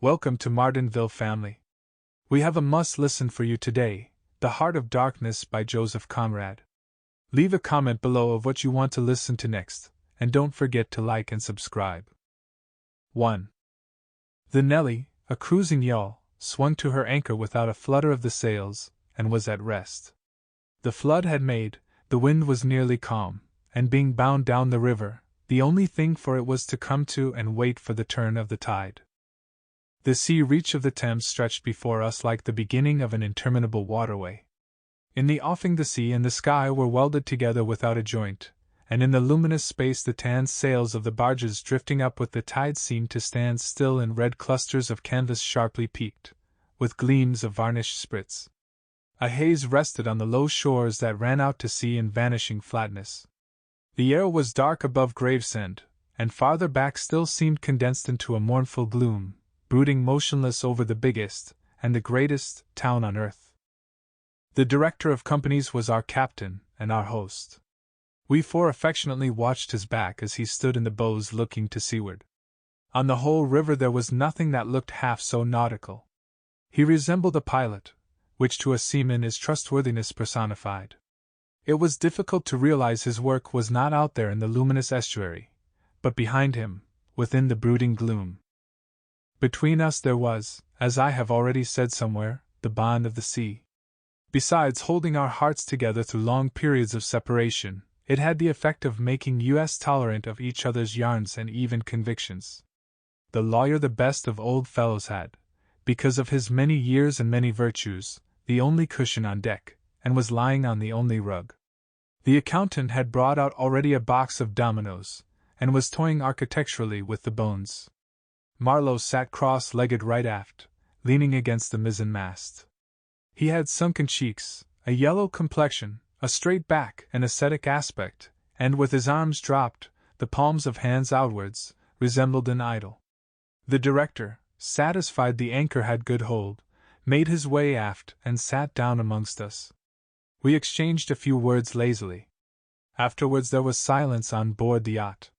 Welcome to Martinville, family. We have a must-listen for you today, The Heart of Darkness by Joseph Conrad. Leave a comment below of what you want to listen to next, and don't forget to like and subscribe. 1. The Nelly, a cruising yawl, swung to her anchor without a flutter of the sails, and was at rest. The flood had made, the wind was nearly calm, and being bound down the river, the only thing for it was to come to and wait for the turn of the tide. The sea reach of the Thames stretched before us like the beginning of an interminable waterway. In the offing the sea and the sky were welded together without a joint, and in the luminous space the tan sails of the barges drifting up with the tide seemed to stand still in red clusters of canvas sharply peaked, with gleams of varnished sprits. A haze rested on the low shores that ran out to sea in vanishing flatness. The air was dark above Gravesend, and farther back still seemed condensed into a mournful gloom, brooding motionless over the biggest, and the greatest, town on earth. The director of companies was our captain, and our host. We four affectionately watched his back as he stood in the bows looking to seaward. On the whole river there was nothing that looked half so nautical. He resembled a pilot, which to a seaman is trustworthiness personified. It was difficult to realize his work was not out there in the luminous estuary, but behind him, within the brooding gloom. Between us there was, as I have already said somewhere, the bond of the sea. Besides holding our hearts together through long periods of separation, it had the effect of making us tolerant of each other's yarns and even convictions. The lawyer, the best of old fellows, had, because of his many years and many virtues, the only cushion on deck, and was lying on the only rug. The accountant had brought out already a box of dominoes, and was toying architecturally with the bones. Marlow sat cross-legged right aft, leaning against the mizzen-mast. He had sunken cheeks, a yellow complexion, a straight back, an ascetic aspect, and with his arms dropped, the palms of hands outwards, resembled an idol. The director, satisfied the anchor had good hold, made his way aft and sat down amongst us. We exchanged a few words lazily. Afterwards there was silence on board the yacht.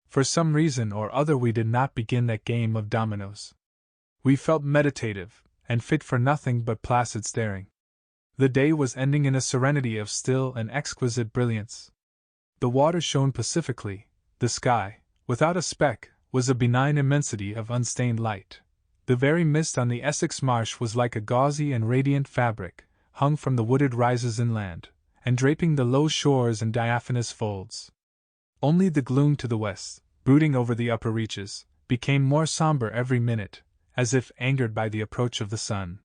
For some reason or other we did not begin that game of dominoes. We felt meditative, and fit for nothing but placid staring. The day was ending in a serenity of still and exquisite brilliance. The water shone pacifically, the sky, without a speck, was a benign immensity of unstained light. The very mist on the Essex marsh was like a gauzy and radiant fabric, hung from the wooded rises inland, and draping the low shores in diaphanous folds. Only the gloom to the west, brooding over the upper reaches, became more somber every minute, as if angered by the approach of the sun.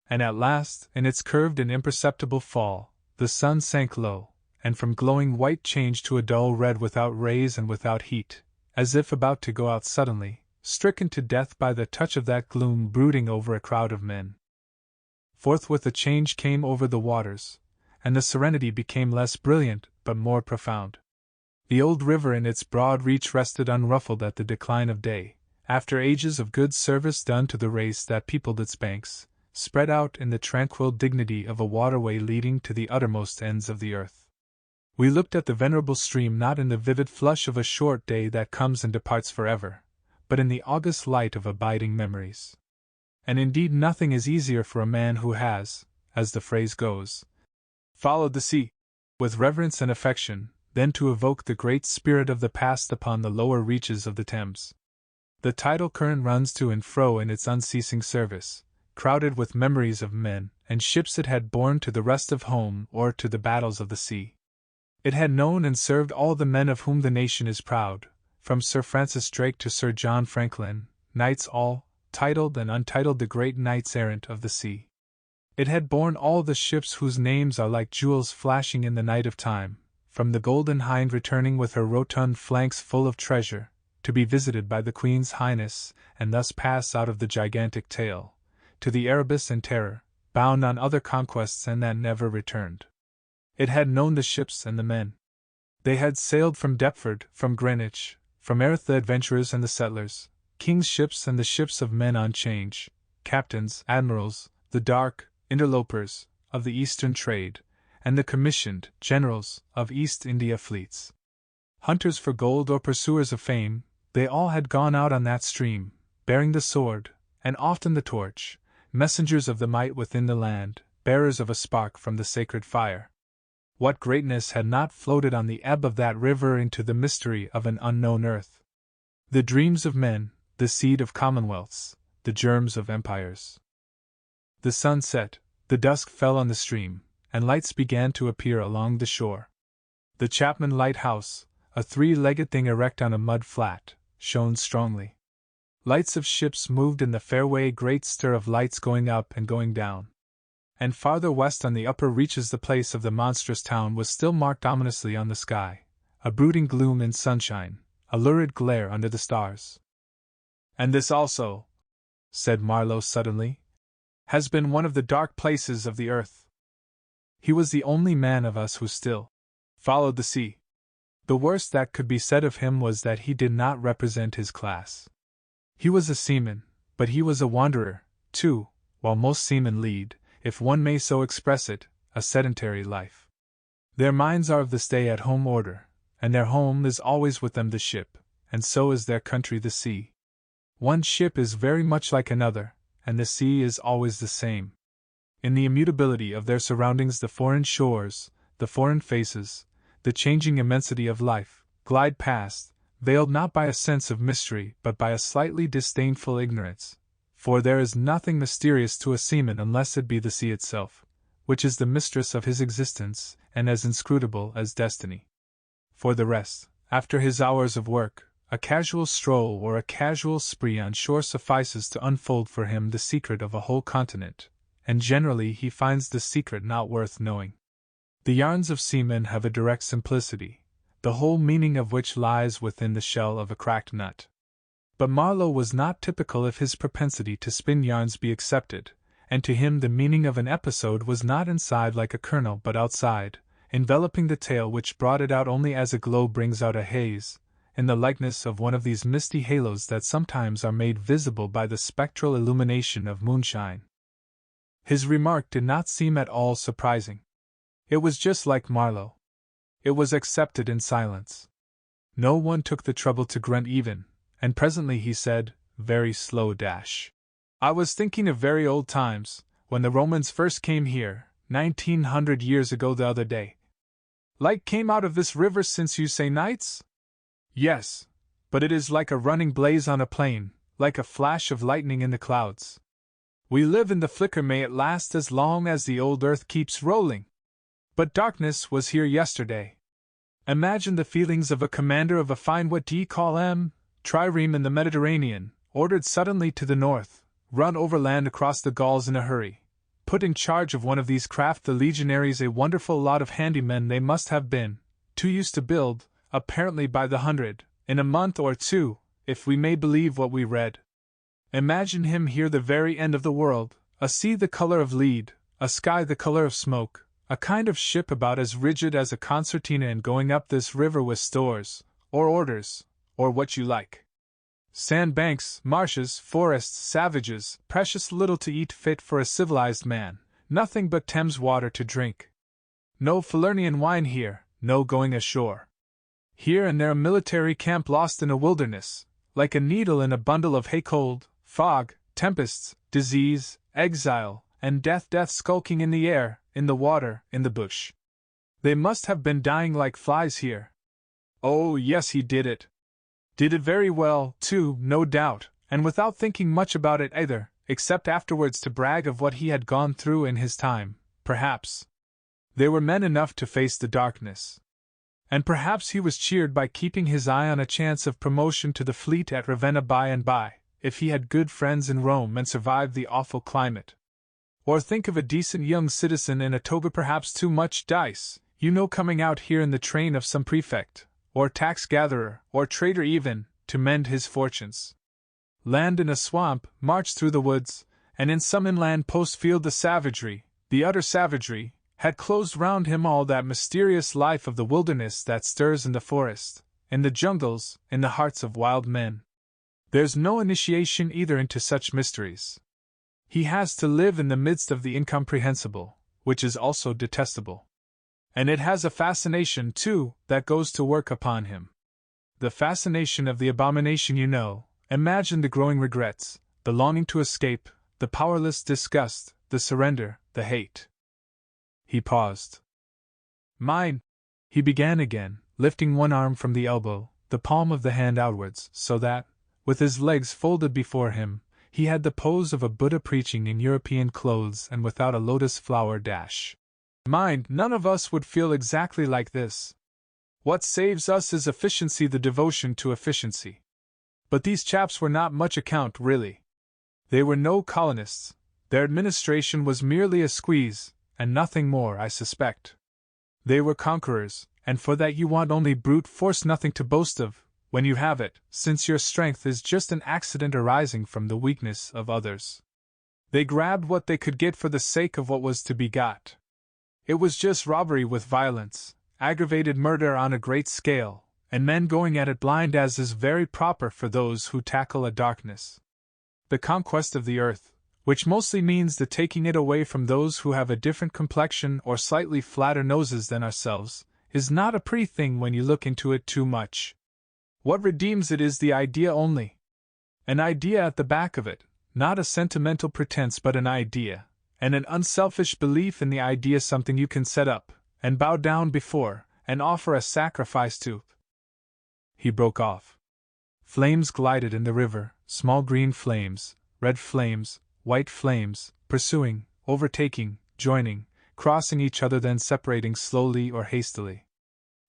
And at last, in its curved and imperceptible fall, the sun sank low, and from glowing white changed to a dull red without rays and without heat, as if about to go out suddenly, stricken to death by the touch of that gloom brooding over a crowd of men. Forthwith a change came over the waters, and the serenity became less brilliant but more profound. The old river in its broad reach rested unruffled at the decline of day, after ages of good service done to the race that peopled its banks, spread out in the tranquil dignity of a waterway leading to the uttermost ends of the earth. We looked at the venerable stream not in the vivid flush of a short day that comes and departs forever, but in the august light of abiding memories. And indeed nothing is easier for a man who has, as the phrase goes, followed the sea, with reverence and affection, than to evoke the great spirit of the past upon the lower reaches of the Thames. The tidal current runs to and fro in its unceasing service, crowded with memories of men and ships it had borne to the rest of home or to the battles of the sea. It had known and served all the men of whom the nation is proud, from Sir Francis Drake to Sir John Franklin, knights all, titled and untitled, the great knights-errant of the sea. It had borne all the ships whose names are like jewels flashing in the night of time, from the Golden Hind returning with her rotund flanks full of treasure, to be visited by the Queen's Highness, and thus pass out of the gigantic tale, to the Erebus and Terror, bound on other conquests and that never returned. It had known the ships and the men. They had sailed from Deptford, from Greenwich, from Erith, the adventurers and the settlers, king's ships and the ships of men on change, captains, admirals, the dark interlopers of the Eastern trade, and the commissioned generals of East India fleets. Hunters for gold or pursuers of fame, they all had gone out on that stream, bearing the sword, and often the torch, messengers of the might within the land, bearers of a spark from the sacred fire. What greatness had not floated on the ebb of that river into the mystery of an unknown earth? The dreams of men, the seed of commonwealths, the germs of empires. The sun set, the dusk fell on the stream, and lights began to appear along the shore. The Chapman lighthouse, a three-legged thing erect on a mud flat, shone strongly. Lights of ships moved in the fairway, great stir of lights going up and going down. And farther west on the upper reaches the place of the monstrous town was still marked ominously on the sky, a brooding gloom in sunshine, a lurid glare under the stars. And this also, said Marlow suddenly, has been one of the dark places of the earth. He was the only man of us who still followed the sea. The worst that could be said of him was that he did not represent his class. He was a seaman, but he was a wanderer, too, while most seamen lead, if one may so express it, a sedentary life. Their minds are of the stay-at-home order, and their home is always with them the ship, and so is their country the sea. One ship is very much like another, and the sea is always the same. In the immutability of their surroundings, the foreign shores, the foreign faces, the changing immensity of life, glide past, veiled not by a sense of mystery but by a slightly disdainful ignorance, for there is nothing mysterious to a seaman unless it be the sea itself, which is the mistress of his existence and as inscrutable as destiny. For the rest, after his hours of work, a casual stroll or a casual spree on shore suffices to unfold for him the secret of a whole continent, and generally he finds the secret not worth knowing. The yarns of seamen have a direct simplicity, the whole meaning of which lies within the shell of a cracked nut. But Marlow was not typical if his propensity to spin yarns be accepted, and to him the meaning of an episode was not inside like a kernel but outside, enveloping the tale which brought it out only as a glow brings out a haze, in the likeness of one of these misty halos that sometimes are made visible by the spectral illumination of moonshine. His remark did not seem at all surprising. It was just like Marlow. It was accepted in silence. No one took the trouble to grunt even, and presently he said, very slow dash. I was thinking of very old times, when the Romans first came here, 1900 years ago the other day. Light came out of this river since you say nights? Yes, but it is like a running blaze on a plain, like a flash of lightning in the clouds. We live in the flicker, may it last as long as the old earth keeps rolling. But darkness was here yesterday. Imagine the feelings of a commander of a fine what d'ye call trireme in the Mediterranean, ordered suddenly to the north, run overland across the Gauls in a hurry, put in charge of one of these craft the legionaries, a wonderful lot of handy men they must have been, too used to build, apparently by the hundred, in a month or two, if we may believe what we read. Imagine him here the very end of the world, a sea the color of lead, a sky the color of smoke, a kind of ship about as rigid as a concertina and going up this river with stores, or orders, or what you like. Sandbanks, marshes, forests, savages, precious little to eat fit for a civilized man, nothing but Thames water to drink. No Falernian wine here, no going ashore. Here and there a military camp lost in a wilderness, like a needle in a bundle of hay, cold, fog, tempests, disease, exile, and death skulking in the air, in the water, in the bush. They must have been dying like flies here. Oh, yes, he did it. Did it very well, too, no doubt, and without thinking much about it either, except afterwards to brag of what he had gone through in his time, perhaps. They were men enough to face the darkness. And perhaps he was cheered by keeping his eye on a chance of promotion to the fleet at Ravenna by and by, if he had good friends in Rome and survived the awful climate. Or think of a decent young citizen in a toga, perhaps too much dice, coming out here in the train of some prefect, or tax-gatherer, or trader even, to mend his fortunes. Land in a swamp, march through the woods, and in some inland post field the savagery, the utter savagery, had closed round him all that mysterious life of the wilderness that stirs in the forest, in the jungles, in the hearts of wild men. There's no initiation either into such mysteries. He has to live in the midst of the incomprehensible, which is also detestable. And it has a fascination, too, that goes to work upon him. The fascination of the abomination, Imagine the growing regrets, the longing to escape, the powerless disgust, the surrender, the hate. He paused. Mine, he began again, lifting one arm from the elbow, the palm of the hand outwards, so that, with his legs folded before him, he had the pose of a Buddha preaching in European clothes and without a lotus flower dash. Mind, none of us would feel exactly like this. What saves us is efficiency, the devotion to efficiency. But these chaps were not much account, really. They were no colonists, their administration was merely a squeeze, and nothing more, I suspect. They were conquerors, and for that you want only brute force, nothing to boast of, when you have it, since your strength is just an accident arising from the weakness of others. They grabbed what they could get for the sake of what was to be got. It was just robbery with violence, aggravated murder on a great scale, and men going at it blind, as is very proper for those who tackle a darkness. The conquest of the earth, which mostly means the taking it away from those who have a different complexion or slightly flatter noses than ourselves, is not a pretty thing when you look into it too much. What redeems it is the idea only. An idea at the back of it, not a sentimental pretense but an idea, and an unselfish belief in the idea, something you can set up, and bow down before, and offer a sacrifice to. He broke off. Flames glided in the river, small green flames, red flames, white flames, pursuing, overtaking, joining, crossing each other, then separating slowly or hastily.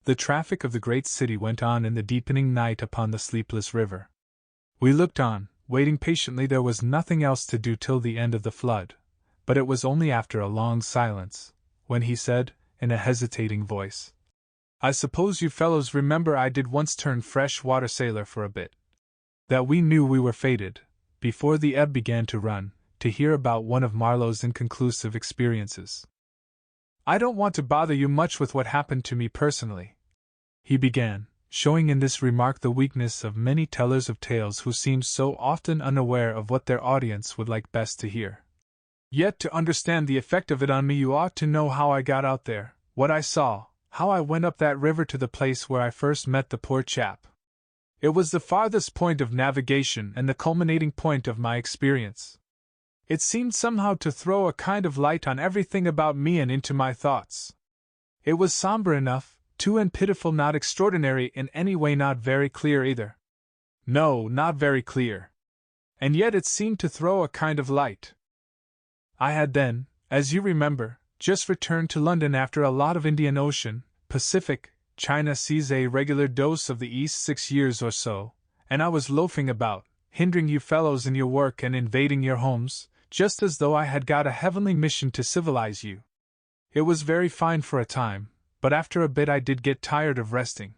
The traffic of the great city went on in the deepening night upon the sleepless river. We looked on, waiting patiently. There was nothing else to do till the end of the flood, but it was only after a long silence, when he said, in a hesitating voice, I suppose you fellows remember I did once turn fresh-water sailor for a bit. That we knew we were fated, before the ebb began to run, to hear about one of Marlow's inconclusive experiences. I don't want to bother you much with what happened to me personally, he began, showing in this remark the weakness of many tellers of tales who seem so often unaware of what their audience would like best to hear. Yet to understand the effect of it on me you ought to know how I got out there, what I saw, how I went up that river to the place where I first met the poor chap. It was the farthest point of navigation and the culminating point of my experience. It seemed somehow to throw a kind of light on everything about me and into my thoughts. It was somber enough, too, and pitiful, not extraordinary in any way, not very clear either. No, not very clear. And yet it seemed to throw a kind of light. I had then, as you remember, just returned to London after a lot of Indian Ocean, Pacific, China seas, a regular dose of the East 6 years or so, and I was loafing about, hindering you fellows in your work and invading your homes, just as though I had got a heavenly mission to civilize you. It was very fine for a time, but after a bit I did get tired of resting.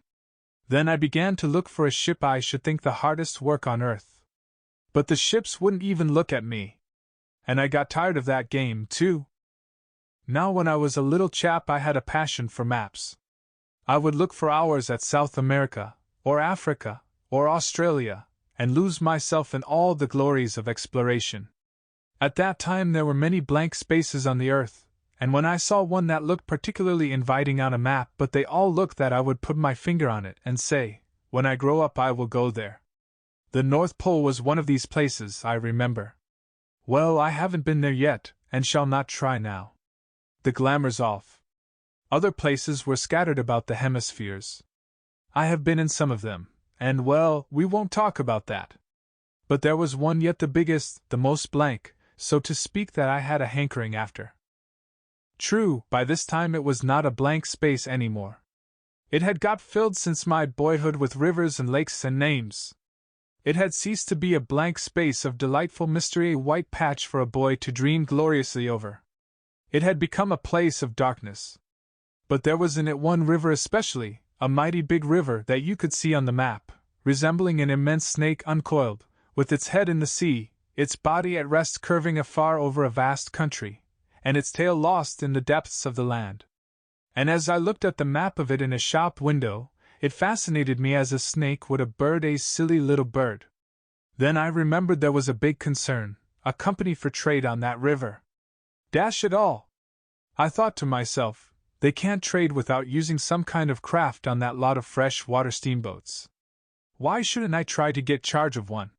Then I began to look for a ship I should think the hardest work on earth. But the ships wouldn't even look at me. And I got tired of that game, too. Now when I was a little chap I had a passion for maps. I would look for hours at South America, or Africa, or Australia, and lose myself in all the glories of exploration. At that time there were many blank spaces on the earth, and when I saw one that looked particularly inviting on a map, but they all looked, that I would put my finger on it and say, when I grow up I will go there. The North Pole was one of these places, I remember. Well, I haven't been there yet, and shall not try now. The glamour's off. Other places were scattered about the hemispheres. I have been in some of them, and well, we won't talk about that. But there was one yet, the biggest, the most blank, so to speak, that I had a hankering after. True, by this time it was not a blank space any more. It had got filled since my boyhood with rivers and lakes and names. It had ceased to be a blank space of delightful mystery, a white patch for a boy to dream gloriously over. It had become a place of darkness. But there was in it one river especially, a mighty big river that you could see on the map, resembling an immense snake uncoiled, with its head in the sea, its body at rest curving afar over a vast country, and its tail lost in the depths of the land. And as I looked at the map of it in a shop window, it fascinated me as a snake would a bird, a silly little bird. Then I remembered there was a big concern, a company for trade on that river. Dash it all! I thought to myself, they can't trade without using some kind of craft on that lot of fresh water steamboats. Why shouldn't I try to get charge of one?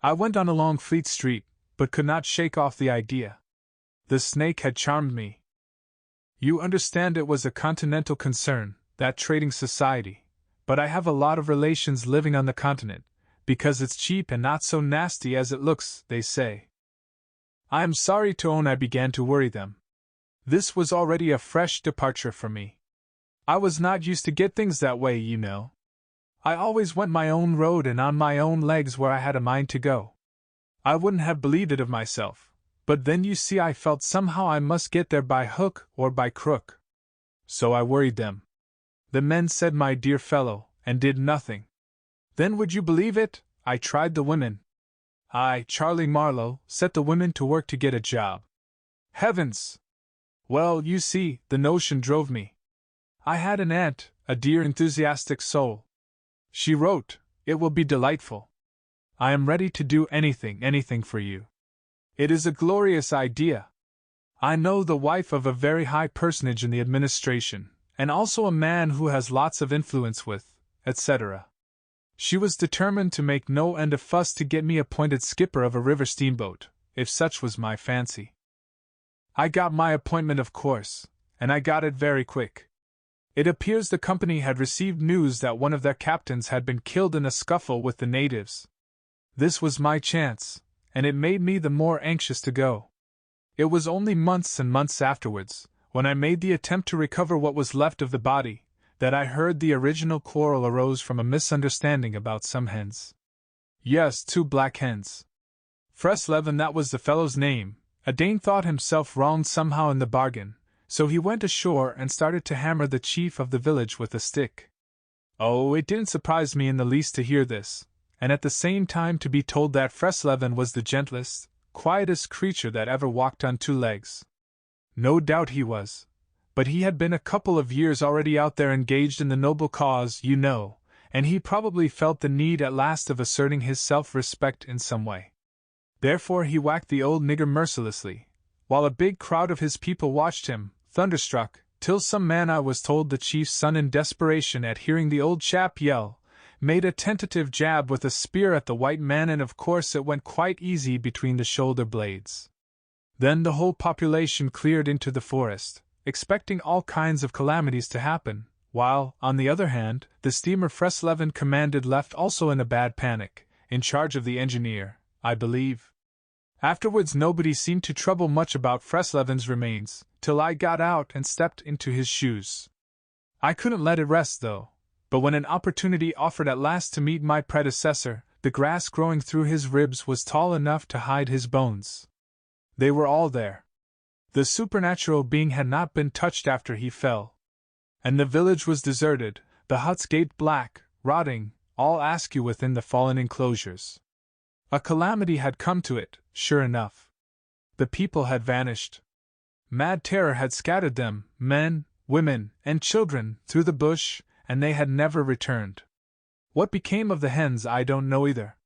I went on along Fleet Street, but could not shake off the idea. The snake had charmed me. You understand, it was a continental concern, that trading society, but I have a lot of relations living on the continent, because it's cheap and not so nasty as it looks, they say. I am sorry to own I began to worry them. This was already a fresh departure for me. I was not used to get things that way, you know. I always went my own road and on my own legs where I had a mind to go. I wouldn't have believed it of myself, but then you see I felt somehow I must get there by hook or by crook. So I worried them. The men said, my dear fellow, and did nothing. Then would you believe it, I tried the women. Charlie Marlow, set the women to work to get a job. Heavens! Well, you see, the notion drove me. I had an aunt, a dear enthusiastic soul. She wrote, it will be delightful. I am ready to do anything for you. It is a glorious idea. I know the wife of a very high personage in the administration, and also a man who has lots of influence with, etc. She was determined to make no end of fuss to get me appointed skipper of a river steamboat, if such was my fancy. I got my appointment, of course, and I got it very quick. It appears the company had received news that one of their captains had been killed in a scuffle with the natives. This was my chance, and it made me the more anxious to go. It was only months and months afterwards, when I made the attempt to recover what was left of the body, that I heard the original quarrel arose from a misunderstanding about some hens. Yes, 2 black hens. Fresleven, that was the fellow's name. A Dane thought himself wronged somehow in the bargain, so he went ashore and started to hammer the chief of the village with a stick. Oh, it didn't surprise me in the least to hear this, and at the same time to be told that Fresleven was the gentlest, quietest creature that ever walked on 2 legs. No doubt he was, but he had been a couple of years already out there engaged in the noble cause, you know, and he probably felt the need at last of asserting his self-respect in some way. Therefore he whacked the old nigger mercilessly, while a big crowd of his people watched him, thunderstruck, till some man, I was told the chief's son, in desperation at hearing the old chap yell, made a tentative jab with a spear at the white man, and of course it went quite easy between the shoulder blades. Then the whole population cleared into the forest, expecting all kinds of calamities to happen, while, on the other hand, the steamer Fresleven commanded left also in a bad panic, in charge of the engineer, I believe. Afterwards nobody seemed to trouble much about Fresleven's remains, till I got out and stepped into his shoes. I couldn't let it rest, though, but when an opportunity offered at last to meet my predecessor, the grass growing through his ribs was tall enough to hide his bones. They were all there. The supernatural being had not been touched after he fell. And the village was deserted, the huts gaped black, rotting, all askew within the fallen enclosures. A calamity had come to it, sure enough. The people had vanished. Mad terror had scattered them, men, women, and children, through the bush, and they had never returned. What became of the hens I don't know either.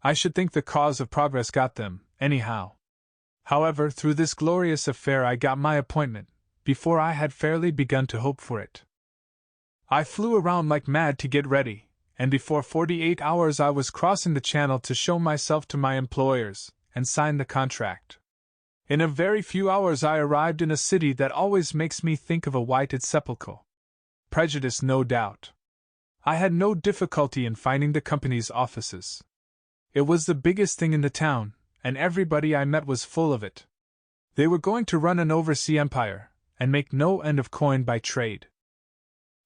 I should think the cause of progress got them, anyhow. However, through this glorious affair I got my appointment, before I had fairly begun to hope for it. I flew around like mad to get ready, and before 48 hours I was crossing the channel to show myself to my employers, and sign the contract. In a very few hours I arrived in a city that always makes me think of a whited sepulchre. Prejudice, no doubt. I had no difficulty in finding the company's offices. It was the biggest thing in the town, and everybody I met was full of it. They were going to run an oversea empire, and make no end of coin by trade.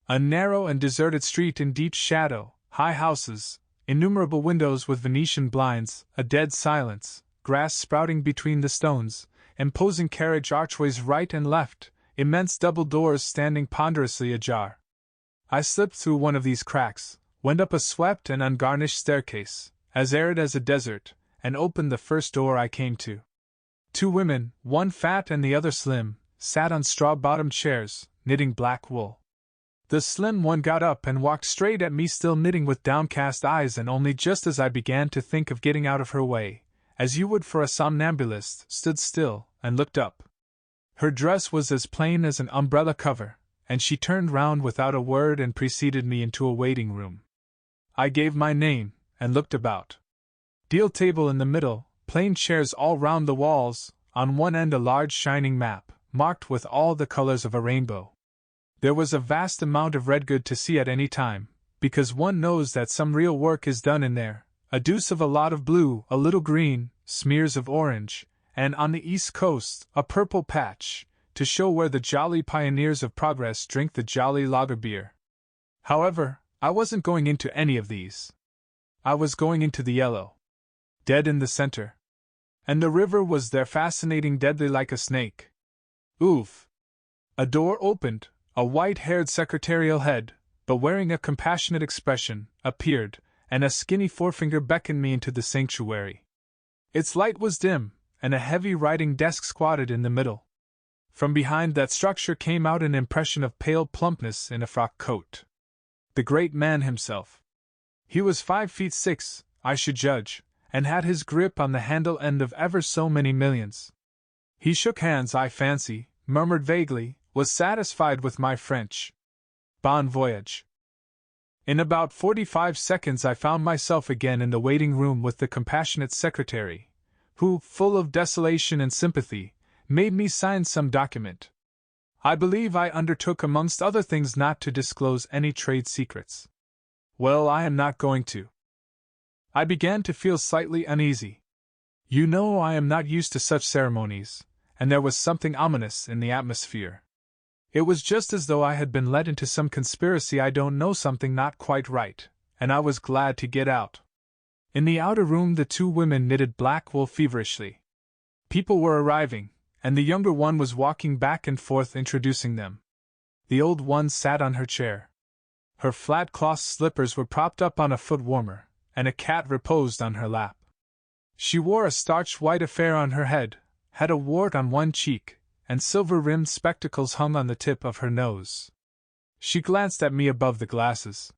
A narrow and deserted street in deep shadow, high houses, innumerable windows with Venetian blinds, a dead silence, grass sprouting between the stones, imposing carriage archways right and left, immense double doors standing ponderously ajar. I slipped through one of these cracks, went up a swept and ungarnished staircase, as arid as a desert, and opened the first door I came to. 2 women, one fat and the other slim, sat on straw-bottomed chairs, knitting black wool. The slim one got up and walked straight at me, still knitting with downcast eyes, and only just as I began to think of getting out of her way, as you would for a somnambulist, stood still and looked up. Her dress was as plain as an umbrella cover, and she turned round without a word and preceded me into a waiting room. I gave my name, and looked about. deal table in the middle, plain chairs all round the walls, on one end a large shining map, marked with all the colors of a rainbow. There was a vast amount of red good to see at any time, because one knows that some real work is done in there, a deuce of a lot of blue, a little green, smears of orange, and on the east coast, a purple patch, to show where the jolly pioneers of progress drink the jolly lager beer. However, I wasn't going into any of these. I was going into the yellow. Dead in the center. And the river was there fascinating deadly like a snake. Oof! A door opened, a white-haired secretarial head, but wearing a compassionate expression, appeared, and a skinny forefinger beckoned me into the sanctuary. Its light was dim, and a heavy writing desk squatted in the middle. From behind that structure came out an impression of pale plumpness in a frock coat. The great man himself. He was 5'6", I should judge, and had his grip on the handle end of ever so many millions. He shook hands, I fancy, murmured vaguely, was satisfied with my French. Bon voyage. In about 45 seconds I found myself again in the waiting room with the compassionate secretary, who, full of desolation and sympathy, made me sign some document. I believe I undertook amongst other things not to disclose any trade secrets. Well, I am not going to. I began to feel slightly uneasy. You know I am not used to such ceremonies, and there was something ominous in the atmosphere. It was just as though I had been led into some conspiracy I don't know, something not quite right, and I was glad to get out. In the outer room the two women knitted black wool feverishly. People were arriving, and the younger one was walking back and forth introducing them. The old one sat on her chair. Her flat cloth slippers were propped up on a foot warmer, and a cat reposed on her lap. She wore a starched white affair on her head, had a wart on one cheek, and silver-rimmed spectacles hung on the tip of her nose. She glanced at me above the glasses.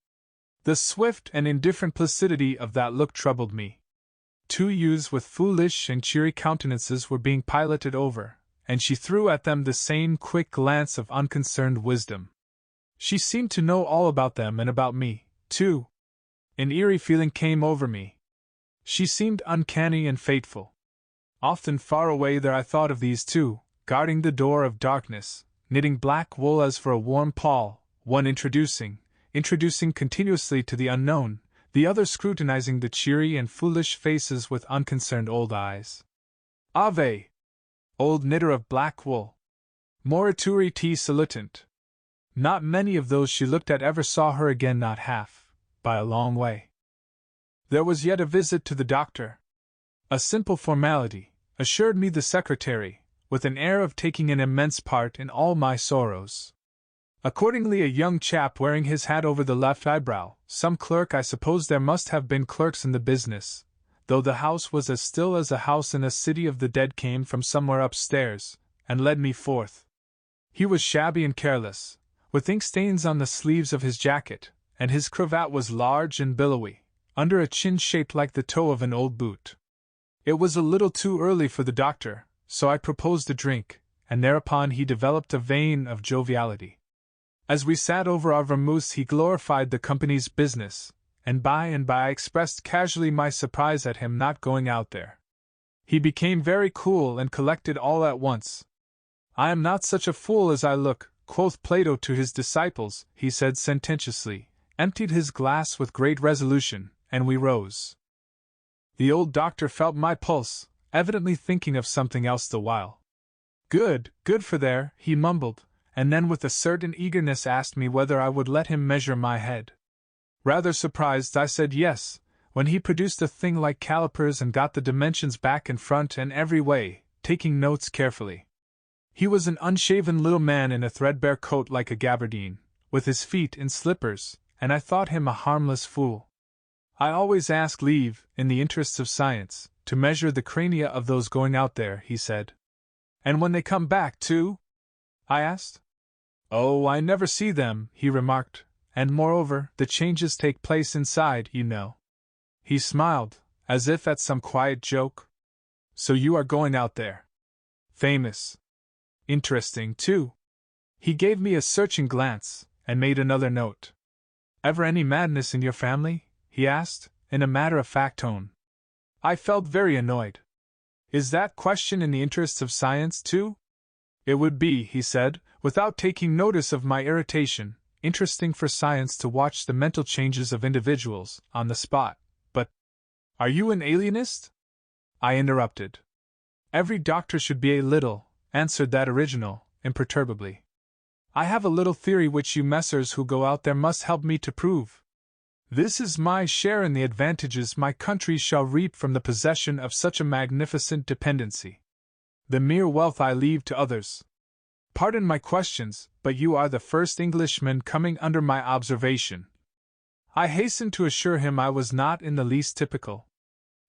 The swift and indifferent placidity of that look troubled me. Two youths with foolish and cheery countenances were being piloted over, and she threw at them the same quick glance of unconcerned wisdom. She seemed to know all about them and about me, too. An eerie feeling came over me. She seemed uncanny and fateful. Often far away there I thought of these two, guarding the door of darkness, knitting black wool as for a warm pall, one introducing continuously to the unknown, the other scrutinizing the cheery and foolish faces with unconcerned old eyes. Ave! Old knitter of black wool. Morituri te salutant. Not many of those she looked at ever saw her again, not half, by a long way. There was yet a visit to the doctor. A simple formality, assured me the secretary, with an air of taking an immense part in all my sorrows. Accordingly, a young chap wearing his hat over the left eyebrow, some clerk, I suppose there must have been clerks in the business, though the house was as still as a house in a city of the dead, came from somewhere upstairs, and led me forth. He was shabby and careless, with ink stains on the sleeves of his jacket, and his cravat was large and billowy, under a chin shaped like the toe of an old boot. It was a little too early for the doctor, so I proposed a drink, and thereupon he developed a vein of joviality. As we sat over our vermouths he glorified the company's business, and by I expressed casually my surprise at him not going out there. He became very cool and collected all at once. "I am not such a fool as I look," quoth Plato to his disciples, he said sententiously, emptied his glass with great resolution, and we rose. The old doctor felt my pulse, evidently thinking of something else the while. Good for there," he mumbled, and then with a certain eagerness asked me whether I would let him measure my head. Rather surprised, I said yes, when he produced a thing like calipers and got the dimensions back and front and every way, taking notes carefully. He was an unshaven little man in a threadbare coat like a gabardine, with his feet in slippers, and I thought him a harmless fool. "I always ask leave, in the interests of science, to measure the crania of those going out there," he said. "And when they come back, too?" I asked. "Oh, I never see them," he remarked, "and moreover, the changes take place inside, you know." He smiled, as if at some quiet joke. "So you are going out there. Famous. Interesting, too." He gave me a searching glance, and made another note. "Ever any madness in your family?" he asked, in a matter-of-fact tone. I felt very annoyed. Is that question in the interests of science, too? It would be, he said, without taking notice of my irritation, interesting for science to watch the mental changes of individuals, on the spot, but… Are you an alienist? I interrupted. Every doctor should be a little, answered that original, imperturbably. I have a little theory which you messers who go out there must help me to prove. This is my share in the advantages my country shall reap from the possession of such a magnificent dependency. The mere wealth I leave to others. Pardon my questions, but you are the first Englishman coming under my observation. I hastened to assure him I was not in the least typical.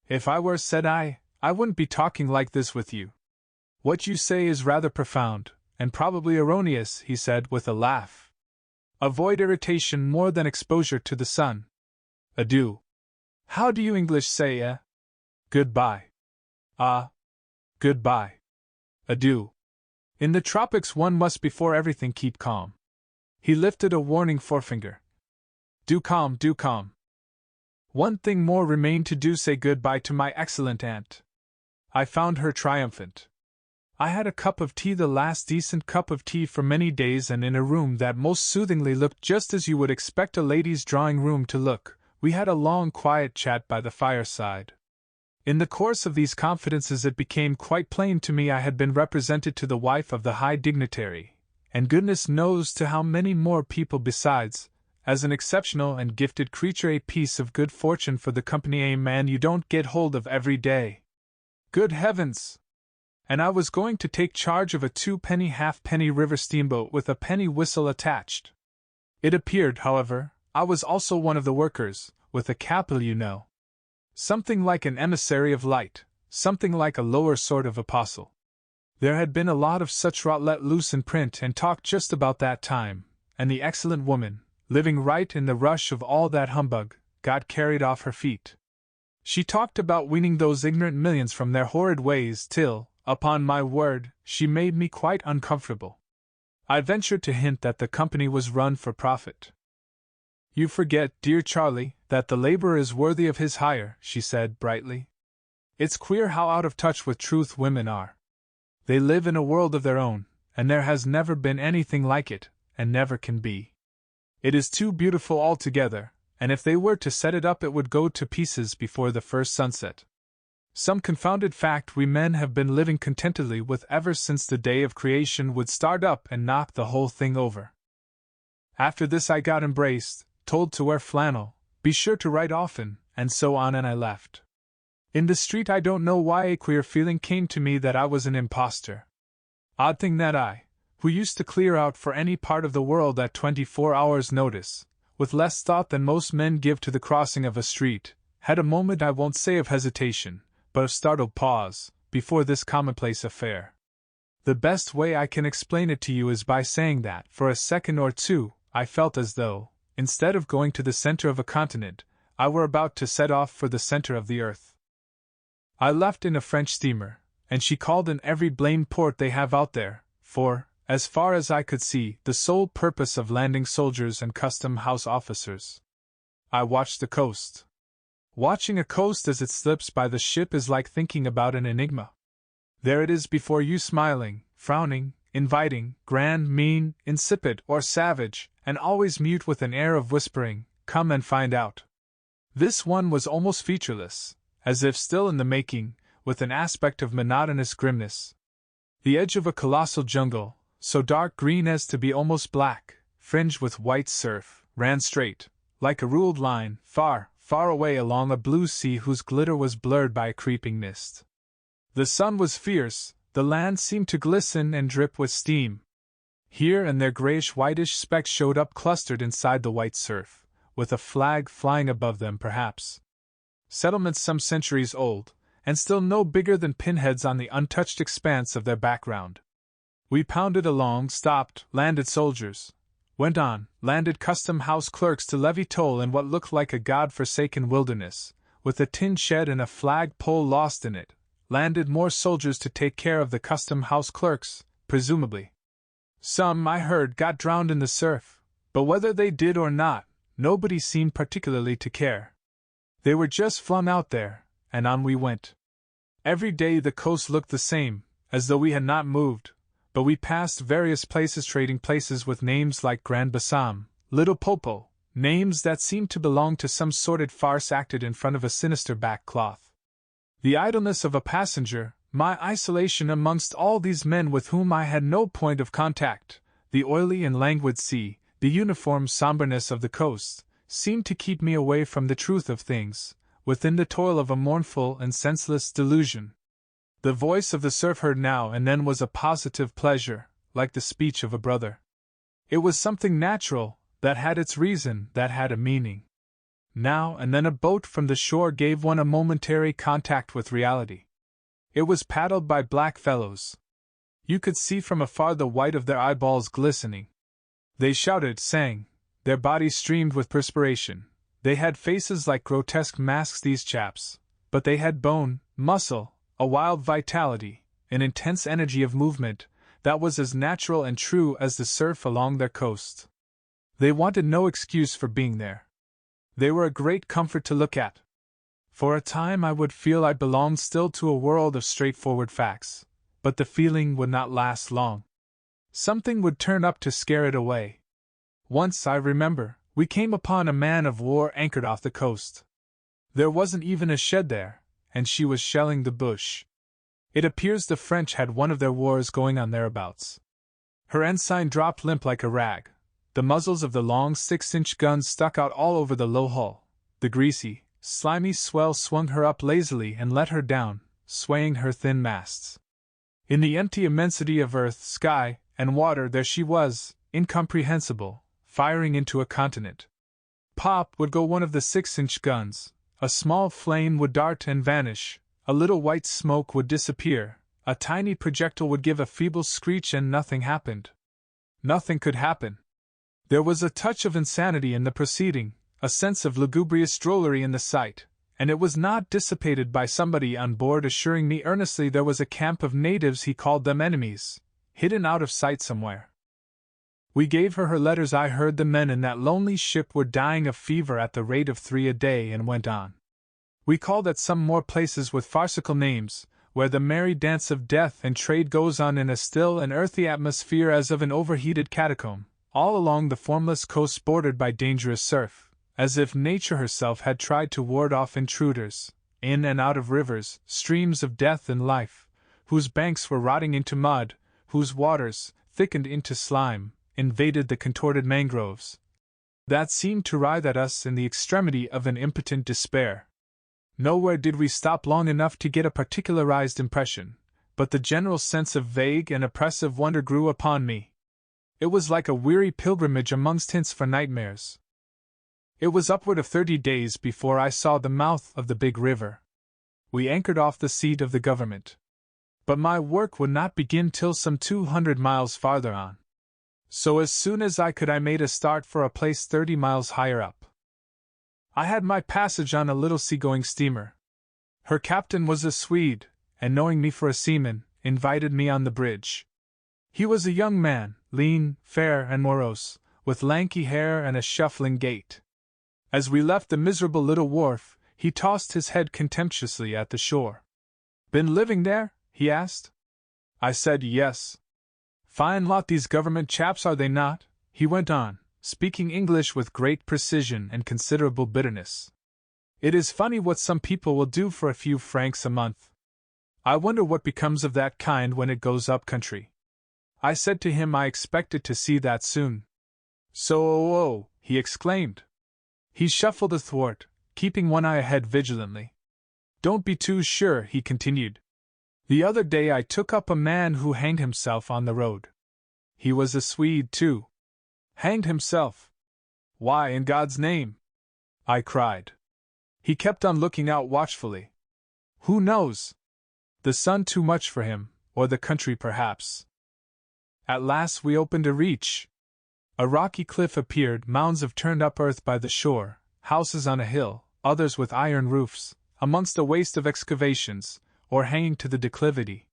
If I were, said I wouldn't be talking like this with you. What you say is rather profound, and probably erroneous, he said with a laugh. Avoid irritation more than exposure to the sun. Adieu. How do you English say, Goodbye. Ah. Goodbye. Adieu. In the tropics one must before everything keep calm. He lifted a warning forefinger. Do calm, do calm. One thing more remained to do, say goodbye to my excellent aunt. I found her triumphant. I had a cup of tea, the last decent cup of tea for many days, and in a room that most soothingly looked just as you would expect a lady's drawing room to look, we had a long quiet chat by the fireside. In the course of these confidences it became quite plain to me I had been represented to the wife of the high dignitary, and goodness knows to how many more people besides, as an exceptional and gifted creature, a piece of good fortune for the company, a man you don't get hold of every day. Good heavens! And I was going to take charge of a 2-penny halfpenny river steamboat with a penny whistle attached. It appeared, however, I was also one of the workers, with a capital, you know. Something like an emissary of light, something like a lower sort of apostle. There had been a lot of such rot let loose in print and talk just about that time, and the excellent woman, living right in the rush of all that humbug, got carried off her feet. She talked about weaning those ignorant millions from their horrid ways till, upon my word, she made me quite uncomfortable. I ventured to hint that the company was run for profit. You forget, dear Charlie, that the laborer is worthy of his hire, she said brightly. It's queer how out of touch with truth women are. They live in a world of their own, and there has never been anything like it, and never can be. It is too beautiful altogether, and if they were to set it up it would go to pieces before the first sunset. Some confounded fact we men have been living contentedly with ever since the day of creation would start up and knock the whole thing over. After this I got embraced, told to wear flannel, be sure to write often, and so on, and I left. In the street I don't know why a queer feeling came to me that I was an impostor. Odd thing that I, who used to clear out for any part of the world at 24 hours' notice, with less thought than most men give to the crossing of a street, had a moment, I won't say of hesitation, but of startled pause, before this commonplace affair. The best way I can explain it to you is by saying that, for a second or two, I felt as though, instead of going to the center of a continent, I were about to set off for the center of the earth. I left in a French steamer, and she called in every blamed port they have out there, for, as far as I could see, the sole purpose of landing soldiers and custom-house officers. I watched the coast. Watching a coast as it slips by the ship is like thinking about an enigma. There it is before you, smiling, frowning, inviting, grand, mean, insipid, or savage, and always mute with an air of whispering, "Come and find out." This one was almost featureless, as if still in the making, with an aspect of monotonous grimness. The edge of a colossal jungle, so dark green as to be almost black, fringed with white surf, ran straight, like a ruled line, far, far away along a blue sea whose glitter was blurred by a creeping mist. The sun was fierce, the land seemed to glisten and drip with steam. Here and there grayish-whitish specks showed up clustered inside the white surf, with a flag flying above them perhaps. Settlements some centuries old, and still no bigger than pinheads on the untouched expanse of their background. We pounded along, stopped, landed soldiers, went on, landed custom-house clerks to levy toll in what looked like a god-forsaken wilderness, with a tin shed and a flag-pole lost in it, landed more soldiers to take care of the custom-house clerks, presumably. Some, I heard, got drowned in the surf, but whether they did or not, nobody seemed particularly to care. They were just flung out there, and on we went. Every day the coast looked the same, as though we had not moved, but we passed various places, trading places with names like Grand Bassam, Little Popo, names that seemed to belong to some sordid farce acted in front of a sinister back cloth. The idleness of a passenger, my isolation amongst all these men with whom I had no point of contact, the oily and languid sea, the uniform somberness of the coast, seemed to keep me away from the truth of things, within the toil of a mournful and senseless delusion. The voice of the surf heard now and then was a positive pleasure, like the speech of a brother. It was something natural, that had its reason, that had a meaning. Now and then a boat from the shore gave one a momentary contact with reality. It was paddled by black fellows. You could see from afar the white of their eyeballs glistening. They shouted, sang, their bodies streamed with perspiration. They had faces like grotesque masks, these chaps, but they had bone, muscle, a wild vitality, an intense energy of movement, that was as natural and true as the surf along their coast. They wanted no excuse for being there. They were a great comfort to look at. For a time I would feel I belonged still to a world of straightforward facts, but the feeling would not last long. Something would turn up to scare it away. Once, I remember, we came upon a man of war anchored off the coast. There wasn't even a shed there, and she was shelling the bush. It appears the French had one of their wars going on thereabouts. Her ensign dropped limp like a rag. The muzzles of the long 6-inch guns stuck out all over the low hull. The greasy, slimy swell swung her up lazily and let her down, swaying her thin masts. In the empty immensity of earth, sky, and water there she was, incomprehensible, firing into a continent. Pop would go one of the 6-inch guns, a small flame would dart and vanish, a little white smoke would disappear, a tiny projectile would give a feeble screech and nothing happened. Nothing could happen. There was a touch of insanity in the proceeding, a sense of lugubrious drollery in the sight, and it was not dissipated by somebody on board assuring me earnestly there was a camp of natives, he called them enemies, hidden out of sight somewhere. We gave her letters. I heard the men in that lonely ship were dying of fever at the rate of 3 a day, and went on. We called at some more places with farcical names, where the merry dance of death and trade goes on in a still and earthy atmosphere as of an overheated catacomb, all along the formless coast bordered by dangerous surf, as if nature herself had tried to ward off intruders, in and out of rivers, streams of death and life, whose banks were rotting into mud, whose waters, thickened into slime, invaded the contorted mangroves, that seemed to writhe at us in the extremity of an impotent despair. Nowhere did we stop long enough to get a particularized impression, but the general sense of vague and oppressive wonder grew upon me. It was like a weary pilgrimage amongst hints for nightmares. It was upward of 30 days before I saw the mouth of the big river. We anchored off the seat of the government. But my work would not begin till some 200 miles farther on. So as soon as I could I made a start for a place 30 miles higher up. I had my passage on a little seagoing steamer. Her captain was a Swede, and knowing me for a seaman, invited me on the bridge. He was a young man, lean, fair, and morose, with lanky hair and a shuffling gait. As we left the miserable little wharf, he tossed his head contemptuously at the shore. "Been living there?" he asked. I said yes. "Fine lot these government chaps, are they not?" he went on, speaking English with great precision and considerable bitterness. "It is funny what some people will do for a few francs a month. I wonder what becomes of that kind when it goes up country." I said to him I expected to see that soon. "So, he exclaimed. He shuffled athwart, keeping one eye ahead vigilantly. "Don't be too sure," he continued. "The other day I took up a man who hanged himself on the road. He was a Swede, too." "Hanged himself? Why, in God's name?" I cried. He kept on looking out watchfully. "Who knows? The sun too much for him, or the country perhaps." At last we opened a reach. A rocky cliff appeared, mounds of turned-up earth by the shore, houses on a hill, others with iron roofs, amongst a waste of excavations, or hanging to the declivity.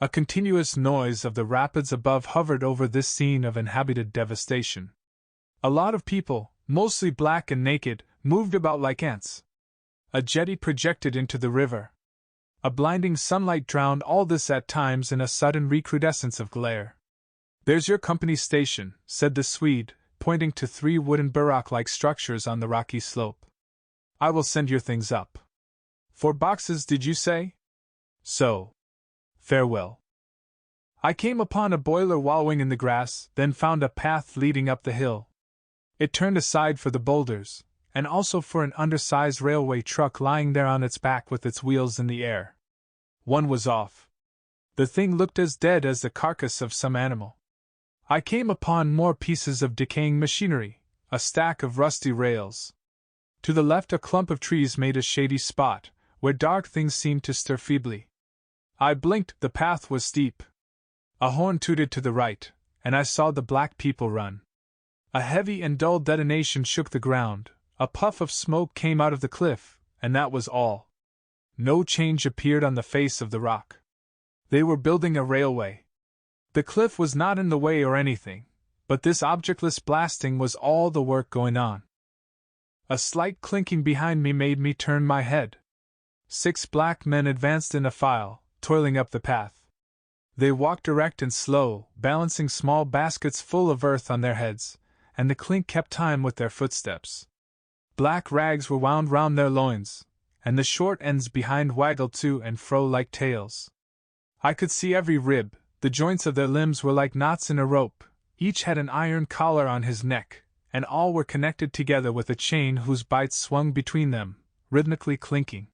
A continuous noise of the rapids above hovered over this scene of inhabited devastation. A lot of people, mostly black and naked, moved about like ants. A jetty projected into the river. A blinding sunlight drowned all this at times in a sudden recrudescence of glare. "There's your company station," said the Swede, pointing to 3 wooden barrack-like structures on the rocky slope. "I will send your things up." "4 boxes, did you say?" "So. Farewell." I came upon a boiler wallowing in the grass, then found a path leading up the hill. It turned aside for the boulders, and also for an undersized railway truck lying there on its back with its wheels in the air. One was off. The thing looked as dead as the carcass of some animal. I came upon more pieces of decaying machinery, a stack of rusty rails. To the left a clump of trees made a shady spot, where dark things seemed to stir feebly. I blinked, the path was steep. A horn tooted to the right, and I saw the black people run. A heavy and dull detonation shook the ground, a puff of smoke came out of the cliff, and that was all. No change appeared on the face of the rock. They were building a railway. The cliff was not in the way or anything, but this objectless blasting was all the work going on. A slight clinking behind me made me turn my head. 6 black men advanced in a file, toiling up the path. They walked erect and slow, balancing small baskets full of earth on their heads, and the clink kept time with their footsteps. Black rags were wound round their loins, and the short ends behind waggled to and fro like tails. I could see every rib, the joints of their limbs were like knots in a rope, each had an iron collar on his neck, and all were connected together with a chain whose bites swung between them, rhythmically clinking.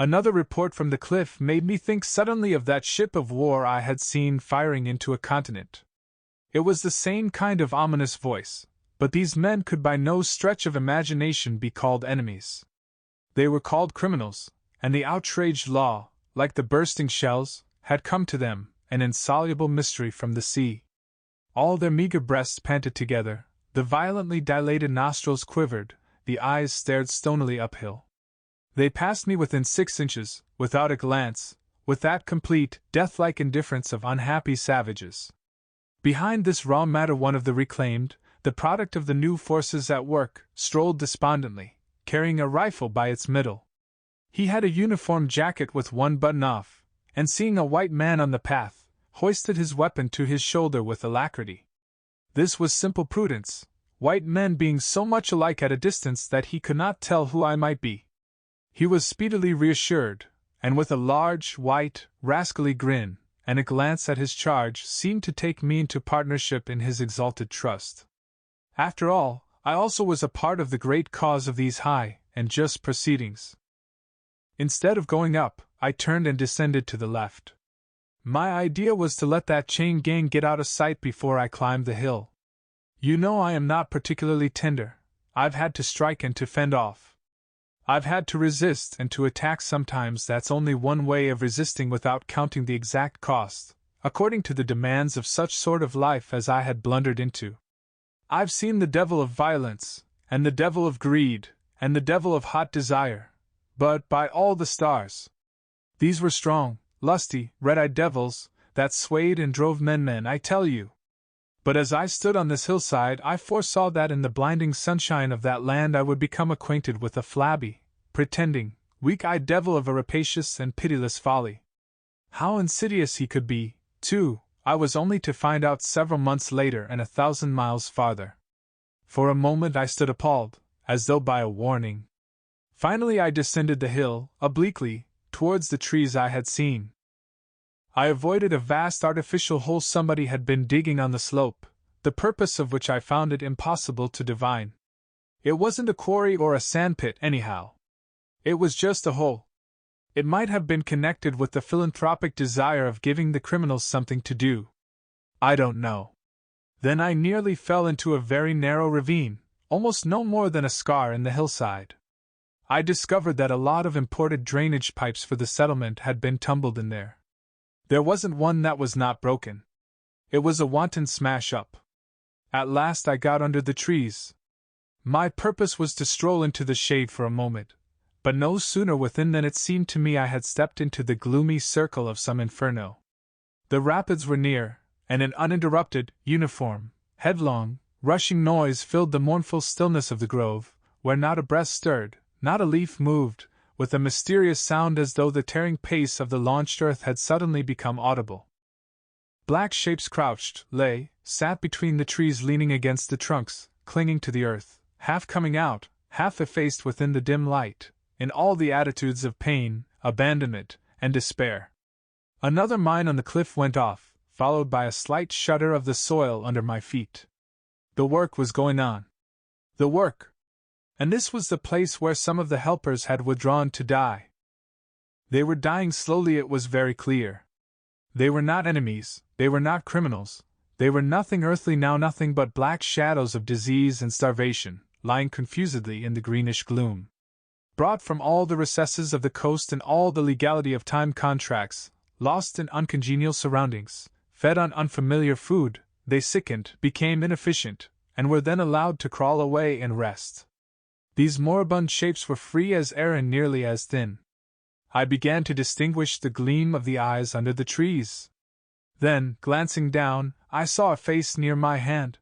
Another report from the cliff made me think suddenly of that ship of war I had seen firing into a continent. It was the same kind of ominous voice, but these men could by no stretch of imagination be called enemies. They were called criminals, and the outraged law, like the bursting shells, had come to them, an insoluble mystery from the sea. All their meager breasts panted together, the violently dilated nostrils quivered, the eyes stared stonily uphill. They passed me within 6 inches, without a glance, with that complete, death-like indifference of unhappy savages. Behind this raw matter one of the reclaimed, the product of the new forces at work, strolled despondently, carrying a rifle by its middle. He had a uniform jacket with one button off, and seeing a white man on the path, hoisted his weapon to his shoulder with alacrity. This was simple prudence, white men being so much alike at a distance that he could not tell who I might be. He was speedily reassured, and with a large, white, rascally grin, and a glance at his charge seemed to take me into partnership in his exalted trust. After all, I also was a part of the great cause of these high and just proceedings. Instead of going up, I turned and descended to the left. My idea was to let that chain gang get out of sight before I climbed the hill. You know I am not particularly tender. I've had to strike and to fend off. I've had to resist and to attack sometimes. That's only one way of resisting without counting the exact cost, according to the demands of such sort of life as I had blundered into. I've seen the devil of violence, and the devil of greed, and the devil of hot desire, but by all the stars! These were strong, lusty, red-eyed devils, that swayed and drove men, I tell you. But as I stood on this hillside I foresaw that in the blinding sunshine of that land I would become acquainted with a flabby, pretending, weak-eyed devil of a rapacious and pitiless folly. How insidious he could be, too, I was only to find out several months later and 1,000 miles farther. For a moment I stood appalled, as though by a warning. Finally I descended the hill, obliquely, towards the trees I had seen. I avoided a vast artificial hole somebody had been digging on the slope, the purpose of which I found it impossible to divine. It wasn't a quarry or a sandpit, anyhow. It was just a hole. It might have been connected with the philanthropic desire of giving the criminals something to do. I don't know. Then I nearly fell into a very narrow ravine, almost no more than a scar in the hillside. I discovered that a lot of imported drainage pipes for the settlement had been tumbled in there. There wasn't one that was not broken. It was a wanton smash-up. At last I got under the trees. My purpose was to stroll into the shade for a moment, but no sooner within than it seemed to me I had stepped into the gloomy circle of some inferno. The rapids were near, and an uninterrupted, uniform, headlong, rushing noise filled the mournful stillness of the grove, where not a breath stirred, not a leaf moved, with a mysterious sound as though the tearing pace of the launched earth had suddenly become audible. Black shapes crouched, lay, sat between the trees leaning against the trunks, clinging to the earth, half coming out, half effaced within the dim light, in all the attitudes of pain, abandonment, and despair. Another mine on the cliff went off, followed by a slight shudder of the soil under my feet. The work was going on. The work! And this was the place where some of the helpers had withdrawn to die. They were dying slowly, it was very clear. They were not enemies, they were not criminals, they were nothing earthly now, nothing but black shadows of disease and starvation, lying confusedly in the greenish gloom. Brought from all the recesses of the coast and all the legality of time contracts, lost in uncongenial surroundings, fed on unfamiliar food, they sickened, became inefficient, and were then allowed to crawl away and rest. These moribund shapes were free as air and nearly as thin. I began to distinguish the gleam of the eyes under the trees. Then, glancing down, I saw a face near my hand.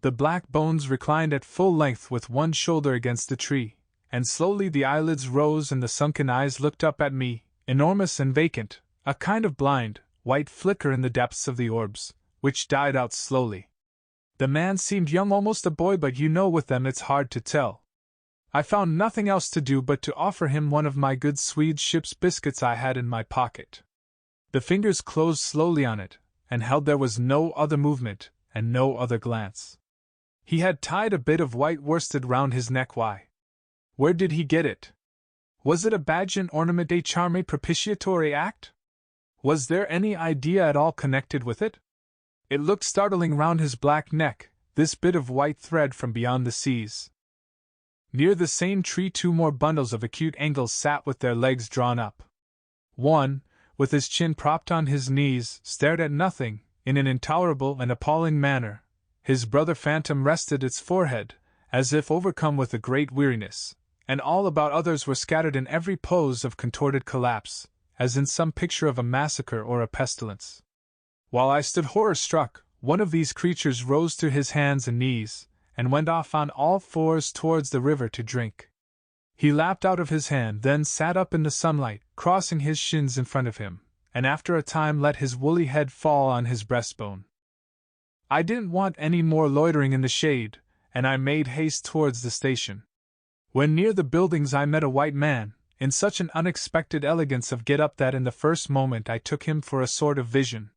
The black bones reclined at full length with one shoulder against the tree, and slowly the eyelids rose and the sunken eyes looked up at me, enormous and vacant, a kind of blind, white flicker in the depths of the orbs, which died out slowly. The man seemed young, almost a boy, but with them it's hard to tell. I found nothing else to do but to offer him one of my good Swede ship's biscuits I had in my pocket. The fingers closed slowly on it, and held. There was no other movement, and no other glance. He had tied a bit of white worsted round his neck. Why? Where did he get it? Was it a badge, an ornament, a charm, a propitiatory act? Was there any idea at all connected with it? It looked startling round his black neck, this bit of white thread from beyond the seas. Near the same tree 2 more bundles of acute angles sat with their legs drawn up. One, with his chin propped on his knees, stared at nothing, in an intolerable and appalling manner. His brother phantom rested its forehead, as if overcome with a great weariness, and all about others were scattered in every pose of contorted collapse, as in some picture of a massacre or a pestilence. While I stood horror-struck, one of these creatures rose to his hands and knees, and went off on all fours towards the river to drink. He lapped out of his hand, then sat up in the sunlight, crossing his shins in front of him, and after a time let his woolly head fall on his breastbone. I didn't want any more loitering in the shade, and I made haste towards the station. When near the buildings I met a white man, in such an unexpected elegance of get-up that in the first moment I took him for a sort of vision.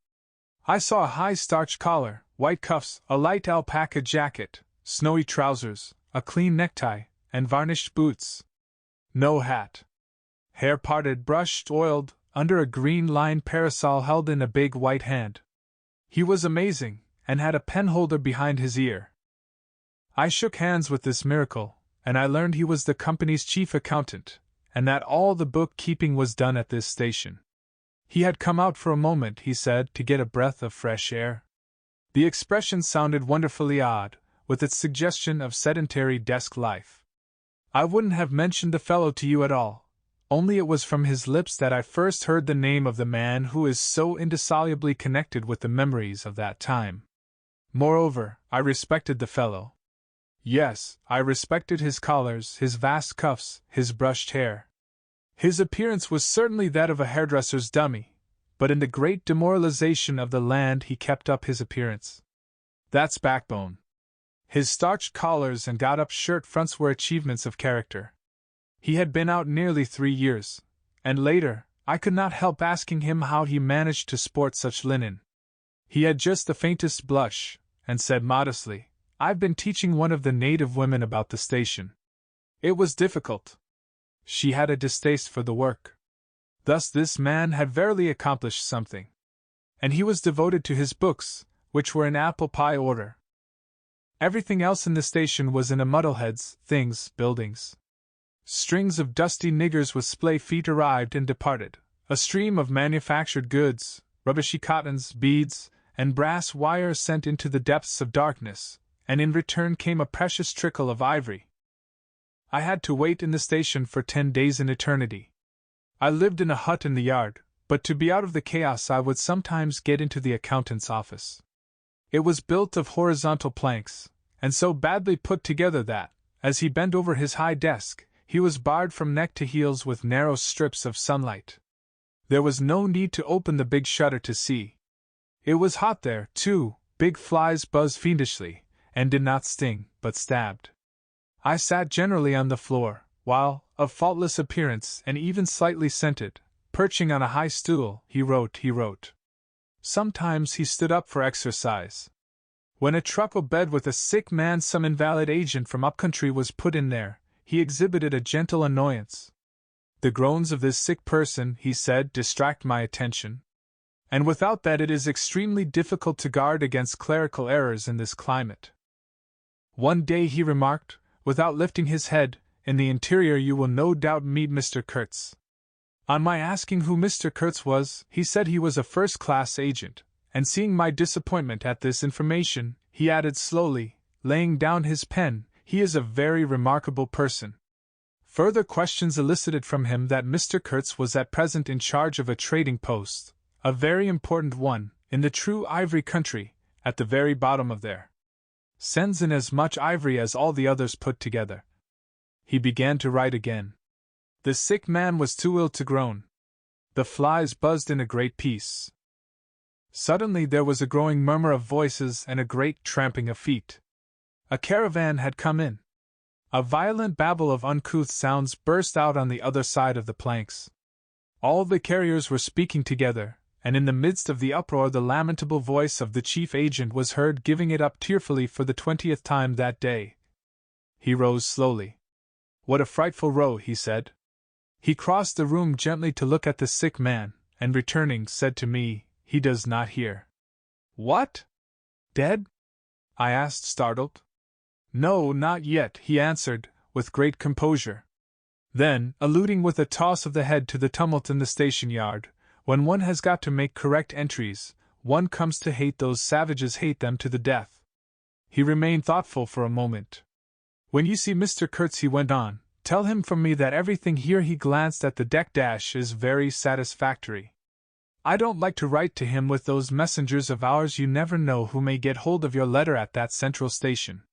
I saw a high starched collar, white cuffs, a light alpaca jacket, snowy trousers, a clean necktie, and varnished boots. No hat. Hair parted, brushed, oiled, under a green-lined parasol held in a big white hand. He was amazing, and had a penholder behind his ear. I shook hands with this miracle, and I learned he was the company's chief accountant, and that all the bookkeeping was done at this station. He had come out for a moment, he said, to get a breath of fresh air. The expression sounded wonderfully odd, with its suggestion of sedentary desk life. I wouldn't have mentioned the fellow to you at all, only it was from his lips that I first heard the name of the man who is so indissolubly connected with the memories of that time. Moreover, I respected the fellow. Yes, I respected his collars, his vast cuffs, his brushed hair. His appearance was certainly that of a hairdresser's dummy, but in the great demoralization of the land he kept up his appearance. That's backbone. His starched collars and got-up shirt fronts were achievements of character. He had been out nearly 3 years, and later, I could not help asking him how he managed to sport such linen. He had just the faintest blush, and said modestly, "I've been teaching one of the native women about the station. It was difficult. She had a distaste for the work." Thus this man had verily accomplished something. And he was devoted to his books, which were in apple pie order. Everything else in the station was in a muddleheads, things, buildings. Strings of dusty niggers with splay feet arrived and departed, a stream of manufactured goods, rubbishy cottons, beads, and brass wires sent into the depths of darkness, and in return came a precious trickle of ivory. I had to wait in the station for 10 days in eternity. I lived in a hut in the yard, but to be out of the chaos I would sometimes get into the accountant's office. It was built of horizontal planks, and so badly put together that, as he bent over his high desk, he was barred from neck to heels with narrow strips of sunlight. There was no need to open the big shutter to see. It was hot there, too. Big flies buzzed fiendishly, and did not sting, but stabbed. I sat generally on the floor, while, of faultless appearance and even slightly scented, perching on a high stool, he wrote. Sometimes he stood up for exercise. When a truckle bed with a sick man, some invalid agent from upcountry, was put in there, he exhibited a gentle annoyance. The groans of this sick person, he said, distract my attention. And without that it is extremely difficult to guard against clerical errors in this climate. One day he remarked, without lifting his head, in the interior you will no doubt meet Mr. Kurtz. On my asking who Mr. Kurtz was, he said he was a first-class agent, and seeing my disappointment at this information, he added slowly, laying down his pen, he is a very remarkable person. Further questions elicited from him that Mr. Kurtz was at present in charge of a trading post, a very important one, in the true ivory country, at the very bottom of there. Sends in as much ivory as all the others put together. He began to write again. The sick man was too ill to groan. The flies buzzed in a great peace. Suddenly there was a growing murmur of voices and a great tramping of feet. A caravan had come in. A violent babble of uncouth sounds burst out on the other side of the planks. All the carriers were speaking together, and in the midst of the uproar the lamentable voice of the chief agent was heard giving it up tearfully for the 20th time that day. He rose slowly. What a frightful row, he said. He crossed the room gently to look at the sick man, and returning, said to me, he does not hear. What? Dead? I asked, startled. No, not yet, he answered, with great composure. Then, alluding with a toss of the head to the tumult in the station yard, when one has got to make correct entries, one comes to hate those savages, hate them to the death. He remained thoughtful for a moment. When you see Mr. Kurtz, he went on, tell him from me that everything here, he glanced at the deck dash, is very satisfactory. I don't like to write to him with those messengers of ours, you never know who may get hold of your letter at that central station.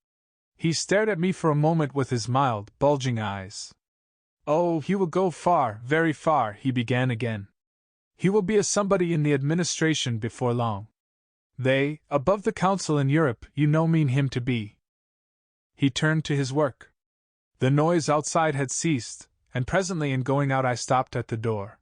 He stared at me for a moment with his mild, bulging eyes. Oh, he will go far, very far, he began again. He will be a somebody in the administration before long. They, above the council in Europe, you know, mean him to be. He turned to his work. The noise outside had ceased, and presently in going out I stopped at the door.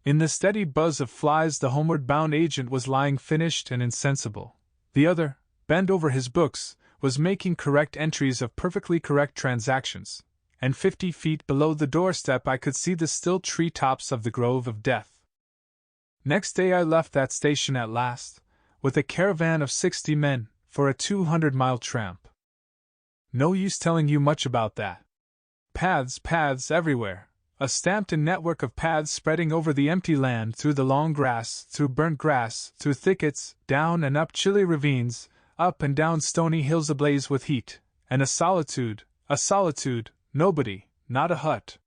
In the steady buzz of flies the homeward-bound agent was lying finished and insensible. The other, bent over his books, was making correct entries of perfectly correct transactions, and 50 feet below the doorstep I could see the still tree-tops of the Grove of Death. Next day I left that station at last, with a caravan of 60 men, for a 200-mile tramp. No use telling you much about that. Paths everywhere, a stamped-in network of paths spreading over the empty land, through the long grass, through burnt grass, through thickets, down and up chilly ravines, up and down stony hills ablaze with heat, and a solitude, nobody, not a hut.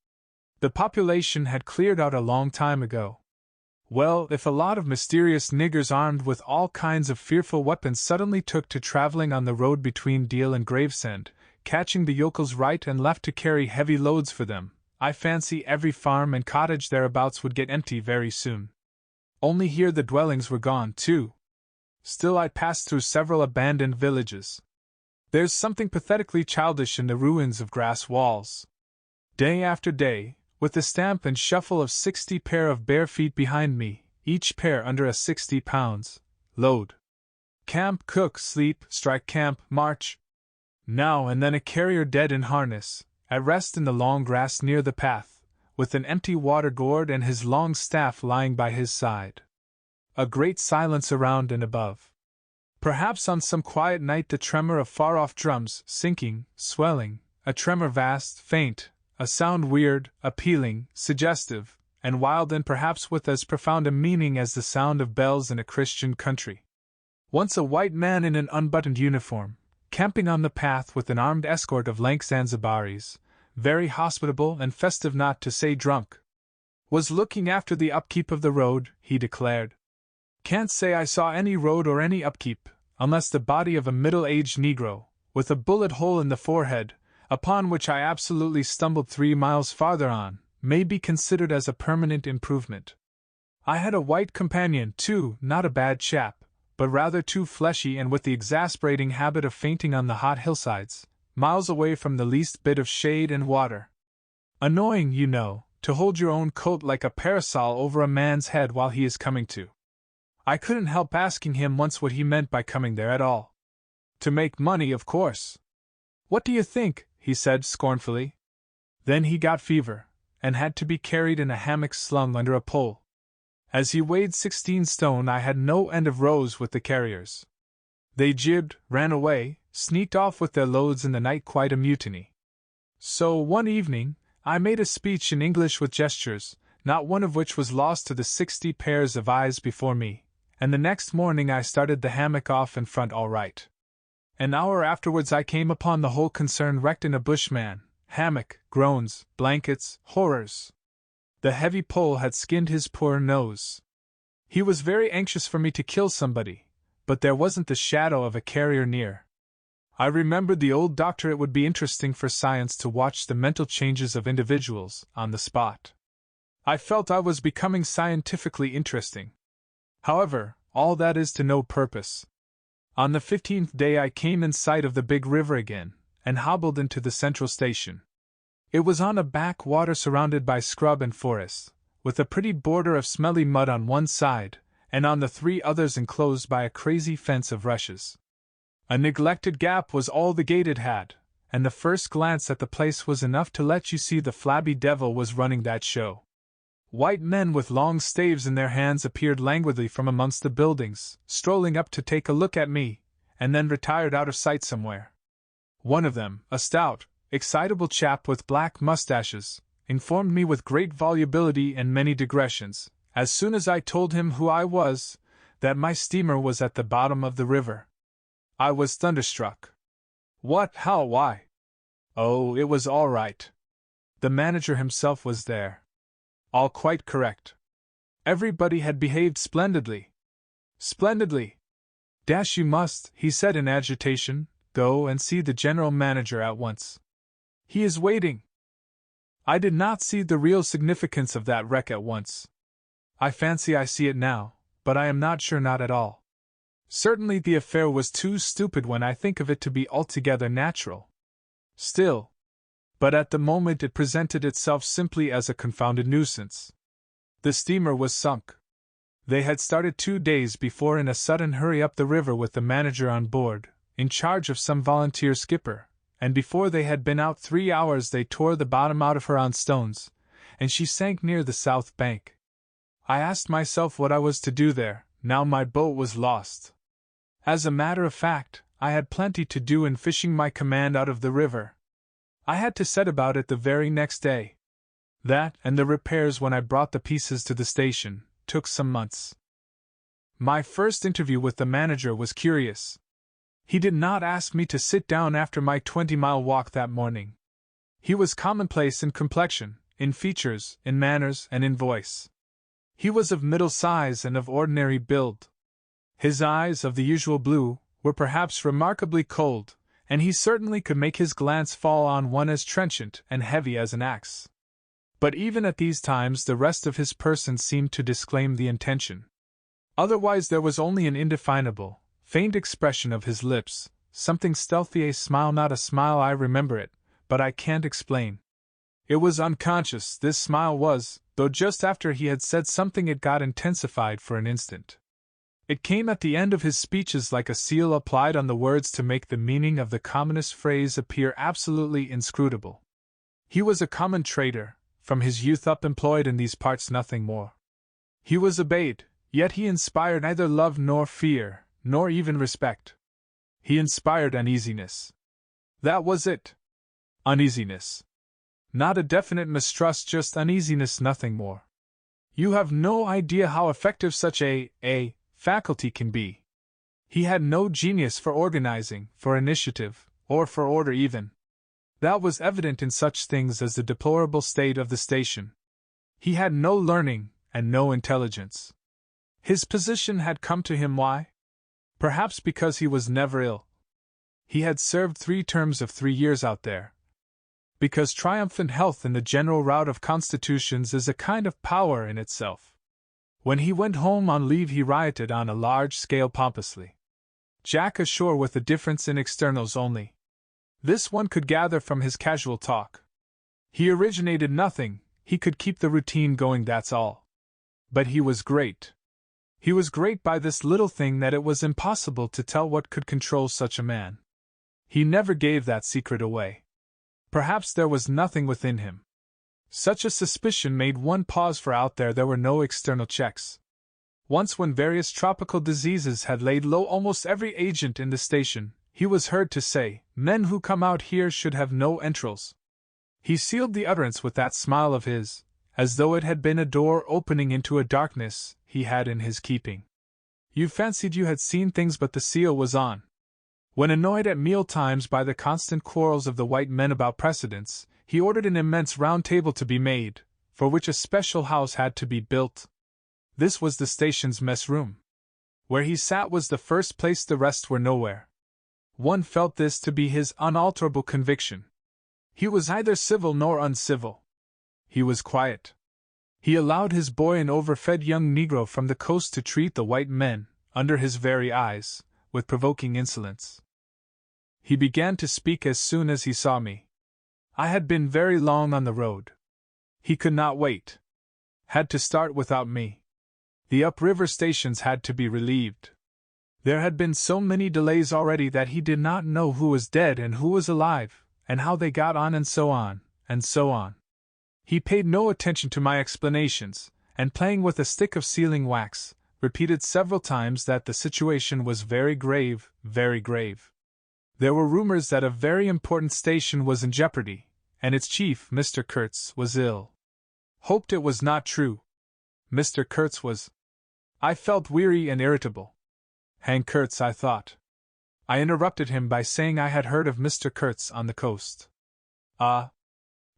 The population had cleared out a long time ago. Well, if a lot of mysterious niggers armed with all kinds of fearful weapons suddenly took to traveling on the road between Deal and Gravesend, catching the yokels right and left to carry heavy loads for them, I fancy every farm and cottage thereabouts would get empty very soon. Only here the dwellings were gone, too. Still I passed through several abandoned villages. There's something pathetically childish in the ruins of grass walls. Day after day, with the stamp and shuffle of 60 pair of bare feet behind me, each pair under a 60 pounds load. Camp, cook, sleep, strike camp, march. Now and then a carrier dead in harness, at rest in the long grass near the path, with an empty water gourd and his long staff lying by his side. A great silence around and above. Perhaps on some quiet night the tremor of far-off drums, sinking, swelling, a tremor vast, faint, a sound weird, appealing, suggestive, and wild, and perhaps with as profound a meaning as the sound of bells in a Christian country. Once a white man in an unbuttoned uniform, camping on the path with an armed escort of lank Zanzibaris, very hospitable and festive not to say drunk, was looking after the upkeep of the road, he declared. Can't say I saw any road or any upkeep, unless the body of a middle-aged Negro, with a bullet hole in the forehead, upon which I absolutely stumbled 3 miles farther on, may be considered as a permanent improvement. I had a white companion, too, not a bad chap, but rather too fleshy and with the exasperating habit of fainting on the hot hillsides, miles away from the least bit of shade and water. Annoying, you know, to hold your own coat like a parasol over a man's head while he is coming to. I couldn't help asking him once what he meant by coming there at all. To make money, of course. What do you think? He said scornfully. Then he got fever, and had to be carried in a hammock slung under a pole. As he weighed 16 stone, I had no end of rows with the carriers. They jibbed, ran away, sneaked off with their loads in the night, quite a mutiny. So, one evening, I made a speech in English with gestures, not one of which was lost to the 60 pairs of eyes before me, and the next morning I started the hammock off in front all right. An hour afterwards I came upon the whole concern wrecked in a bushman, hammock, groans, blankets, horrors. The heavy pole had skinned his poor nose. He was very anxious for me to kill somebody, but there wasn't the shadow of a carrier near. I remembered the old doctor. It would be interesting for science to watch the mental changes of individuals on the spot. I felt I was becoming scientifically interesting. However, all that is to no purpose. On the 15th day I came in sight of the big river again, and hobbled into the central station. It was on a backwater surrounded by scrub and forest, with a pretty border of smelly mud on one side, and on the 3 others enclosed by a crazy fence of rushes. A neglected gap was all the gate it had, and the first glance at the place was enough to let you see the flabby devil was running that show. White men with long staves in their hands appeared languidly from amongst the buildings, strolling up to take a look at me, and then retired out of sight somewhere. One of them, a stout, excitable chap with black mustaches, informed me with great volubility and many digressions, as soon as I told him who I was, that my steamer was at the bottom of the river. I was thunderstruck. What? How? Why? Oh, it was all right. The manager himself was there. All quite correct. Everybody had behaved splendidly. Splendidly. Dash, you must, he said in agitation, go and see the general manager at once. He is waiting. I did not see the real significance of that wreck at once. I fancy I see it now, but I am not sure, not at all. Certainly the affair was too stupid when I think of it to be altogether natural. Still, but at the moment it presented itself simply as a confounded nuisance. The steamer was sunk. They had started 2 days before in a sudden hurry up the river with the manager on board, in charge of some volunteer skipper, and before they had been out 3 hours they tore the bottom out of her on stones, and she sank near the south bank. I asked myself what I was to do there, now my boat was lost. As a matter of fact, I had plenty to do in fishing my command out of the river. I had to set about it the very next day. That, and the repairs when I brought the pieces to the station, took some months. My first interview with the manager was curious. He did not ask me to sit down after my 20-mile walk that morning. He was commonplace in complexion, in features, in manners, and in voice. He was of middle size and of ordinary build. His eyes, of the usual blue, were perhaps remarkably cold, and he certainly could make his glance fall on one as trenchant and heavy as an axe. But even at these times the rest of his person seemed to disclaim the intention. Otherwise there was only an indefinable, faint expression of his lips, something stealthy, a smile, not a smile, I remember it, but I can't explain. It was unconscious, this smile was, though just after he had said something it got intensified for an instant. It came at the end of his speeches like a seal applied on the words to make the meaning of the commonest phrase appear absolutely inscrutable. He was a common trader, from his youth up employed in these parts, nothing more. He was obeyed, yet he inspired neither love nor fear, nor even respect. He inspired uneasiness. That was it. Uneasiness. Not a definite mistrust, just uneasiness, nothing more. You have no idea how effective such a faculty can be. He had no genius for organizing, for initiative, or for order even. That was evident in such things as the deplorable state of the station. He had no learning, and no intelligence. His position had come to him, why? Perhaps because he was never ill. He had served 3 terms of 3 years out there, Because triumphant health in the general rout of constitutions is a kind of power in itself. When he went home on leave he rioted on a large scale pompously. Jack ashore with a difference in externals only. This one could gather from his casual talk. He originated nothing, he could keep the routine going, that's all. But he was great. He was great by this little thing that it was impossible to tell what could control such a man. He never gave that secret away. Perhaps there was nothing within him. Such a suspicion made one pause, for out there were no external checks. Once, when various tropical diseases had laid low almost every agent in the station, he was heard to say, "Men who come out here should have no entrails." He sealed the utterance with that smile of his, as though it had been a door opening into a darkness he had in his keeping. You fancied you had seen things, but the seal was on. When annoyed at meal times by the constant quarrels of the white men about precedence, he ordered an immense round table to be made, for which a special house had to be built. This was the station's mess room. Where he sat was the first place, the rest were nowhere. One felt this to be his unalterable conviction. He was neither civil nor uncivil. He was quiet. He allowed his boy, an overfed young Negro from the coast, to treat the white men, under his very eyes, with provoking insolence. He began to speak as soon as he saw me. I had been very long on the road. He could not wait. Had to start without me. The upriver stations had to be relieved. There had been so many delays already that he did not know who was dead and who was alive, and how they got on, and so on, and so on. He paid no attention to my explanations, and playing with a stick of sealing wax, repeated several times that the situation was very grave, very grave. There were rumors that a very important station was in jeopardy, and its chief, Mr. Kurtz, was ill. Hoped it was not true. Mr. Kurtz was. I felt weary and irritable. Hang Kurtz, I thought. I interrupted him by saying I had heard of Mr. Kurtz on the coast. Ah.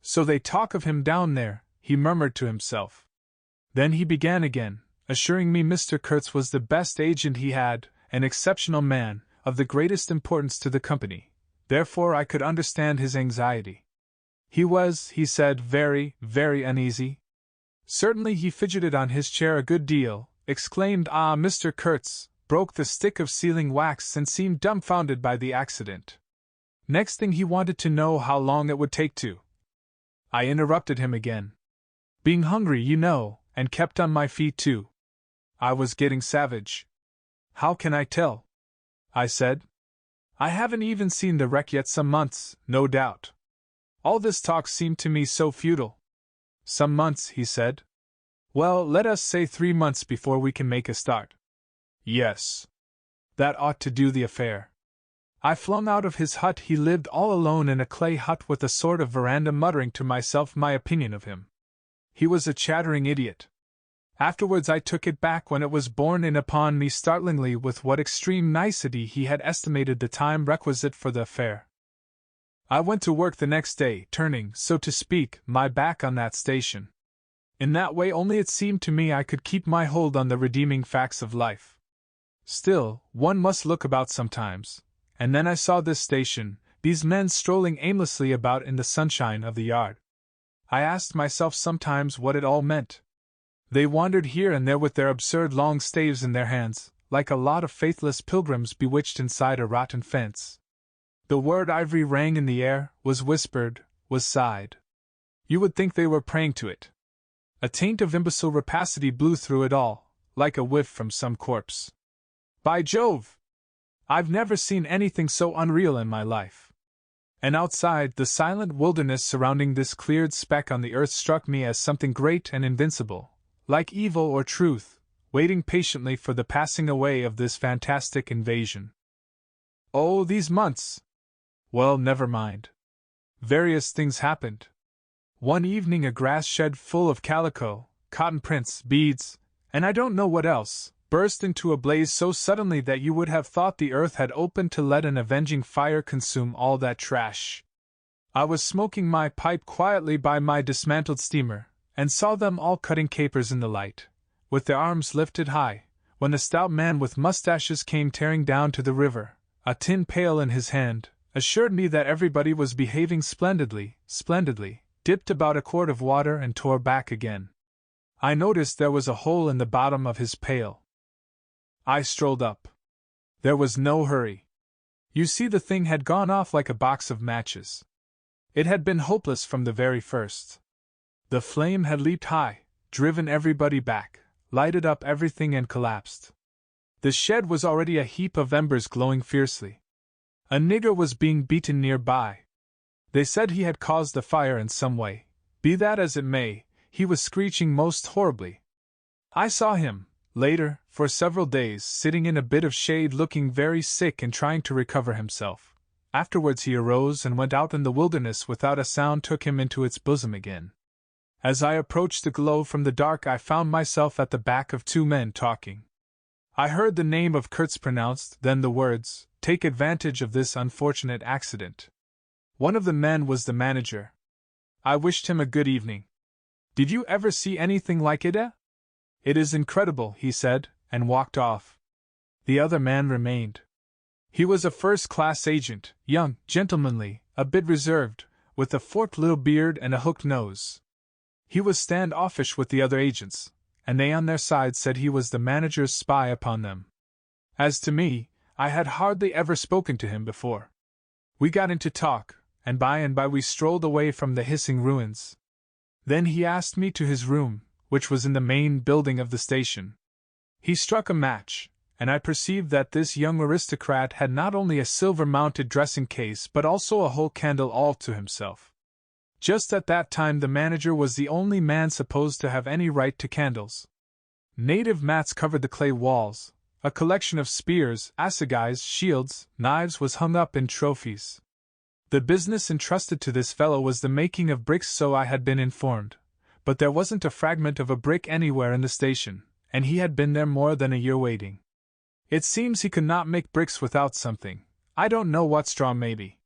So they talk of him down there, he murmured to himself. Then he began again, assuring me Mr. Kurtz was the best agent he had, an exceptional man, of the greatest importance to the company. Therefore I could understand his anxiety. He was, he said, very, very uneasy. Certainly he fidgeted on his chair a good deal, exclaimed "Ah!" Mr. Kurtz, broke the stick of sealing wax and seemed dumbfounded by the accident. Next thing he wanted to know how long it would take to. I interrupted him again. Being hungry, you know, and kept on my feet too. I was getting savage. How can I tell? I said. I haven't even seen the wreck yet, some months, no doubt. All this talk seemed to me so futile. Some months, he said. Well, let us say 3 months before we can make a start. Yes. That ought to do the affair. I flung out of his hut. He lived all alone in a clay hut with a sort of veranda, muttering to myself my opinion of him. He was a chattering idiot. Afterwards I took it back when it was borne in upon me startlingly with what extreme nicety he had estimated the time requisite for the affair. I went to work the next day, turning, so to speak, my back on that station. In that way only it seemed to me I could keep my hold on the redeeming facts of life. Still, one must look about sometimes, and then I saw this station, these men strolling aimlessly about in the sunshine of the yard. I asked myself sometimes what it all meant. They wandered here and there with their absurd long staves in their hands, like a lot of faithless pilgrims bewitched inside a rotten fence. The word ivory rang in the air, was whispered, was sighed. You would think they were praying to it. A taint of imbecile rapacity blew through it all, like a whiff from some corpse. By Jove! I've never seen anything so unreal in my life. And outside, the silent wilderness surrounding this cleared speck on the earth struck me as something great and invincible, like evil or truth, waiting patiently for the passing away of this fantastic invasion. Oh, these months! Well, never mind. Various things happened. One evening a grass shed full of calico, cotton prints, beads, and I don't know what else, burst into a blaze so suddenly that you would have thought the earth had opened to let an avenging fire consume all that trash. I was smoking my pipe quietly by my dismantled steamer, and saw them all cutting capers in the light, with their arms lifted high, when a stout man with mustaches came tearing down to the river, a tin pail in his hand, assured me that everybody was behaving splendidly, dipped about a quart of water and tore back again. I noticed there was a hole in the bottom of his pail. I strolled up. There was no hurry. You see, the thing had gone off like a box of matches. It had been hopeless from the very first. The flame had leaped high, driven everybody back, lighted up everything and collapsed. The shed was already a heap of embers glowing fiercely. A nigger was being beaten nearby. They said he had caused the fire in some way. Be that as it may, he was screeching most horribly. I saw him, later, for several days, sitting in a bit of shade looking very sick and trying to recover himself. Afterwards he arose and went out in the wilderness without a sound, took him into its bosom again. As I approached the glow from the dark, I found myself at the back of two men talking. I heard the name of Kurtz pronounced, then the words, "Take advantage of this unfortunate accident." One of the men was the manager. I wished him a good evening. "Did you ever see anything like it, eh?" "It is incredible," he said, and walked off. The other man remained. He was a first-class agent, young, gentlemanly, a bit reserved, with a forked little beard and a hooked nose. He was stand-offish with the other agents, and they on their side said he was the manager's spy upon them. As to me, I had hardly ever spoken to him before. We got into talk, and by we strolled away from the hissing ruins. Then he asked me to his room, which was in the main building of the station. He struck a match, and I perceived that this young aristocrat had not only a silver-mounted dressing-case but also a whole candle all to himself. Just at that time the manager was the only man supposed to have any right to candles. Native mats covered the clay walls, a collection of spears, assegais, shields, knives was hung up in trophies. The business entrusted to this fellow was the making of bricks, so I had been informed, but there wasn't a fragment of a brick anywhere in the station, and he had been there more than a year waiting. It seems he could not make bricks without something, I don't know what, straw maybe.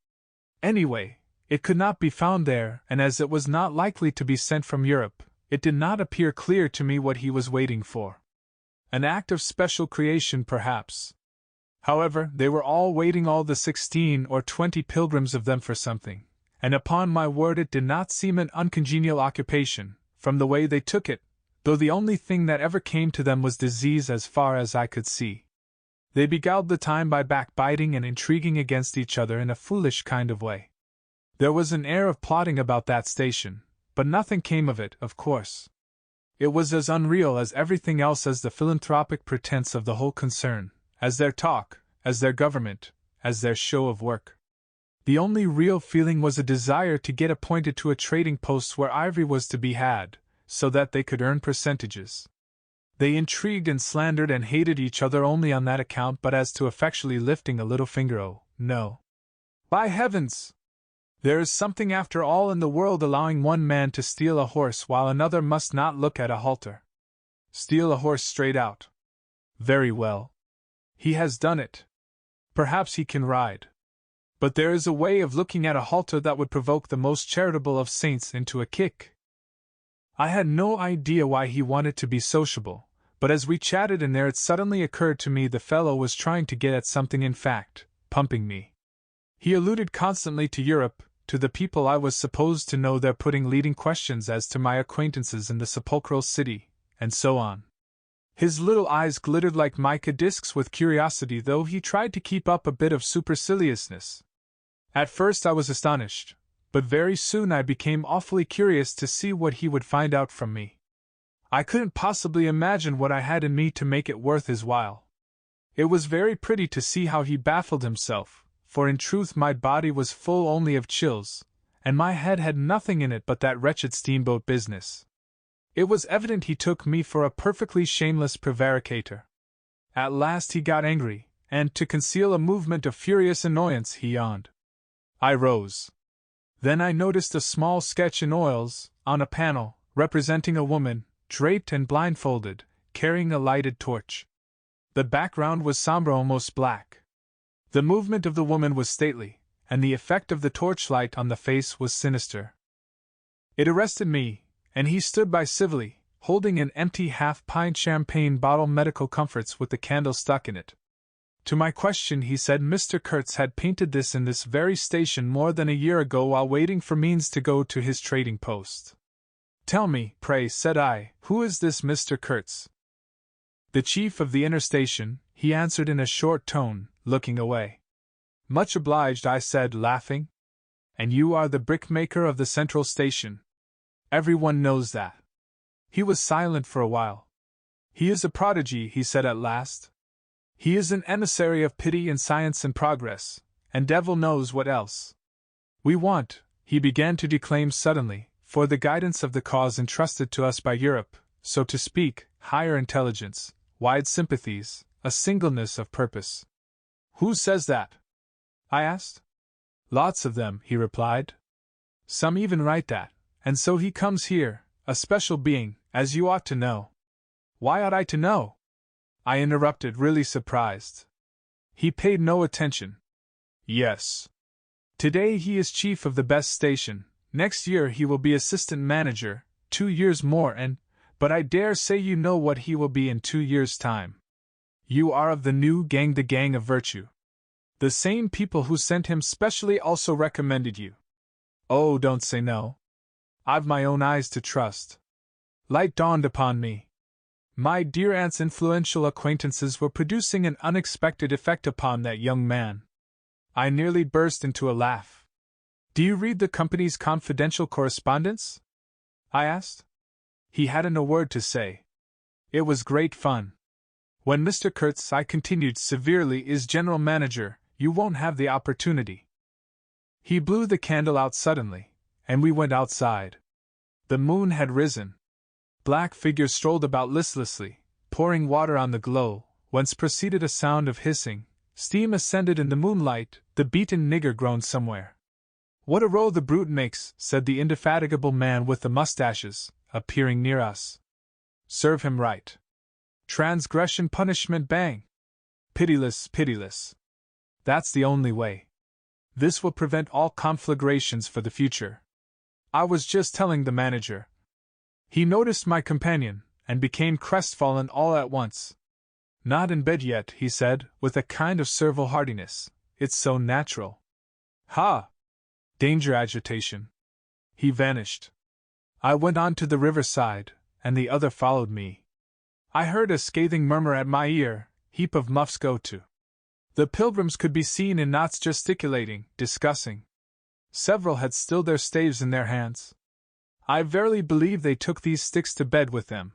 Anyway, it could not be found there, and as it was not likely to be sent from Europe, it did not appear clear to me what he was waiting for. An act of special creation, perhaps. However, they were all waiting, all the 16 or 20 pilgrims of them, for something, and upon my word it did not seem an uncongenial occupation, from the way they took it, though the only thing that ever came to them was disease as far as I could see. They beguiled the time by backbiting and intriguing against each other in a foolish kind of way. There was an air of plotting about that station, but nothing came of it, of course. It was as unreal as everything else, as the philanthropic pretense of the whole concern, as their talk, as their government, as their show of work. The only real feeling was a desire to get appointed to a trading post where ivory was to be had, so that they could earn percentages. They intrigued and slandered and hated each other only on that account, but as to effectually lifting a little finger, oh, no. By heavens! There is something after all in the world allowing one man to steal a horse while another must not look at a halter. Steal a horse straight out. Very well. He has done it. Perhaps he can ride. But there is a way of looking at a halter that would provoke the most charitable of saints into a kick. I had no idea why he wanted to be sociable, but as we chatted in there it suddenly occurred to me the fellow was trying to get at something, in fact, pumping me. He alluded constantly to Europe, to the people I was supposed to know there, putting leading questions as to my acquaintances in the sepulchral city, and so on. His little eyes glittered like mica discs with curiosity, though he tried to keep up a bit of superciliousness. At first I was astonished, but very soon I became awfully curious to see what he would find out from me. I couldn't possibly imagine what I had in me to make it worth his while. It was very pretty to see how he baffled himself, for in truth my body was full only of chills, and my head had nothing in it but that wretched steamboat business. It was evident he took me for a perfectly shameless prevaricator. At last he got angry, and, to conceal a movement of furious annoyance, he yawned. I rose. Then I noticed a small sketch in oils, on a panel, representing a woman, draped and blindfolded, carrying a lighted torch. The background was sombre, almost black. The movement of the woman was stately, and the effect of the torchlight on the face was sinister. It arrested me, and he stood by civilly, holding an empty half-pint champagne bottle, medical comforts with the candle stuck in it. To my question he said Mr. Kurtz had painted this in this very station more than a year ago while waiting for means to go to his trading post. Tell me, pray, said I, who is this Mr. Kurtz? The chief of the inner station, he answered in a short tone, looking away. Much obliged, I said, laughing. And you are the brickmaker of the central station. Everyone knows that. He was silent for a while. He is a prodigy, he said at last. He is an emissary of pity and science and progress, and devil knows what else. We want, he began to declaim suddenly, for the guidance of the cause entrusted to us by Europe, so to speak, higher intelligence, wide sympathies, a singleness of purpose. Who says that? I asked. Lots of them, he replied. Some even write that, and so he comes here, a special being, as you ought to know. Why ought I to know? I interrupted, really surprised. He paid no attention. Yes. Today he is chief of the best station, next year he will be assistant manager, 2 years more but I dare say you know what he will be in 2 years' time. You are of the new gang, the gang of virtue. The same people who sent him specially also recommended you. Oh, don't say no. I've my own eyes to trust. Light dawned upon me. My dear aunt's influential acquaintances were producing an unexpected effect upon that young man. I nearly burst into a laugh. Do you read the company's confidential correspondence? I asked. He hadn't a word to say. It was great fun. When Mr. Kurtz, I continued severely, is general manager, you won't have the opportunity. He blew the candle out suddenly, and we went outside. The moon had risen. Black figures strolled about listlessly, pouring water on the glow, whence proceeded a sound of hissing. Steam ascended in the moonlight, the beaten nigger groaned somewhere. What a row the brute makes, said the indefatigable man with the mustaches, appearing near us. Serve him right. Transgression, punishment, bang. Pitiless, pitiless. That's the only way. This will prevent all conflagrations for the future. I was just telling the manager. He noticed my companion, and became crestfallen all at once. Not in bed yet, he said, with a kind of servile heartiness. It's so natural. Ha! Danger, agitation. He vanished. I went on to the riverside, and the other followed me. I heard a scathing murmur at my ear, heap of muffs go to. The pilgrims could be seen in knots gesticulating, discussing. Several had still their staves in their hands. I verily believe they took these sticks to bed with them.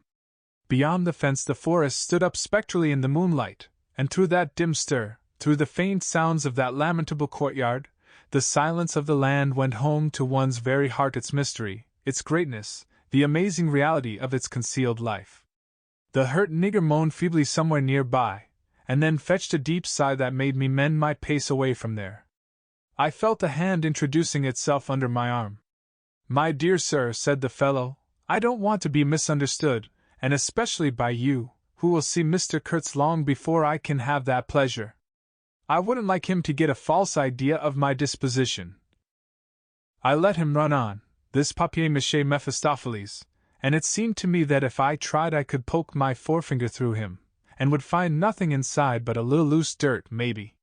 Beyond the fence the forest stood up spectrally in the moonlight, and through that dim stir, through the faint sounds of that lamentable courtyard, the silence of the land went home to one's very heart its mystery, its greatness, the amazing reality of its concealed life. The hurt nigger moaned feebly somewhere near by, and then fetched a deep sigh that made me mend my pace away from there. I felt a hand introducing itself under my arm. My dear sir, said the fellow, I don't want to be misunderstood, and especially by you, who will see Mr. Kurtz long before I can have that pleasure. I wouldn't like him to get a false idea of my disposition. I let him run on, this papier-mâché Mephistopheles, and it seemed to me that if I tried I could poke my forefinger through him, and would find nothing inside but a little loose dirt, maybe.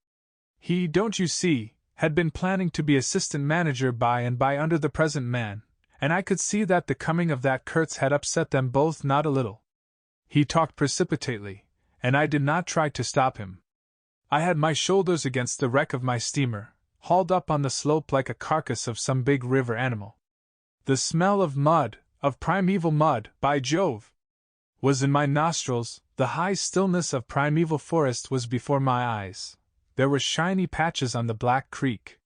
He, don't you see, had been planning to be assistant manager by and by under the present man, and I could see that the coming of that Kurtz had upset them both not a little. He talked precipitately, and I did not try to stop him. I had my shoulders against the wreck of my steamer, hauled up on the slope like a carcass of some big river animal. The smell of mud, of primeval mud, by Jove, was in my nostrils, the high stillness of primeval forest was before my eyes. There were shiny patches on the black creek.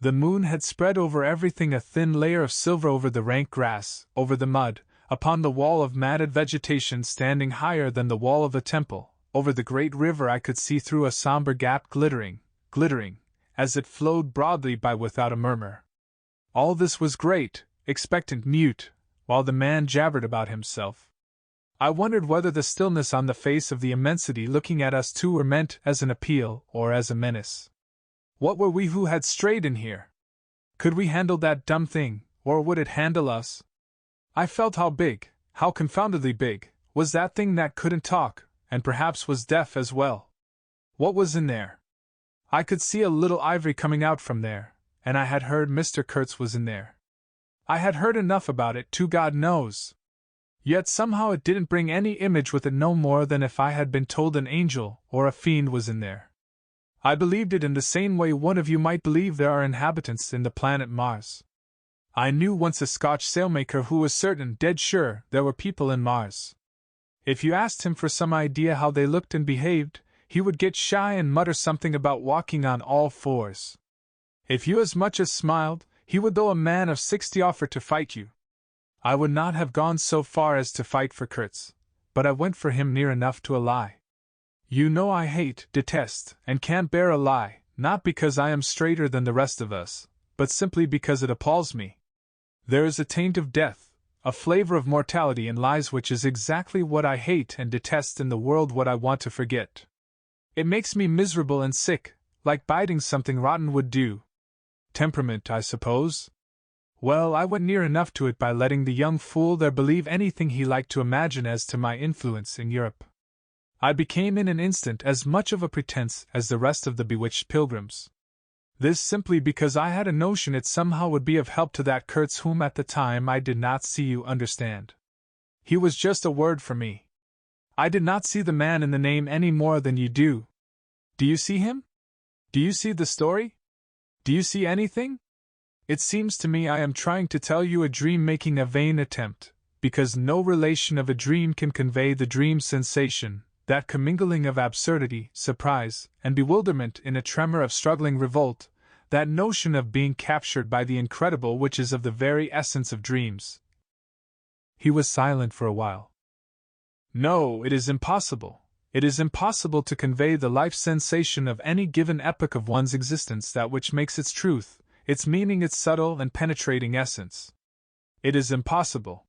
The moon had spread over everything a thin layer of silver over the rank grass, over the mud, upon the wall of matted vegetation standing higher than the wall of a temple, over the great river I could see through a somber gap glittering, as it flowed broadly by without a murmur. All this was great, expectant, mute, while the man jabbered about himself. I wondered whether the stillness on the face of the immensity looking at us two were meant as an appeal or as a menace. What were we who had strayed in here? Could we handle that dumb thing, or would it handle us? I felt how big, how confoundedly big, was that thing that couldn't talk, and perhaps was deaf as well. What was in there? I could see a little ivory coming out from there, and I had heard Mr. Kurtz was in there. I had heard enough about it to God knows. Yet somehow it didn't bring any image with it no more than if I had been told an angel or a fiend was in there. I believed it in the same way one of you might believe there are inhabitants in the planet Mars. I knew once a Scotch sailmaker who was certain, dead sure, there were people in Mars. If you asked him for some idea how they looked and behaved, he would get shy and mutter something about walking on all fours. If you as much as smiled, he would, though a man of 60, offer to fight you. I would not have gone so far as to fight for Kurtz, but I went for him near enough to a lie. You know I hate, detest, and can't bear a lie, not because I am straighter than the rest of us, but simply because it appalls me. There is a taint of death, a flavor of mortality in lies which is exactly what I hate and detest in the world, what I want to forget. It makes me miserable and sick, like biting something rotten would do. Temperament, I suppose? Well, I went near enough to it by letting the young fool there believe anything he liked to imagine as to my influence in Europe. I became in an instant as much of a pretense as the rest of the bewitched pilgrims. This simply because I had a notion it somehow would be of help to that Kurtz whom at the time I did not see you understand. He was just a word for me. I did not see the man in the name any more than you do. Do you see him? Do you see the story? Do you see anything? It seems to me I am trying to tell you a dream, making a vain attempt, because no relation of a dream can convey the dream sensation, that commingling of absurdity, surprise, and bewilderment in a tremor of struggling revolt, that notion of being captured by the incredible which is of the very essence of dreams. He was silent for a while. No, it is impossible. It is impossible to convey the life sensation of any given epoch of one's existence, that which makes its truth, its meaning, its subtle and penetrating essence. It is impossible.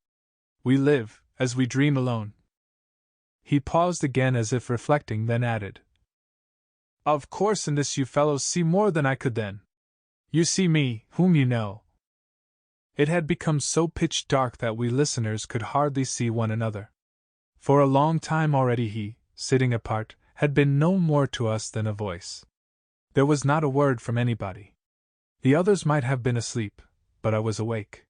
We live, as we dream, alone. He paused again as if reflecting, then added, Of course in this you fellows see more than I could then. You see me, whom you know. It had become so pitch dark that we listeners could hardly see one another. For a long time already he, sitting apart, had been no more to us than a voice. There was not a word from anybody. The others might have been asleep, but I was awake.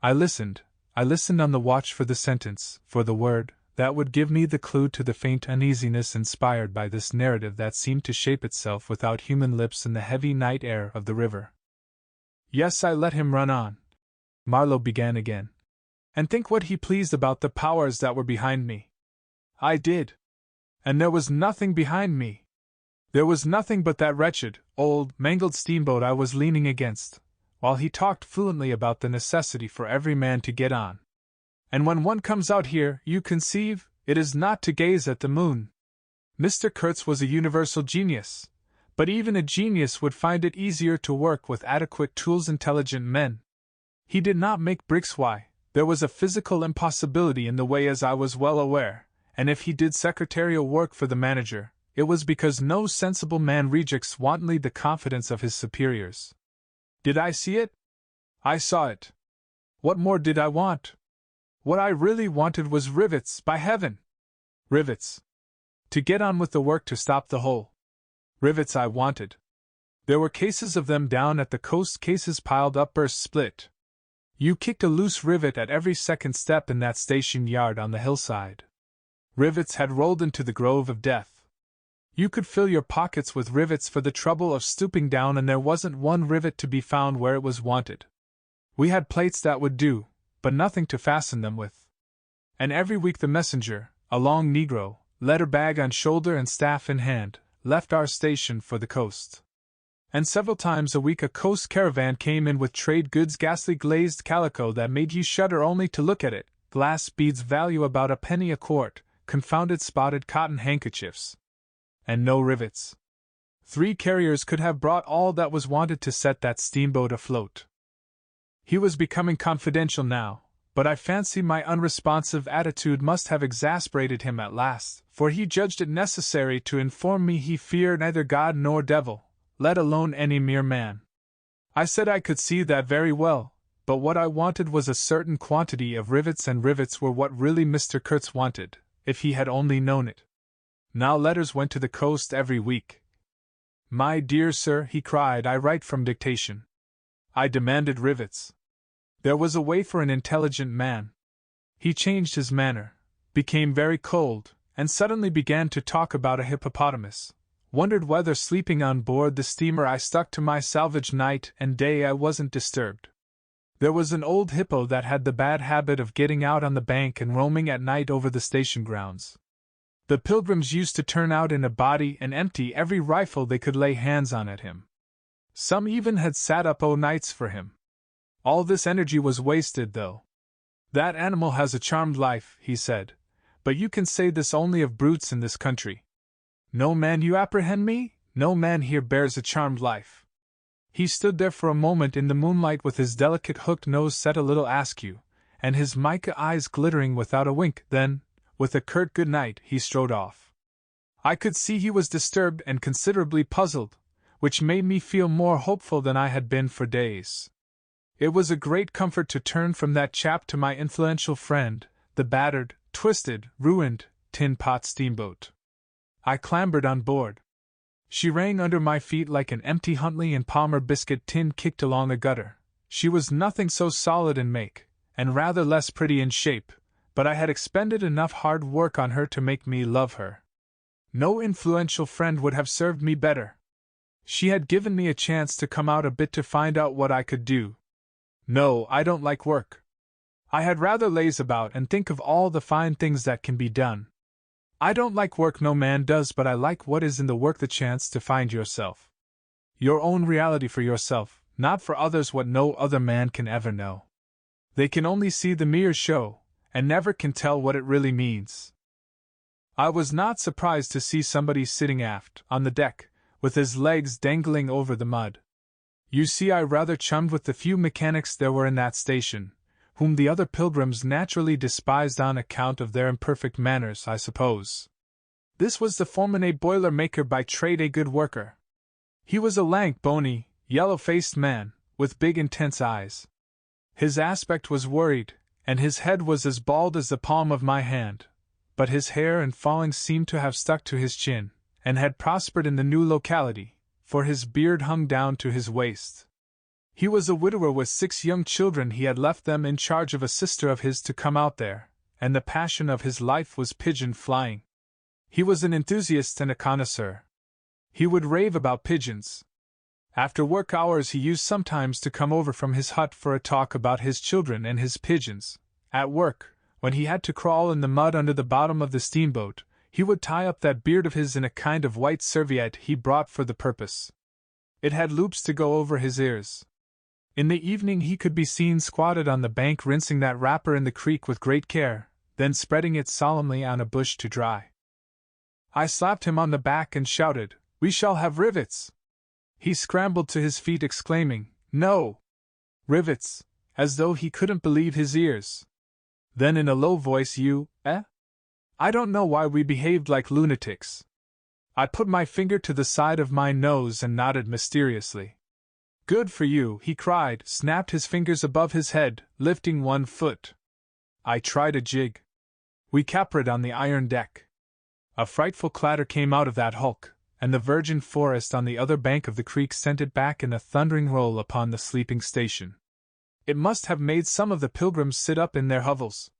I listened on the watch for the sentence, for the word, that would give me the clue to the faint uneasiness inspired by this narrative that seemed to shape itself without human lips in the heavy night air of the river. Yes, I let him run on. Marlow began again. And think what he pleased about the powers that were behind me. I did. And there was nothing behind me. There was nothing but that wretched, old, mangled steamboat I was leaning against, while he talked fluently about the necessity for every man to get on. And when one comes out here, you conceive, it is not to gaze at the moon. Mr. Kurtz was a universal genius, but even a genius would find it easier to work with adequate tools, intelligent men. He did not make bricks. Why? There was a physical impossibility in the way, as I was well aware, and if he did secretarial work for the manager, it was because no sensible man rejects wantonly the confidence of his superiors. Did I see it? I saw it. What more did I want? What I really wanted was rivets, by heaven! Rivets. To get on with the work, to stop the hole. Rivets I wanted. There were cases of them down at the coast, cases piled up, burst, split. You kicked a loose rivet at every second step in that station yard on the hillside. Rivets had rolled into the grove of death. You could fill your pockets with rivets for the trouble of stooping down, and there wasn't one rivet to be found where it was wanted. We had plates that would do, but nothing to fasten them with. And every week the messenger, a long negro, letter bag on shoulder and staff in hand, left our station for the coast. And several times a week a coast caravan came in with trade goods, ghastly glazed calico that made you shudder only to look at it, glass beads value about a penny a quart, confounded spotted cotton handkerchiefs. And no rivets. 3 carriers could have brought all that was wanted to set that steamboat afloat. He was becoming confidential now, but I fancy my unresponsive attitude must have exasperated him at last, for he judged it necessary to inform me he feared neither God nor devil, let alone any mere man. I said I could see that very well, but what I wanted was a certain quantity of rivets, and rivets were what really Mr. Kurtz wanted, if he had only known it. Now letters went to the coast every week. "My dear sir," he cried, "I write from dictation." I demanded rivets. There was a way for an intelligent man. He changed his manner, became very cold, and suddenly began to talk about a hippopotamus. Wondered whether sleeping on board the steamer I stuck to my salvage night and day I wasn't disturbed. There was an old hippo that had the bad habit of getting out on the bank and roaming at night over the station grounds. The pilgrims used to turn out in a body and empty every rifle they could lay hands on at him. Some even had sat up o' nights for him. All this energy was wasted, though. "That animal has a charmed life," he said, "but you can say this only of brutes in this country. No man, you apprehend me? No man here bears a charmed life." He stood there for a moment in the moonlight with his delicate hooked nose set a little askew, and his mica eyes glittering without a wink. Then, with a curt good night, he strode off. I could see he was disturbed and considerably puzzled, which made me feel more hopeful than I had been for days. It was a great comfort to turn from that chap to my influential friend, the battered, twisted, ruined, tin pot steamboat. I clambered on board. She rang under my feet like an empty Huntley and Palmer biscuit tin kicked along the gutter. She was nothing so solid in make, and rather less pretty in shape, but I had expended enough hard work on her to make me love her. No influential friend would have served me better. She had given me a chance to come out a bit to find out what I could do. No, I don't like work. I had rather laze about and think of all the fine things that can be done. I don't like work, no man does, but I like what is in the work, the chance to find yourself. Your own reality for yourself, not for others what no other man can ever know. They can only see the mere show, and never can tell what it really means. I was not surprised to see somebody sitting aft, on the deck, with his legs dangling over the mud. You see, I rather chummed with the few mechanics there were in that station, whom the other pilgrims naturally despised on account of their imperfect manners, I suppose. This was the foreman, a boiler maker by trade, a good worker. He was a lank, bony, yellow-faced man, with big intense eyes. His aspect was worried, and his head was as bald as the palm of my hand, but his hair and fallings seemed to have stuck to his chin, and had prospered in the new locality, for his beard hung down to his waist. He was a widower with 6 young children. He had left them in charge of a sister of his to come out there, and the passion of his life was pigeon flying. He was an enthusiast and a connoisseur. He would rave about pigeons. After work hours he used sometimes to come over from his hut for a talk about his children and his pigeons. At work, when he had to crawl in the mud under the bottom of the steamboat, he would tie up that beard of his in a kind of white serviette he brought for the purpose. It had loops to go over his ears. In the evening he could be seen squatted on the bank rinsing that wrapper in the creek with great care, then spreading it solemnly on a bush to dry. I slapped him on the back and shouted, "We shall have rivets!" He scrambled to his feet exclaiming, "No! Rivets!" as though he couldn't believe his ears. Then in a low voice, "You, eh?" I don't know why we behaved like lunatics. I put my finger to the side of my nose and nodded mysteriously. "Good for you," he cried, snapped his fingers above his head, lifting one foot. I tried a jig. We capered on the iron deck. A frightful clatter came out of that hulk, and the virgin forest on the other bank of the creek sent it back in a thundering roll upon the sleeping station. It must have made some of the pilgrims sit up in their hovels.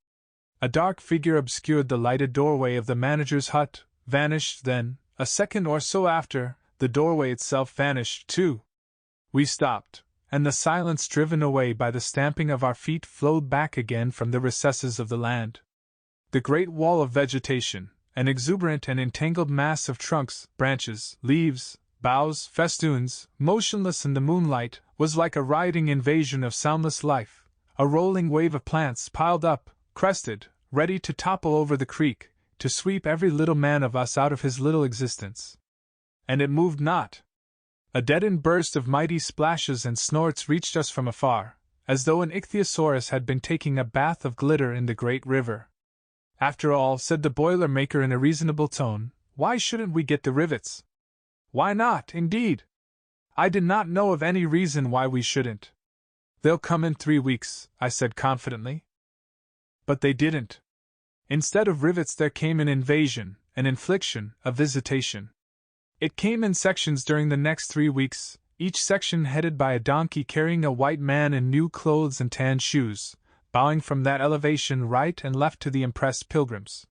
A dark figure obscured the lighted doorway of the manager's hut, vanished, then, a second or so after, the doorway itself vanished too. We stopped, and the silence driven away by the stamping of our feet flowed back again from the recesses of the land. The great wall of vegetation, an exuberant and entangled mass of trunks, branches, leaves, boughs, festoons, motionless in the moonlight, was like a rioting invasion of soundless life, a rolling wave of plants piled up, crested, ready to topple over the creek, to sweep every little man of us out of his little existence. And it moved not. A deadened burst of mighty splashes and snorts reached us from afar, as though an ichthyosaurus had been taking a bath of glitter in the great river. "After all," said the boiler-maker in a reasonable tone, "why shouldn't we get the rivets?" "Why not, indeed?" I did not know of any reason why we shouldn't. "They'll come in 3 weeks," I said confidently. But they didn't. Instead of rivets there came an invasion, an infliction, a visitation. It came in sections during the next 3 weeks, each section headed by a donkey carrying a white man in new clothes and tan shoes, bowing from that elevation right and left to the impressed pilgrims.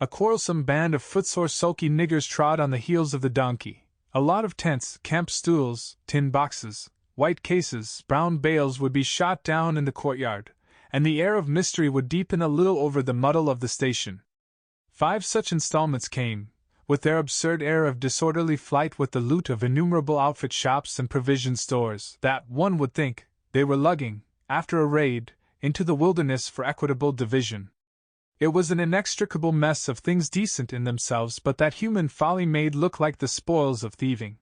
A quarrelsome band of footsore sulky niggers trod on the heels of the donkey. A lot of tents, camp stools, tin boxes, white cases, brown bales would be shot down in the courtyard, and the air of mystery would deepen a little over the muddle of the station. 5 such installments came, with their absurd air of disorderly flight with the loot of innumerable outfit shops and provision stores that, one would think, they were lugging, after a raid, into the wilderness for equitable division. It was an inextricable mess of things decent in themselves but that human folly made look like the spoils of thieving.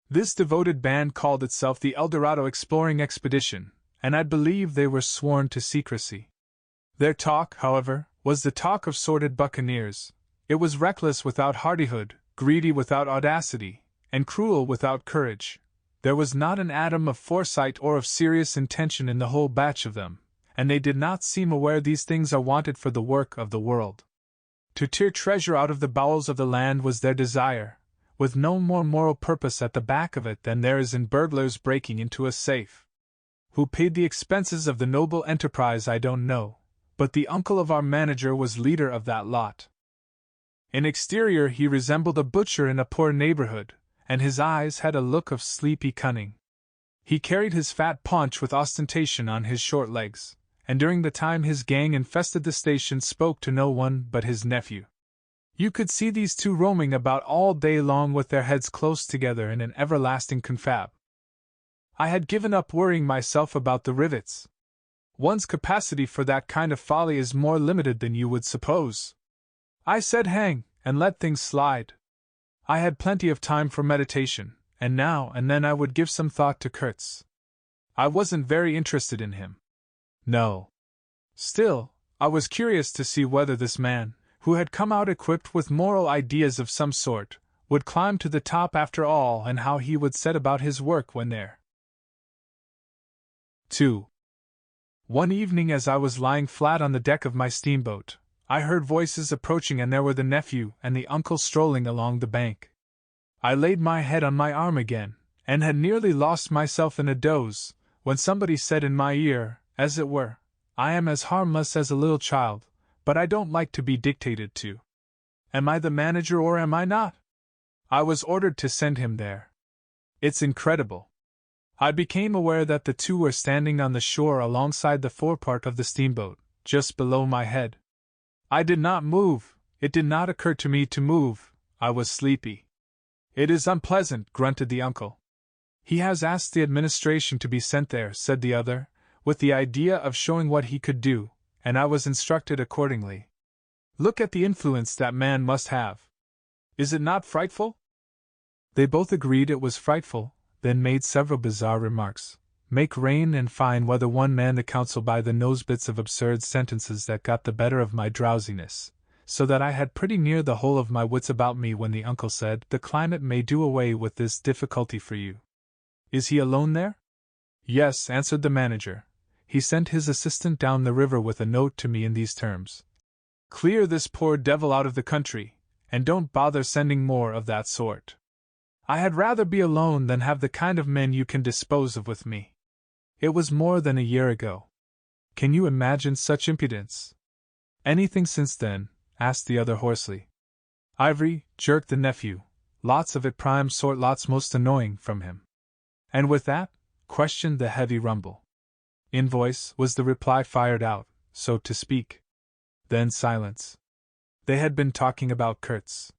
This devoted band called itself the El Dorado Exploring Expedition, and I believe they were sworn to secrecy. Their talk, however, was the talk of sordid buccaneers. It was reckless without hardihood, greedy without audacity, and cruel without courage. There was not an atom of foresight or of serious intention in the whole batch of them, and they did not seem aware these things are wanted for the work of the world. To tear treasure out of the bowels of the land was their desire, with no more moral purpose at the back of it than there is in burglars breaking into a safe. Who paid the expenses of the noble enterprise I don't know, but the uncle of our manager was leader of that lot. In exterior he resembled a butcher in a poor neighborhood, and his eyes had a look of sleepy cunning. He carried his fat paunch with ostentation on his short legs, and during the time his gang infested the station spoke to no one but his nephew. You could see these two roaming about all day long with their heads close together in an everlasting confab. I had given up worrying myself about the rivets. One's capacity for that kind of folly is more limited than you would suppose. I said hang, and let things slide. I had plenty of time for meditation, and now and then I would give some thought to Kurtz. I wasn't very interested in him. No. Still, I was curious to see whether this man, who had come out equipped with moral ideas of some sort, would climb to the top after all and how he would set about his work when there. 2. One evening as I was lying flat on the deck of my steamboat, I heard voices approaching and there were the nephew and the uncle strolling along the bank. I laid my head on my arm again, and had nearly lost myself in a doze, when somebody said in my ear, as it were, I am as harmless as a little child, but I don't like to be dictated to. Am I the manager or am I not? I was ordered to send him there. It's incredible. I became aware that the two were standing on the shore alongside the forepart of the steamboat, just below my head. I did not move, it did not occur to me to move, I was sleepy. It is unpleasant, grunted the uncle. He has asked the administration to be sent there, said the other, with the idea of showing what he could do, and I was instructed accordingly. Look at the influence that man must have. Is it not frightful? They both agreed it was frightful, then made several bizarre remarks. Make rain and fine weather. One man the counsel by the nosebits of absurd sentences that got the better of my drowsiness, so that I had pretty near the whole of my wits about me when the uncle said, the climate may do away with this difficulty for you. Is he alone there? Yes, answered the manager. He sent his assistant down the river with a note to me in these terms. Clear this poor devil out of the country, and don't bother sending more of that sort. I had rather be alone than have the kind of men you can dispose of with me. It was more than a year ago. Can you imagine such impudence? Anything since then? Asked the other hoarsely. Ivory, jerked the nephew. Lots of it prime sort, lots most annoying from him. And with that? Questioned the heavy rumble. Invoice, was the reply, fired out, so to speak. Then silence. They had been talking about Kurtz.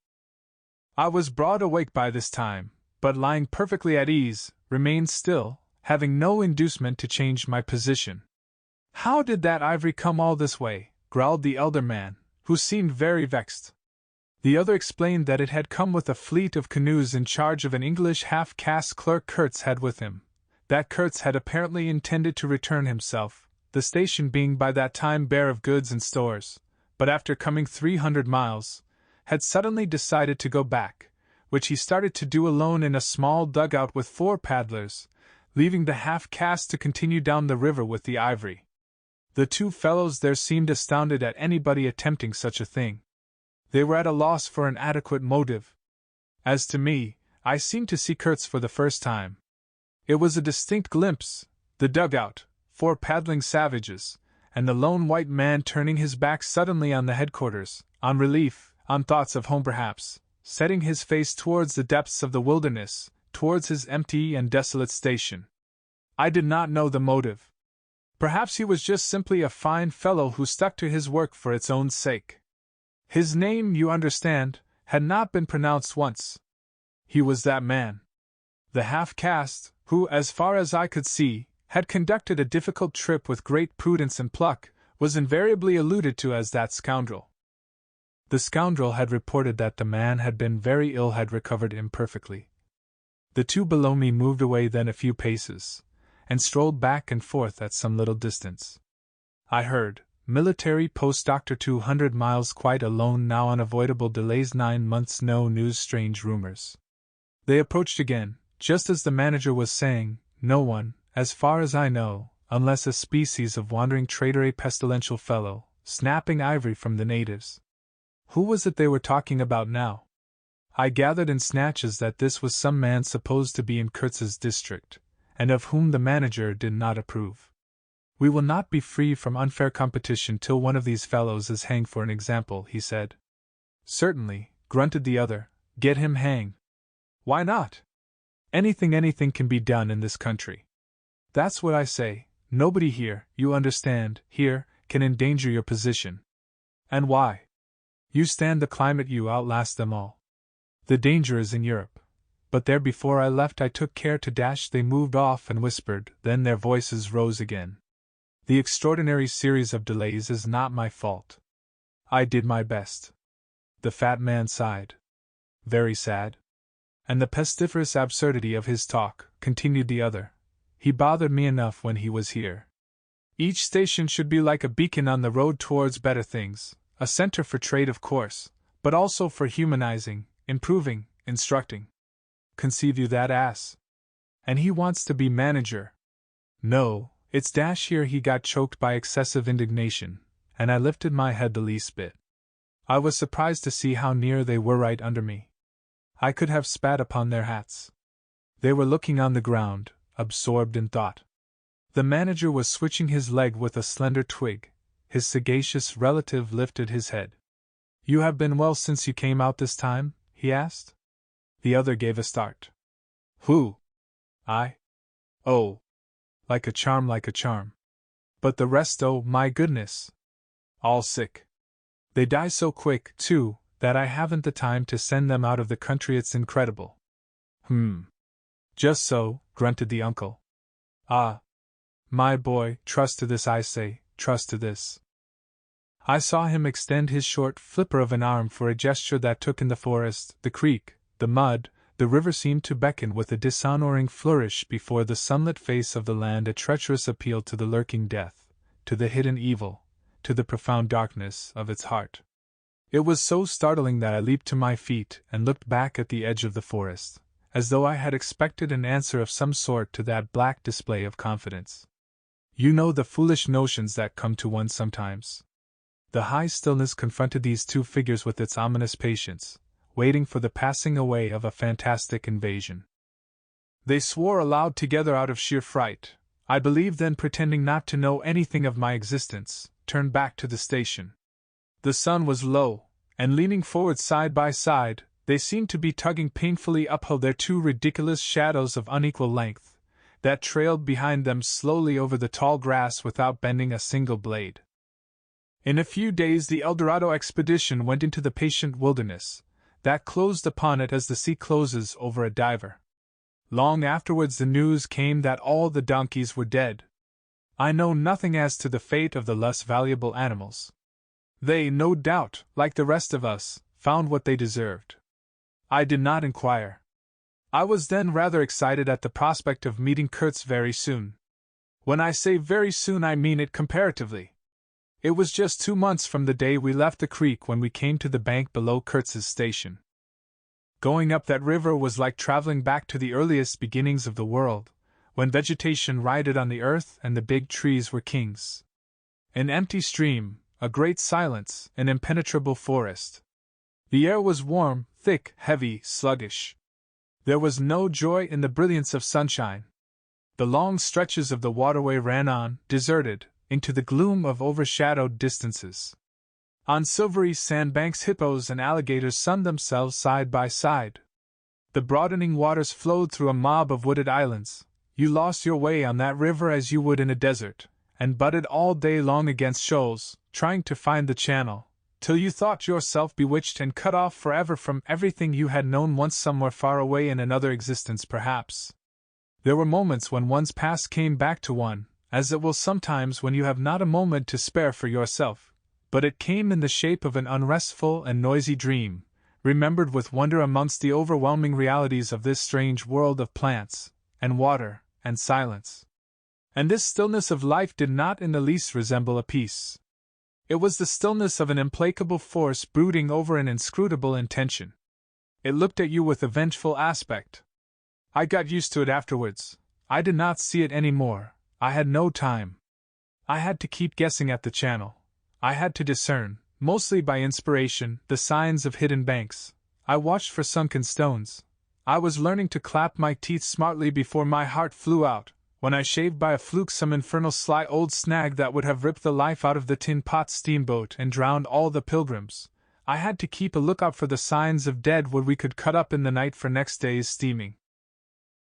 I was broad awake by this time, but lying perfectly at ease, remained still, having no inducement to change my position. How did that ivory come all this way? Growled the elder man, who seemed very vexed. The other explained that it had come with a fleet of canoes in charge of an English half-caste clerk Kurtz had with him. That Kurtz had apparently intended to return himself, the station being by that time bare of goods and stores, but after coming 300 miles, had suddenly decided to go back, which he started to do alone in a small dugout with 4 paddlers, leaving the half-caste to continue down the river with the ivory. The two fellows there seemed astounded at anybody attempting such a thing. They were at a loss for an adequate motive. As to me, I seemed to see Kurtz for the first time. It was a distinct glimpse, the dugout, 4 paddling savages, and the lone white man turning his back suddenly on the headquarters, on relief, on thoughts of home perhaps, setting his face towards the depths of the wilderness, towards his empty and desolate station. I did not know the motive. Perhaps he was just simply a fine fellow who stuck to his work for its own sake. His name, you understand, had not been pronounced once. He was that man. The half-caste, who, as far as I could see, had conducted a difficult trip with great prudence and pluck, was invariably alluded to as that scoundrel. The scoundrel had reported that the man had been very ill, had recovered imperfectly. The 2 below me moved away then a few paces, and strolled back and forth at some little distance. I heard, military post Dr. 200 miles quite alone now, unavoidable delays, 9 months no news, strange rumors. They approached again, just as the manager was saying, no one, as far as I know, unless a species of wandering trader, a pestilential fellow, snapping ivory from the natives. Who was it they were talking about now? I gathered in snatches that this was some man supposed to be in Kurtz's district, and of whom the manager did not approve. We will not be free from unfair competition till one of these fellows is hanged for an example, he said. Certainly, grunted the other, get him hanged. Why not? Anything can be done in this country. That's what I say, nobody here, you understand, here, can endanger your position. And why? You stand the climate, you outlast them all. The danger is in Europe. But there before I left I took care to dash. They moved off and whispered, then their voices rose again. The extraordinary series of delays is not my fault. I did my best. The fat man sighed. Very sad. And the pestiferous absurdity of his talk, continued the other. He bothered me enough when he was here. Each station should be like a beacon on the road towards better things, a center for trade of course, but also for humanizing, improving, instructing. Conceive you that ass? And he wants to be manager. No, it's dash. Here he got choked by excessive indignation, and I lifted my head the least bit. I was surprised to see how near they were right under me. I could have spat upon their hats. They were looking on the ground, absorbed in thought. The manager was switching his leg with a slender twig. His sagacious relative lifted his head. You have been well since you came out this time? He asked. The other gave a start. Who? I? Oh. Like a charm, like a charm. But the rest, oh my goodness. All sick. They die so quick, too, that I haven't the time to send them out of the country. It's incredible. Just so, grunted the uncle. Ah. My boy, trust to this, I say, trust to this. I saw him extend his short flipper of an arm for a gesture that took in the forest, the creek, the mud, the river seemed to beckon with a dishonoring flourish before the sunlit face of the land, a treacherous appeal to the lurking death, to the hidden evil, to the profound darkness of its heart. It was so startling that I leaped to my feet and looked back at the edge of the forest, as though I had expected an answer of some sort to that black display of confidence. You know the foolish notions that come to one sometimes. The high stillness confronted these 2 figures with its ominous patience, waiting for the passing away of a fantastic invasion. They swore aloud together out of sheer fright. I believe then, pretending not to know anything of my existence, turned back to the station. The sun was low, and leaning forward side by side, they seemed to be tugging painfully uphill their 2 ridiculous shadows of unequal length, that trailed behind them slowly over the tall grass without bending a single blade. In a few days the Eldorado expedition went into the patient wilderness, that closed upon it as the sea closes over a diver. Long afterwards the news came that all the donkeys were dead. I know nothing as to the fate of the less valuable animals. They, no doubt, like the rest of us, found what they deserved. I did not inquire. I was then rather excited at the prospect of meeting Kurtz very soon. When I say very soon, I mean it comparatively. It was just 2 months from the day we left the creek when we came to the bank below Kurtz's station. Going up that river was like traveling back to the earliest beginnings of the world, when vegetation rioted on the earth and the big trees were kings. An empty stream, a great silence, an impenetrable forest. The air was warm, thick, heavy, sluggish. There was no joy in the brilliance of sunshine. The long stretches of the waterway ran on, deserted, into the gloom of overshadowed distances. On silvery sandbanks hippos and alligators sunned themselves side by side. The broadening waters flowed through a mob of wooded islands. You lost your way on that river as you would in a desert, and butted all day long against shoals, trying to find the channel, till you thought yourself bewitched and cut off forever from everything you had known once somewhere far away in another existence perhaps. There were moments when one's past came back to one, as it will sometimes when you have not a moment to spare for yourself, but it came in the shape of an unrestful and noisy dream, remembered with wonder amongst the overwhelming realities of this strange world of plants, and water, and silence. And this stillness of life did not in the least resemble a peace. It was the stillness of an implacable force brooding over an inscrutable intention. It looked at you with a vengeful aspect. I got used to it afterwards. I did not see it any more. I had no time. I had to keep guessing at the channel. I had to discern, mostly by inspiration, the signs of hidden banks. I watched for sunken stones. I was learning to clap my teeth smartly before my heart flew out, when I shaved by a fluke some infernal sly old snag that would have ripped the life out of the tin pot steamboat and drowned all the pilgrims. I had to keep a lookout for the signs of dead wood we could cut up in the night for next day's steaming.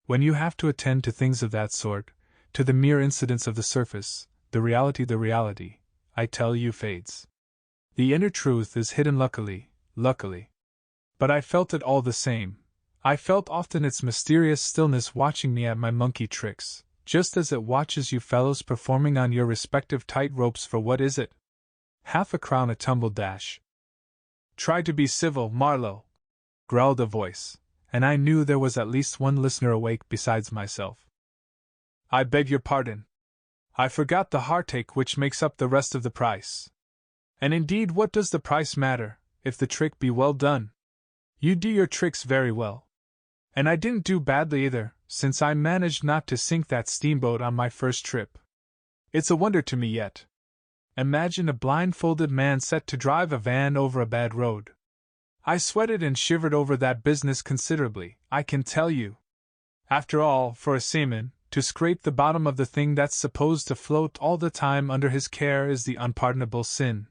When you have to attend to things of that sort, to the mere incidents of the surface, the reality, I tell you, fades. The inner truth is hidden luckily. But I felt it all the same. I felt often its mysterious stillness watching me at my monkey tricks, just as it watches you fellows performing on your respective tight ropes for what is it? Half a crown a tumble dash. Try to be civil, Marlow, growled a voice, and I knew there was at least one listener awake besides myself. I beg your pardon. I forgot the heartache which makes up the rest of the price. And indeed, what does the price matter, if the trick be well done? You do your tricks very well. And I didn't do badly either, since I managed not to sink that steamboat on my first trip. It's a wonder to me yet. Imagine a blindfolded man set to drive a van over a bad road. I sweated and shivered over that business considerably, I can tell you. After all, for a seaman, to scrape the bottom of the thing that's supposed to float all the time under his care is the unpardonable sin.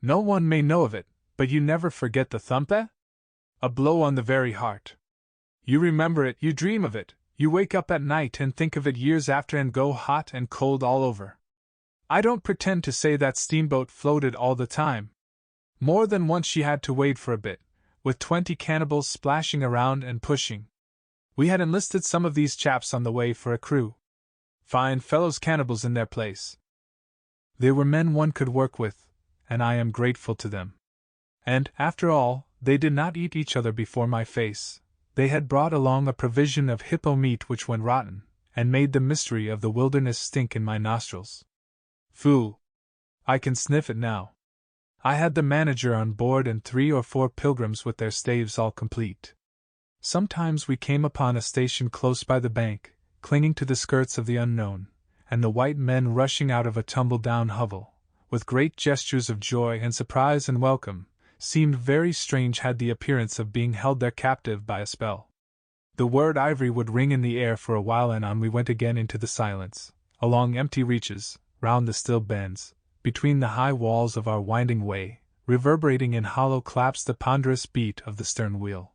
No one may know of it, but you never forget the thump, eh? A blow on the very heart. You remember it, you dream of it, you wake up at night and think of it years after and go hot and cold all over. I don't pretend to say that steamboat floated all the time. More than once she had to wait for a bit, with 20 cannibals splashing around and pushing. We had enlisted some of these chaps on the way for a crew. Fine fellows, cannibals in their place. They were men one could work with, and I am grateful to them. And, after all, they did not eat each other before my face. They had brought along a provision of hippo meat which went rotten, and made the mystery of the wilderness stink in my nostrils. Phoo! I can sniff it now. I had the manager on board and 3 or 4 pilgrims with their staves all complete. Sometimes we came upon a station close by the bank, clinging to the skirts of the unknown, and the white men rushing out of a tumble-down hovel, with great gestures of joy and surprise and welcome, seemed very strange, had the appearance of being held there captive by a spell. The word ivory would ring in the air for a while, and on we went again into the silence, along empty reaches, round the still bends, between the high walls of our winding way, reverberating in hollow claps the ponderous beat of the stern wheel.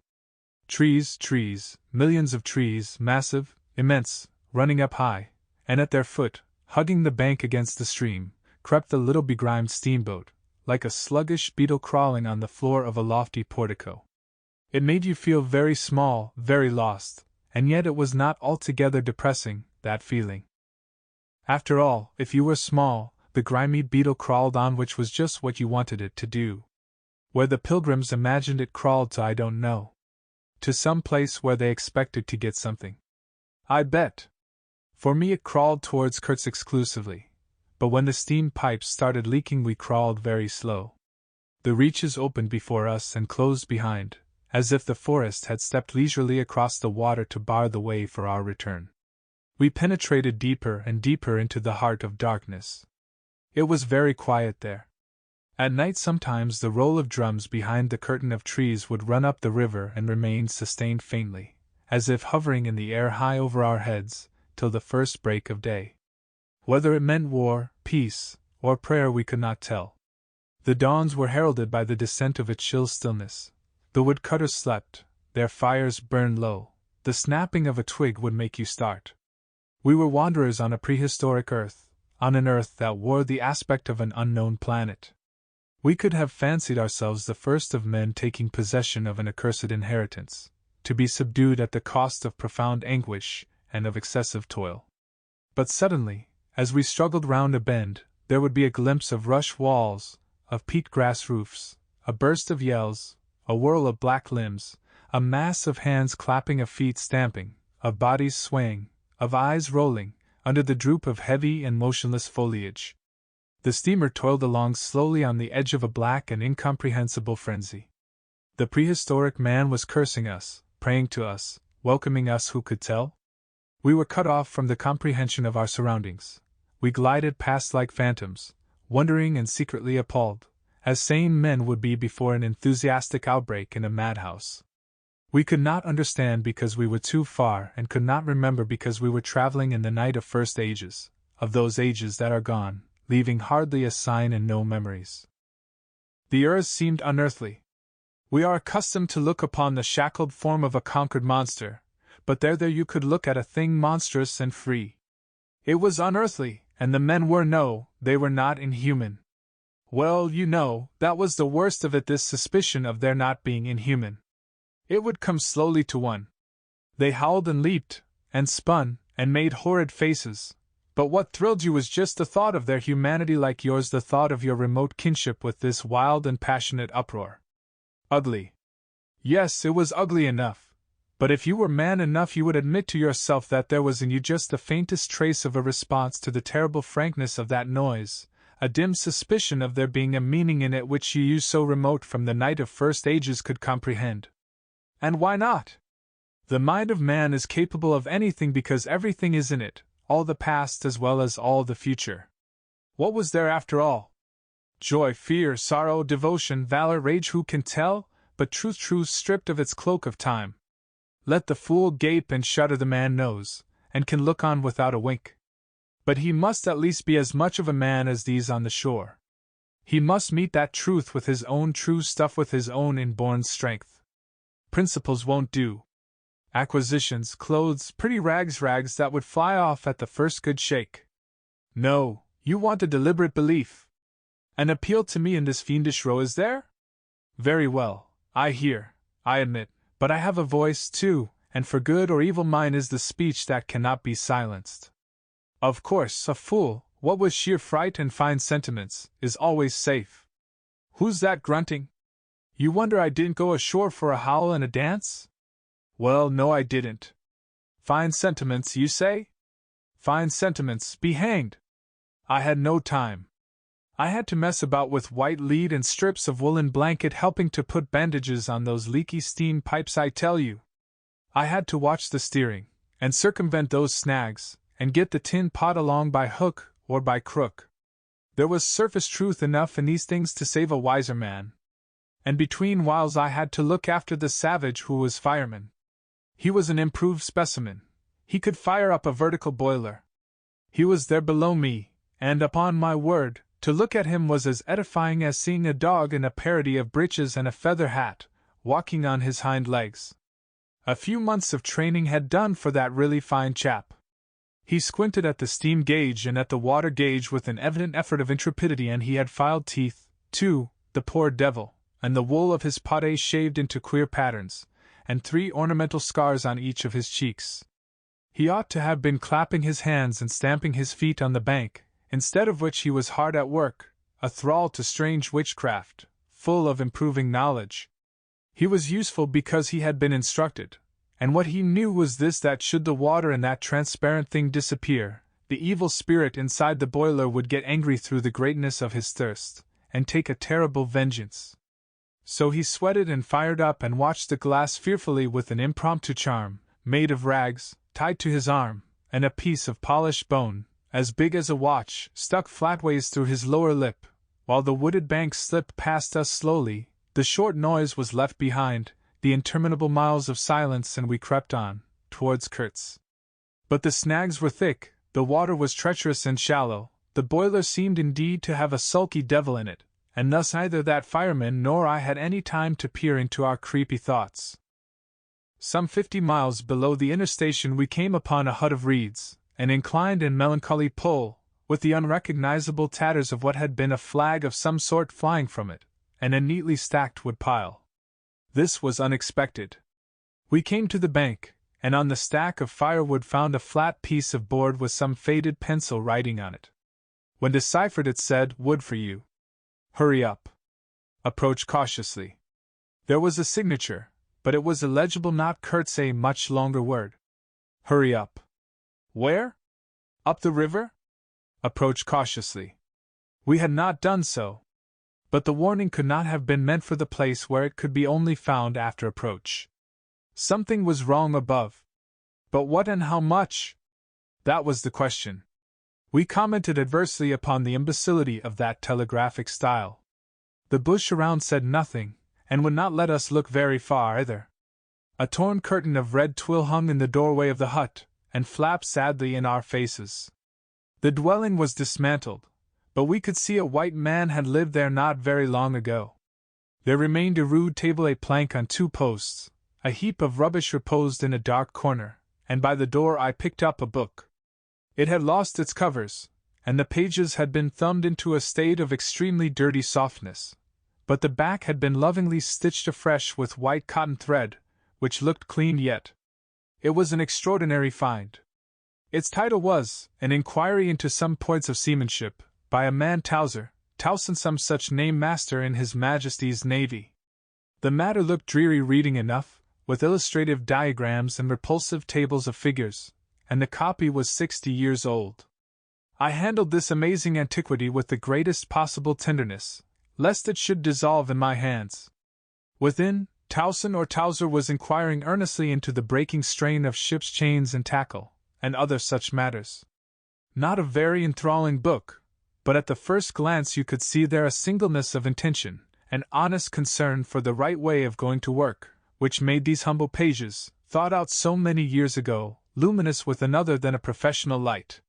Trees, millions of trees, massive, immense, running up high, and at their foot, hugging the bank against the stream, crept the little begrimed steamboat, like a sluggish beetle crawling on the floor of a lofty portico. It made you feel very small, very lost, and yet it was not altogether depressing, that feeling. After all, if you were small, the grimy beetle crawled on, which was just what you wanted it to do. Where the pilgrims imagined it crawled to I don't know. To some place where they expected to get something. I bet. For me it crawled towards Kurtz exclusively. But when the steam pipes started leaking we crawled very slow. The reaches opened before us and closed behind, as if the forest had stepped leisurely across the water to bar the way for our return. We penetrated deeper and deeper into the heart of darkness. It was very quiet there. At night sometimes the roll of drums behind the curtain of trees would run up the river and remain sustained faintly, as if hovering in the air high over our heads, till the first break of day. Whether it meant war, peace, or prayer we could not tell. The dawns were heralded by the descent of a chill stillness. The woodcutters slept, their fires burned low, the snapping of a twig would make you start. We were wanderers on a prehistoric earth, on an earth that wore the aspect of an unknown planet. We could have fancied ourselves the first of men taking possession of an accursed inheritance, to be subdued at the cost of profound anguish and of excessive toil. But suddenly, as we struggled round a bend, there would be a glimpse of rush walls, of peat grass roofs, a burst of yells, a whirl of black limbs, a mass of hands clapping, of feet stamping, of bodies swaying, of eyes rolling, under the droop of heavy and motionless foliage. The steamer toiled along slowly on the edge of a black and incomprehensible frenzy. The prehistoric man was cursing us, praying to us, welcoming us. Who could tell? We were cut off from the comprehension of our surroundings. We glided past like phantoms, wondering and secretly appalled, as sane men would be before an enthusiastic outbreak in a madhouse. We could not understand because we were too far, and could not remember because we were traveling in the night of first ages, of those ages that are gone, leaving hardly a sign and no memories. The earth seemed unearthly. We are accustomed to look upon the shackled form of a conquered monster, but there you could look at a thing monstrous and free. It was unearthly, and the men they were not inhuman. Well, that was the worst of it, this suspicion of their not being inhuman. It would come slowly to one. They howled and leaped, and spun, and made horrid faces, but what thrilled you was just the thought of their humanity, like yours, the thought of your remote kinship with this wild and passionate uproar. Ugly. Yes, it was ugly enough, but if you were man enough you would admit to yourself that there was in you just the faintest trace of a response to the terrible frankness of that noise, a dim suspicion of there being a meaning in it which you so remote from the night of first ages could comprehend. And why not? The mind of man is capable of anything because everything is in it, all the past as well as all the future. What was there after all? Joy, fear, sorrow, devotion, valor, rage, who can tell? But truth stripped of its cloak of time. Let the fool gape and shudder, the man knows, and can look on without a wink. But he must at least be as much of a man as these on the shore. He must meet that truth with his own true stuff, with his own inborn strength. Principles won't do. Acquisitions, clothes, pretty rags that would fly off at the first good shake. No, you want a deliberate belief. An appeal to me in this fiendish row, is there? Very well, I hear, I admit, but I have a voice too, and for good or evil mine is the speech that cannot be silenced. Of course, a fool, what with sheer fright and fine sentiments, is always safe. Who's that grunting? You wonder I didn't go ashore for a howl and a dance? Well, no, I didn't. Fine sentiments, you say? Fine sentiments, be hanged! I had no time. I had to mess about with white lead and strips of woolen blanket, helping to put bandages on those leaky steam pipes, I tell you. I had to watch the steering, and circumvent those snags, and get the tin pot along by hook or by crook. There was surface truth enough in these things to save a wiser man. And between whiles I had to look after the savage who was fireman. He was an improved specimen. He could fire up a vertical boiler. He was there below me, and upon my word, to look at him was as edifying as seeing a dog in a parody of breeches and a feather hat, walking on his hind legs. A few months of training had done for that really fine chap. He squinted at the steam gauge and at the water gauge with an evident effort of intrepidity, and he had filed teeth, too, the poor devil, and the wool of his pate shaved into queer patterns, and 3 ornamental scars on each of his cheeks. He ought to have been clapping his hands and stamping his feet on the bank, instead of which he was hard at work, a thrall to strange witchcraft, full of improving knowledge. He was useful because he had been instructed, and what he knew was this, that should the water in that transparent thing disappear, the evil spirit inside the boiler would get angry through the greatness of his thirst, and take a terrible vengeance. So he sweated and fired up and watched the glass fearfully with an impromptu charm, made of rags, tied to his arm, and a piece of polished bone, as big as a watch, stuck flatways through his lower lip, while the wooded bank slipped past us slowly, the short noise was left behind, the interminable miles of silence, and we crept on, towards Kurtz. But the snags were thick, the water was treacherous and shallow, the boiler seemed indeed to have a sulky devil in it, and thus neither that fireman nor I had any time to peer into our creepy thoughts. Some 50 miles below the inner station we came upon a hut of reeds, an inclined and melancholy pole, with the unrecognizable tatters of what had been a flag of some sort flying from it, and a neatly stacked wood pile. This was unexpected. We came to the bank, and on the stack of firewood found a flat piece of board with some faded pencil writing on it. When deciphered it said, "Wood for you. Hurry up. Approach cautiously." There was a signature, but it was illegible, not Kurtz, a much longer word. Hurry up. Where? Up the river? Approach cautiously. We had not done so. But the warning could not have been meant for the place where it could be only found after approach. Something was wrong above. But what and how much? That was the question. We commented adversely upon the imbecility of that telegraphic style. The bush around said nothing, and would not let us look very far either. A torn curtain of red twill hung in the doorway of the hut, and flapped sadly in our faces. The dwelling was dismantled, but we could see a white man had lived there not very long ago. There remained a rude table, a plank on 2 posts, a heap of rubbish reposed in a dark corner, and by the door I picked up a book. It had lost its covers, and the pages had been thumbed into a state of extremely dirty softness, but the back had been lovingly stitched afresh with white cotton thread, which looked clean yet. It was an extraordinary find. Its title was An Inquiry into Some Points of Seamanship, by a man Towson, some such name, master in His Majesty's Navy. The matter looked dreary reading enough, with illustrative diagrams and repulsive tables of figures, and the copy was 60 years old. I handled this amazing antiquity with the greatest possible tenderness, lest it should dissolve in my hands. Within, Towson or Towser was inquiring earnestly into the breaking strain of ship's chains and tackle, and other such matters. Not a very enthralling book, but at the first glance you could see there a singleness of intention, an honest concern for the right way of going to work, which made these humble pages, thought out so many years ago, luminous with another than a professional light.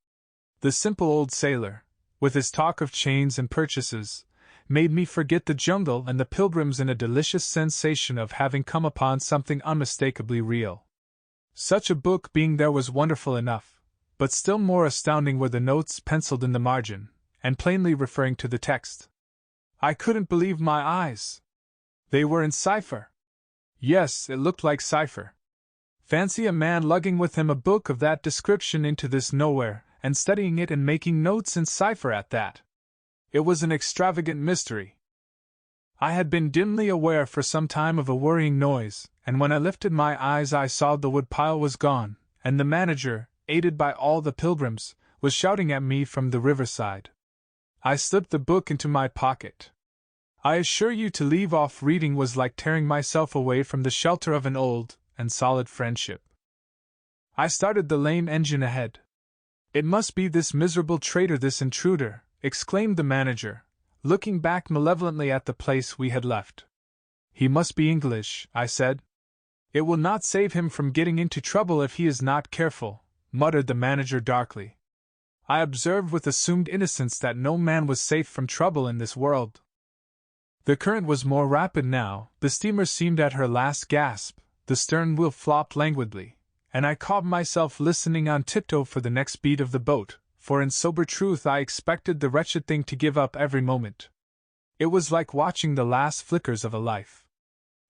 The simple old sailor, with his talk of chains and purchases, made me forget the jungle and the pilgrims in a delicious sensation of having come upon something unmistakably real. Such a book being there was wonderful enough, but still more astounding were the notes penciled in the margin, and plainly referring to the text. I couldn't believe my eyes. They were in cipher. Yes, it looked like cipher. Fancy a man lugging with him a book of that description into this nowhere, and studying it and making notes in cipher at that. It was an extravagant mystery. I had been dimly aware for some time of a worrying noise, and when I lifted my eyes I saw the wood pile was gone, and the manager, aided by all the pilgrims, was shouting at me from the riverside. I slipped the book into my pocket. I assure you, to leave off reading was like tearing myself away from the shelter of an old and solid friendship. I started the lame engine ahead. "It must be this miserable traitor, this intruder," exclaimed the manager, looking back malevolently at the place we had left. "He must be English," I said. "It will not save him from getting into trouble if he is not careful," muttered the manager darkly. I observed with assumed innocence that no man was safe from trouble in this world. The current was more rapid now, the steamer seemed at her last gasp, the stern wheel flopped languidly, and I caught myself listening on tiptoe for the next beat of the boat, for in sober truth I expected the wretched thing to give up every moment. It was like watching the last flickers of a life.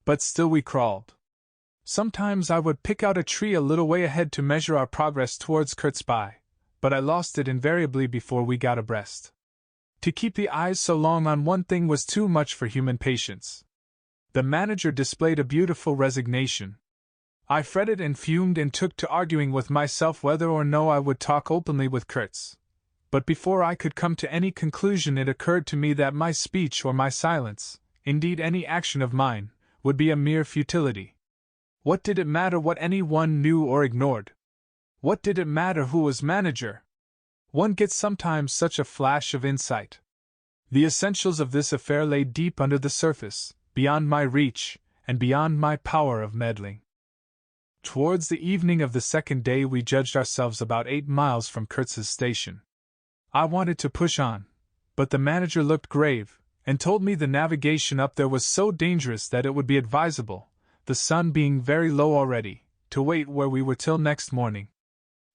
But still we crawled. Sometimes I would pick out a tree a little way ahead to measure our progress towards Kurtz by, but I lost it invariably before we got abreast. To keep the eyes so long on one thing was too much for human patience. The manager displayed a beautiful resignation. I fretted and fumed and took to arguing with myself whether or no I would talk openly with Kurtz. But before I could come to any conclusion it occurred to me that my speech or my silence, indeed any action of mine, would be a mere futility. What did it matter what any one knew or ignored? What did it matter who was manager? One gets sometimes such a flash of insight. The essentials of this affair lay deep under the surface, beyond my reach, and beyond my power of meddling. Towards the evening of the second day we judged ourselves about 8 miles from Kurtz's station. I wanted to push on, but the manager looked grave, and told me the navigation up there was so dangerous that it would be advisable, the sun being very low already, to wait where we were till next morning.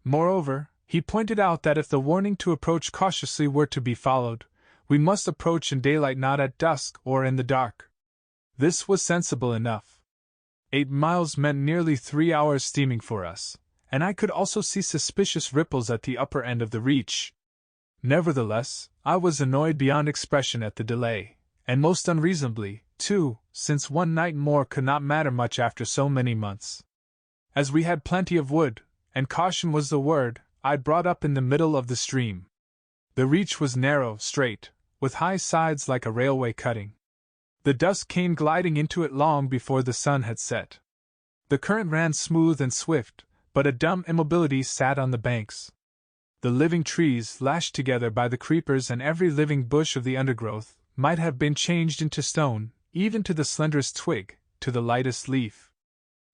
Moreover, he pointed out that if the warning to approach cautiously were to be followed, we must approach in daylight, not at dusk or in the dark. This was sensible enough. 8 miles meant nearly 3 hours steaming for us, and I could also see suspicious ripples at the upper end of the reach. Nevertheless, I was annoyed beyond expression at the delay, and most unreasonably, too, since one night more could not matter much after so many months. As we had plenty of wood, and caution was the word, I'd brought up in the middle of the stream. The reach was narrow, straight, with high sides like a railway cutting. The dusk came gliding into it long before the sun had set. The current ran smooth and swift, but a dumb immobility sat on the banks. The living trees, lashed together by the creepers and every living bush of the undergrowth, might have been changed into stone, even to the slenderest twig, to the lightest leaf.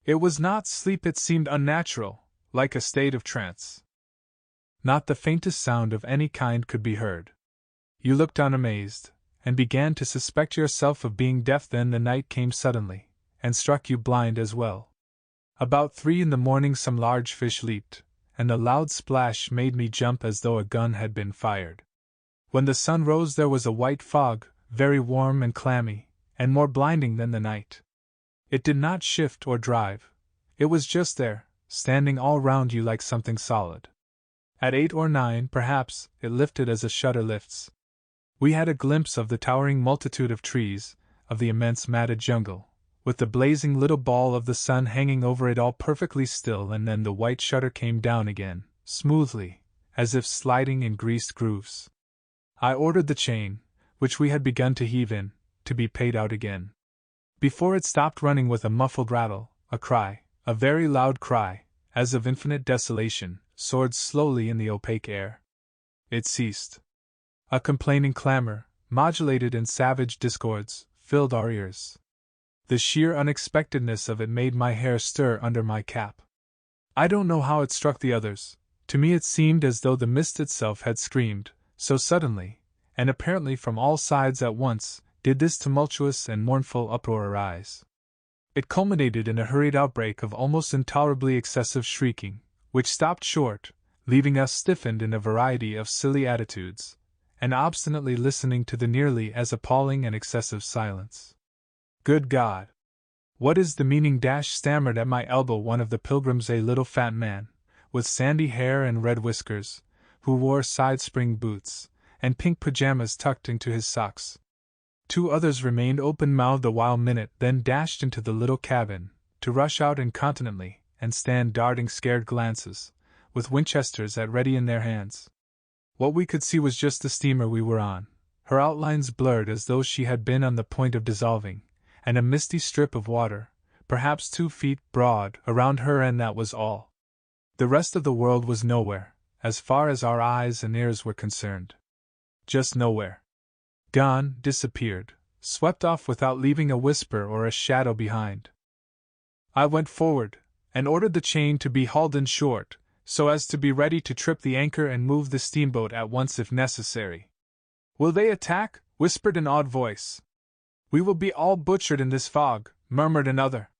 It was not sleep, it seemed unnatural, like a state of trance. Not the faintest sound of any kind could be heard. You looked on amazed, and began to suspect yourself of being deaf. Then the night came suddenly, and struck you blind as well. About 3 in the morning some large fish leaped, and the loud splash made me jump as though a gun had been fired. When the sun rose there was a white fog, very warm and clammy, and more blinding than the night. It did not shift or drive. It was just there, standing all round you like something solid. At 8 or 9, perhaps, it lifted as a shutter lifts. We had a glimpse of the towering multitude of trees, of the immense matted jungle, with the blazing little ball of the sun hanging over it all perfectly still, and then the white shutter came down again, smoothly, as if sliding in greased grooves. I ordered the chain, which we had begun to heave in, to be paid out again. Before it stopped running with a muffled rattle, a cry, a very loud cry, as of infinite desolation, soared slowly in the opaque air. It ceased. A complaining clamor, modulated in savage discords, filled our ears. The sheer unexpectedness of it made my hair stir under my cap. I don't know how it struck the others. To me it seemed as though the mist itself had screamed, so suddenly, and apparently from all sides at once, did this tumultuous and mournful uproar arise. It culminated in a hurried outbreak of almost intolerably excessive shrieking, which stopped short, leaving us stiffened in a variety of silly attitudes, and obstinately listening to the nearly as appalling and excessive silence. Good God! What is the meaning? Stammered at my elbow one of the pilgrims, a little fat man, with sandy hair and red whiskers, who wore side-spring boots, and pink pajamas tucked into his socks. 2 others remained open-mouthed a while minute, then dashed into the little cabin, to rush out incontinently, and stand darting scared glances, with Winchesters at ready in their hands. What we could see was just the steamer we were on, her outlines blurred as though she had been on the point of dissolving, and a misty strip of water, perhaps 2 feet broad, around her, and that was all. The rest of the world was nowhere, as far as our eyes and ears were concerned. Just nowhere. Gone, disappeared, swept off without leaving a whisper or a shadow behind. I went forward, and ordered the chain to be hauled in short, so as to be ready to trip the anchor and move the steamboat at once if necessary. "Will they attack?" whispered an odd voice. "We will be all butchered in this fog," murmured another.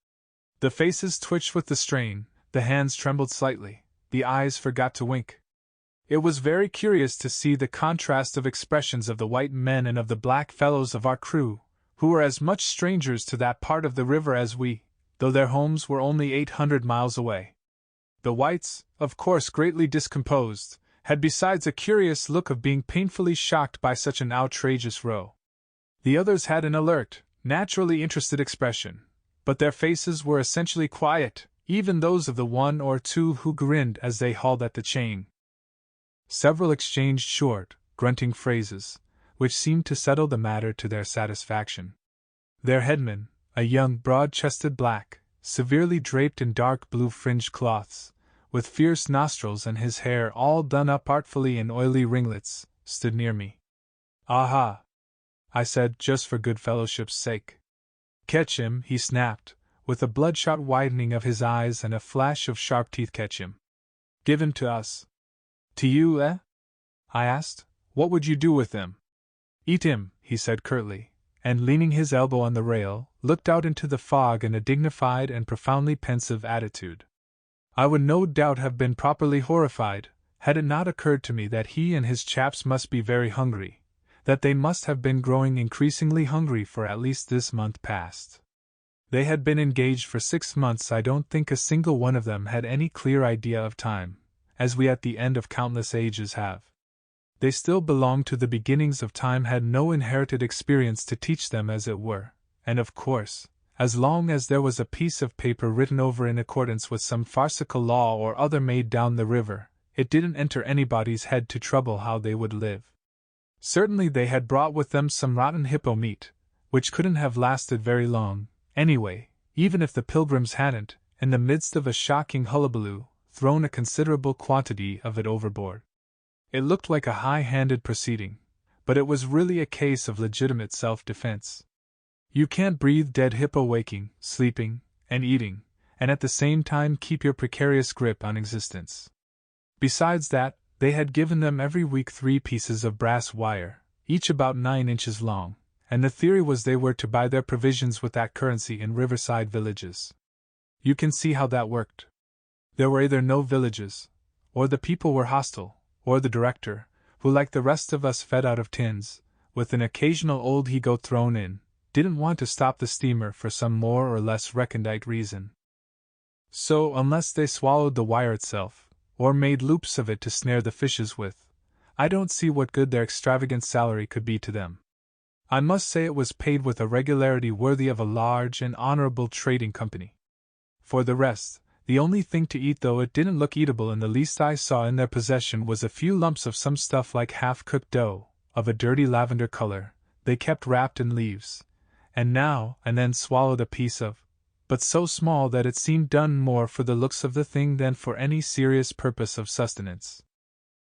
The faces twitched with the strain, the hands trembled slightly, the eyes forgot to wink. It was very curious to see the contrast of expressions of the white men and of the black fellows of our crew, who were as much strangers to that part of the river as we, though their homes were only 800 miles away. The whites, of course greatly discomposed, had besides a curious look of being painfully shocked by such an outrageous row. The others had an alert, naturally interested expression, but their faces were essentially quiet, even those of the 1 or 2 who grinned as they hauled at the chain. Several exchanged short, grunting phrases, which seemed to settle the matter to their satisfaction. Their headman, a young, broad-chested black, severely draped in dark blue fringed cloths, with fierce nostrils and his hair all done up artfully in oily ringlets, stood near me. "Aha! I said, just for good fellowship's sake. Catch him, he snapped, with a bloodshot widening of his eyes and a flash of sharp teeth. Catch him. Give him to us. To you, eh? I asked. What would you do with him? Eat him, he said curtly, and leaning his elbow on the rail, looked out into the fog in a dignified and profoundly pensive attitude. I would no doubt have been properly horrified, had it not occurred to me that he and his chaps must be very hungry, that they must have been growing increasingly hungry for at least this month past. They had been engaged for 6 months. I don't think a single one of them had any clear idea of time, as we at the end of countless ages have. They still belonged to the beginnings of time, had no inherited experience to teach them, as it were, and of course, as long as there was a piece of paper written over in accordance with some farcical law or other made down the river, it didn't enter anybody's head to trouble how they would live. Certainly they had brought with them some rotten hippo meat, which couldn't have lasted very long, anyway, even if the pilgrims hadn't, in the midst of a shocking hullabaloo, thrown a considerable quantity of it overboard. It looked like a high-handed proceeding, but it was really a case of legitimate self-defense. You can't breathe dead hippo waking, sleeping, and eating, and at the same time keep your precarious grip on existence. Besides that, they had given them every week 3 pieces of brass wire, each about 9 inches long, and the theory was they were to buy their provisions with that currency in riverside villages. You can see how that worked. There were either no villages, or the people were hostile, or the director, who like the rest of us fed out of tins, with an occasional old he-goat thrown in, didn't want to stop the steamer for some more or less recondite reason. So, unless they swallowed the wire itself, or made loops of it to snare the fishes with, I don't see what good their extravagant salary could be to them. I must say it was paid with a regularity worthy of a large and honorable trading company. For the rest, the only thing to eat, though it didn't look eatable in the least I saw in their possession, was a few lumps of some stuff like half-cooked dough, of a dirty lavender color, they kept wrapped in leaves, and now and then swallowed a piece of, but so small that it seemed done more for the looks of the thing than for any serious purpose of sustenance.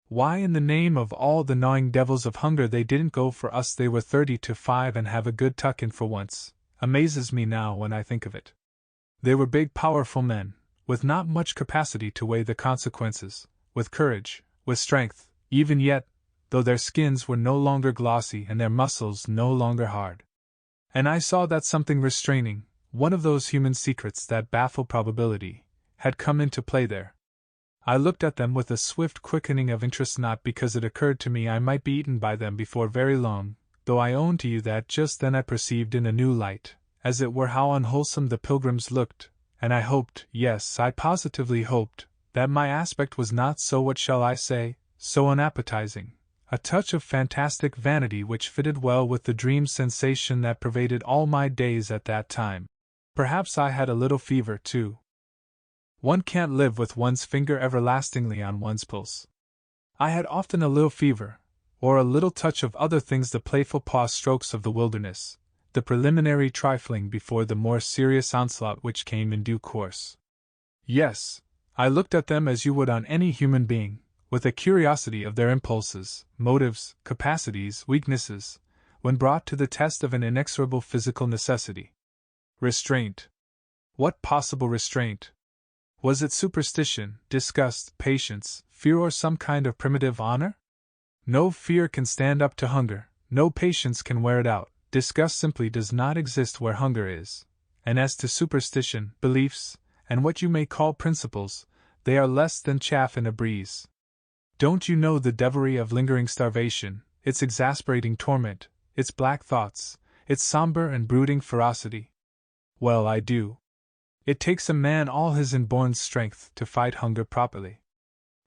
Why in the name of all the gnawing devils of hunger they didn't go for us they were 30 to 5 and have a good tuck-in for once, amazes me now when I think of it. They were big, powerful men, with not much capacity to weigh the consequences, with courage, with strength, even yet, though their skins were no longer glossy and their muscles no longer hard. And I saw that something restraining, one of those human secrets that baffle probability, had come into play there. I looked at them with a swift quickening of interest, not because it occurred to me I might be eaten by them before very long, though I own to you that just then I perceived in a new light, as it were, how unwholesome the pilgrims looked, and I hoped, yes, I positively hoped, that my aspect was not so, what shall I say, so unappetizing, a touch of fantastic vanity which fitted well with the dream sensation that pervaded all my days at that time. Perhaps I had a little fever, too. One can't live with one's finger everlastingly on one's pulse. I had often a little fever, or a little touch of other things, the playful paw strokes of the wilderness, the preliminary trifling before the more serious onslaught which came in due course. Yes, I looked at them as you would on any human being, with a curiosity of their impulses, motives, capacities, weaknesses, when brought to the test of an inexorable physical necessity. Restraint. What possible restraint? Was it superstition, disgust, patience, fear, or some kind of primitive honor? No fear can stand up to hunger, no patience can wear it out. Disgust simply does not exist where hunger is, and as to superstition, beliefs, and what you may call principles, they are less than chaff in a breeze. Don't you know the devilry of lingering starvation, its exasperating torment, its black thoughts, its somber and brooding ferocity? Well, I do. It takes a man all his inborn strength to fight hunger properly.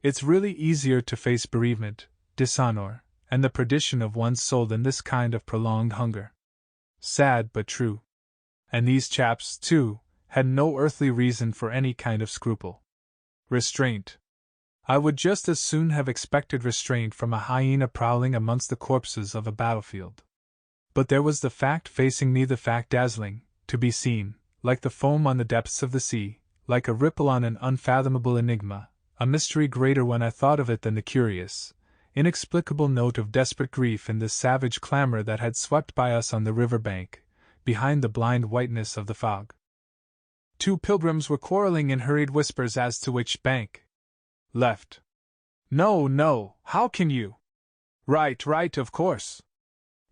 It's really easier to face bereavement, dishonor, and the perdition of one's soul than this kind of prolonged hunger. Sad but true. And these chaps, too, had no earthly reason for any kind of scruple. Restraint. I would just as soon have expected restraint from a hyena prowling amongst the corpses of a battlefield. But there was the fact facing me, the fact dazzling, to be seen, like the foam on the depths of the sea, like a ripple on an unfathomable enigma, a mystery greater when I thought of it than the curious, inexplicable note of desperate grief in the savage clamor that had swept by us on the river bank, behind the blind whiteness of the fog. Two pilgrims were quarreling in hurried whispers as to which bank. Left. No, no, how can you? Right, right, of course.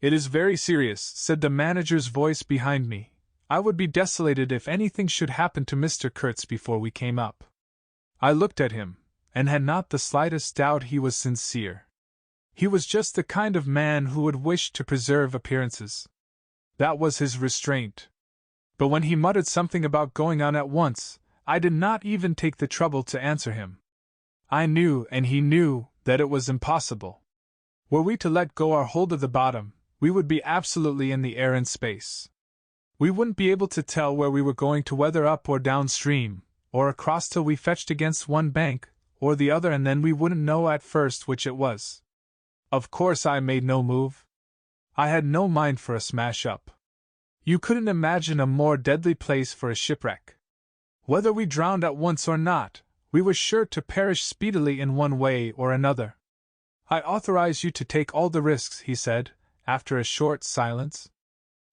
It is very serious, said the manager's voice behind me. I would be desolated if anything should happen to Mr. Kurtz before we came up. I looked at him, and had not the slightest doubt he was sincere. He was just the kind of man who would wish to preserve appearances. That was his restraint. But when he muttered something about going on at once, I did not even take the trouble to answer him. I knew, and he knew, that it was impossible. Were we to let go our hold of the bottom, we would be absolutely in the air in space. We wouldn't be able to tell where we were going to, whether up or downstream, or across till we fetched against one bank or the other, and then we wouldn't know at first which it was. Of course I made no move. I had no mind for a smash-up. You couldn't imagine a more deadly place for a shipwreck. Whether we drowned at once or not, we were sure to perish speedily in one way or another. I authorize you to take all the risks, he said, after a short silence.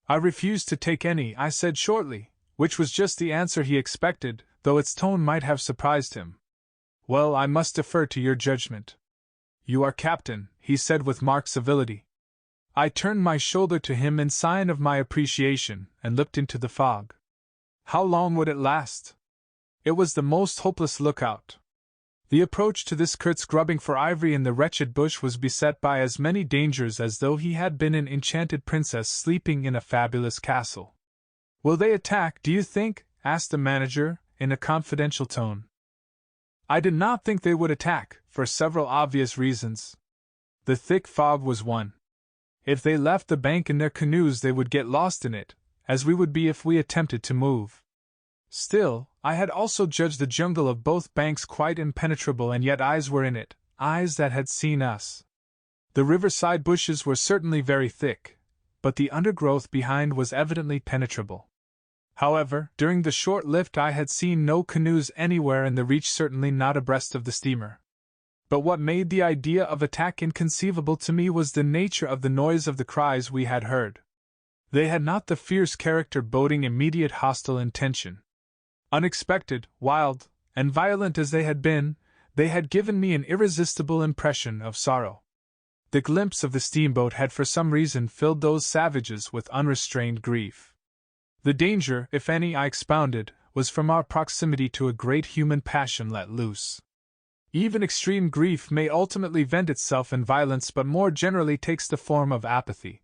I refused to take any, I said shortly, which was just the answer he expected, though its tone might have surprised him. Well, I must defer to your judgment. You are captain, he said with marked civility. I turned my shoulder to him in sign of my appreciation, and looked into the fog. How long would it last? It was the most hopeless lookout. The approach to this Kurtz grubbing for ivory in the wretched bush was beset by as many dangers as though he had been an enchanted princess sleeping in a fabulous castle. Will they attack, do you think? Asked the manager, in a confidential tone. I did not think they would attack, for several obvious reasons. The thick fog was one. If they left the bank in their canoes, they would get lost in it, as we would be if we attempted to move. Still, I had also judged the jungle of both banks quite impenetrable, and yet eyes were in it, eyes that had seen us. The riverside bushes were certainly very thick, but the undergrowth behind was evidently penetrable. However, during the short lift I had seen no canoes anywhere in the reach, certainly not abreast of the steamer. But what made the idea of attack inconceivable to me was the nature of the noise of the cries we had heard. They had not the fierce character boding immediate hostile intention. Unexpected, wild, and violent as they had been, they had given me an irresistible impression of sorrow. The glimpse of the steamboat had for some reason filled those savages with unrestrained grief. The danger, if any, I expounded, was from our proximity to a great human passion let loose. Even extreme grief may ultimately vent itself in violence, but more generally takes the form of apathy.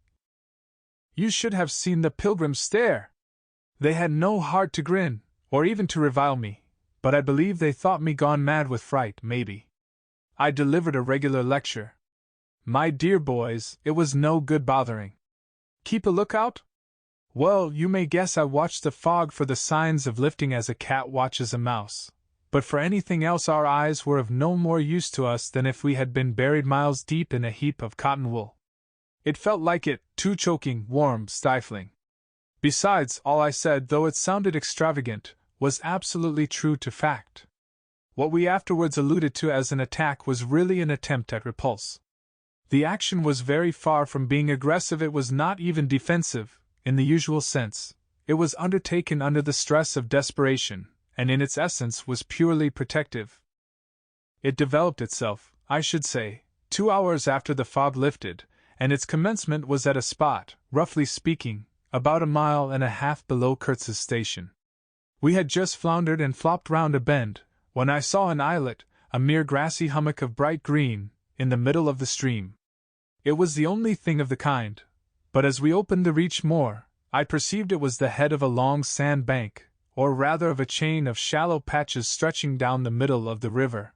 You should have seen the pilgrims stare! They had no heart to grin, or even to revile me, but I believe they thought me gone mad with fright, maybe. I delivered a regular lecture. My dear boys, it was no good bothering. Keep a lookout? Well, you may guess I watched the fog for the signs of lifting as a cat watches a mouse, but for anything else our eyes were of no more use to us than if we had been buried miles deep in a heap of cotton wool. It felt like it, too choking, warm, stifling. Besides, all I said, though it sounded extravagant, was absolutely true to fact. What we afterwards alluded to as an attack was really an attempt at repulse. The action was very far from being aggressive, it was not even defensive, in the usual sense. It was undertaken under the stress of desperation, and in its essence was purely protective. It developed itself, I should say, 2 hours after the fog lifted, and its commencement was at a spot, roughly speaking, about 1.5 miles below Kurtz's station. We had just floundered and flopped round a bend, when I saw an islet, a mere grassy hummock of bright green, in the middle of the stream. It was the only thing of the kind, but as we opened the reach more, I perceived it was the head of a long sand bank, or rather of a chain of shallow patches stretching down the middle of the river.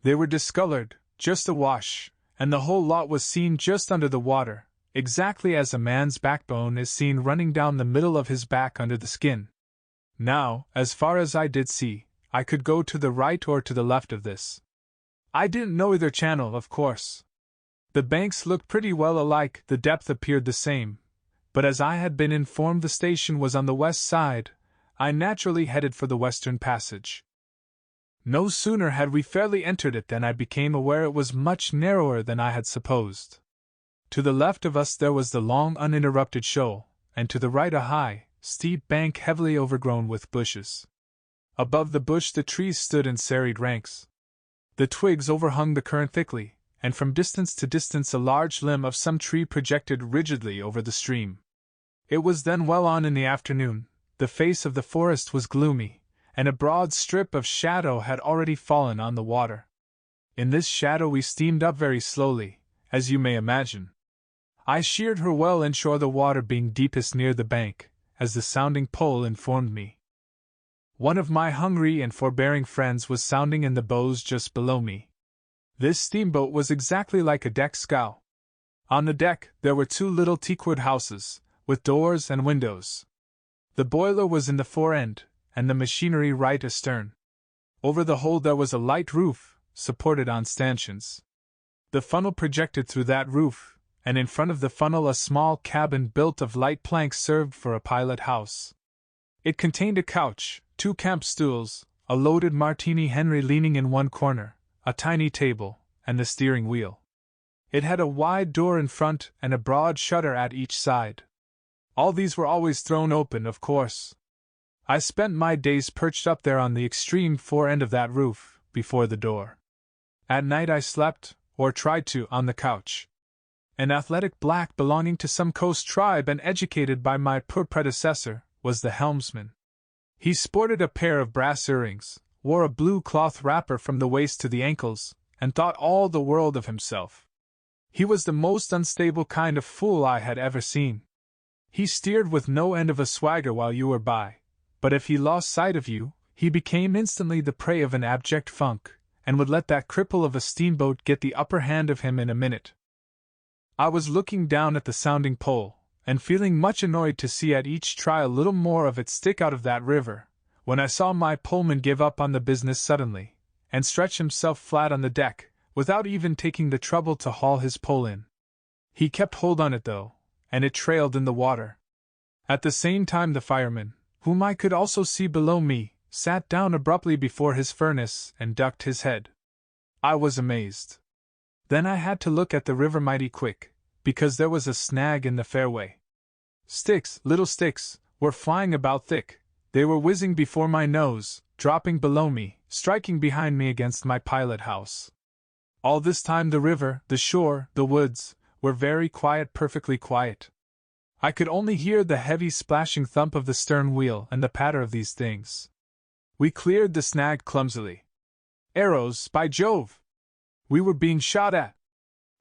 They were discolored, just awash, and the whole lot was seen just under the water, exactly as a man's backbone is seen running down the middle of his back under the skin. Now, as far as I did see, I could go to the right or to the left of this. I didn't know either channel, of course. The banks looked pretty well alike, the depth appeared the same, but as I had been informed the station was on the west side, I naturally headed for the western passage. No sooner had we fairly entered it than I became aware it was much narrower than I had supposed. To the left of us there was the long uninterrupted shoal, and to the right a high, steep bank heavily overgrown with bushes. Above the bush the trees stood in serried ranks. The twigs overhung the current thickly, and from distance to distance a large limb of some tree projected rigidly over the stream. It was then well on in the afternoon, the face of the forest was gloomy, and a broad strip of shadow had already fallen on the water. In this shadow we steamed up very slowly, as you may imagine. I sheered her well inshore, the water being deepest near the bank, as the sounding pole informed me. One of my hungry and forbearing friends was sounding in the bows just below me. This steamboat was exactly like a deck scow. On the deck there were 2 little teakwood houses, with doors and windows. The boiler was in the fore end, and the machinery right astern. Over the whole there was a light roof, supported on stanchions. The funnel projected through that roof, and in front of the funnel a small cabin built of light planks served for a pilot house. It contained a couch, 2 camp stools, a loaded Martini Henry leaning in one corner, a tiny table, and the steering wheel. It had a wide door in front and a broad shutter at each side. All these were always thrown open, of course. I spent my days perched up there on the extreme fore end of that roof, before the door. At night I slept, or tried to, on the couch. An athletic black belonging to some coast tribe and educated by my poor predecessor, was the helmsman. He sported a pair of brass earrings, wore a blue cloth wrapper from the waist to the ankles, and thought all the world of himself. He was the most unstable kind of fool I had ever seen. He steered with no end of a swagger while you were by, but if he lost sight of you, he became instantly the prey of an abject funk, and would let that cripple of a steamboat get the upper hand of him in a minute. I was looking down at the sounding pole, and feeling much annoyed to see at each try a little more of it stick out of that river, when I saw my poleman give up on the business suddenly, and stretch himself flat on the deck, without even taking the trouble to haul his pole in. He kept hold on it though, and it trailed in the water. At the same time the fireman, whom I could also see below me, sat down abruptly before his furnace and ducked his head. I was amazed. Then I had to look at the river mighty quick, because there was a snag in the fairway. Sticks, little sticks, were flying about thick. They were whizzing before my nose, dropping below me, striking behind me against my pilot house. All this time the river, the shore, the woods, were very quiet, perfectly quiet. I could only hear the heavy splashing thump of the stern wheel and the patter of these things. We cleared the snag clumsily. Arrows, by Jove! We were being shot at.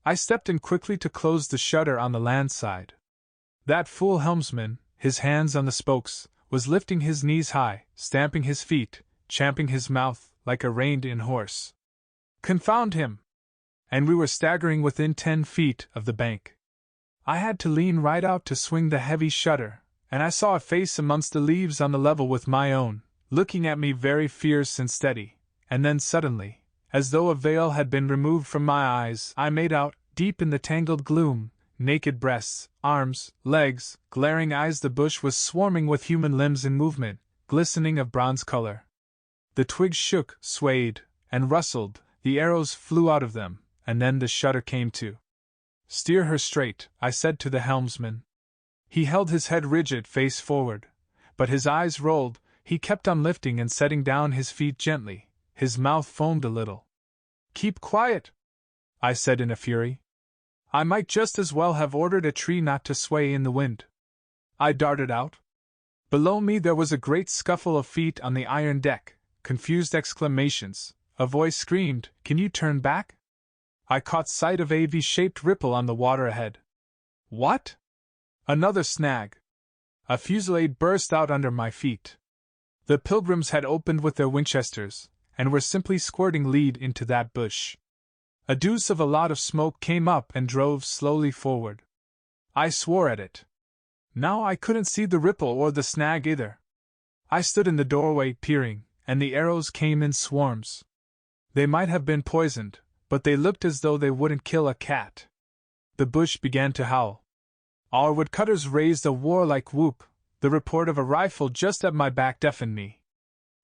I stepped in quickly to close the shutter on the land side. That fool helmsman, his hands on the spokes, was lifting his knees high, stamping his feet, champing his mouth, like a reined-in horse. Confound him! And we were staggering within 10 feet of the bank. I had to lean right out to swing the heavy shutter, and I saw a face amongst the leaves on the level with my own, looking at me very fierce and steady, and then suddenly, as though a veil had been removed from my eyes, I made out, deep in the tangled gloom, naked breasts, arms, legs, glaring eyes. The bush was swarming with human limbs in movement, glistening of bronze color. The twigs shook, swayed, and rustled, the arrows flew out of them, and then the shutter came to. Steer her straight, I said to the helmsman. He held his head rigid, face forward, but his eyes rolled. He kept on lifting and setting down his feet gently. His mouth foamed a little. Keep quiet, I said in a fury. I might just as well have ordered a tree not to sway in the wind. I darted out. Below me there was a great scuffle of feet on the iron deck, confused exclamations. A voice screamed, "Can you turn back?" I caught sight of a V-shaped ripple on the water ahead. What? Another snag. A fusillade burst out under my feet. The pilgrims had opened with their Winchesters, and were simply squirting lead into that bush. A deuce of a lot of smoke came up and drove slowly forward. I swore at it. Now I couldn't see the ripple or the snag either. I stood in the doorway peering, and the arrows came in swarms. They might have been poisoned, but they looked as though they wouldn't kill a cat. The bush began to howl. Our woodcutters raised a warlike whoop. The report of a rifle just at my back deafened me.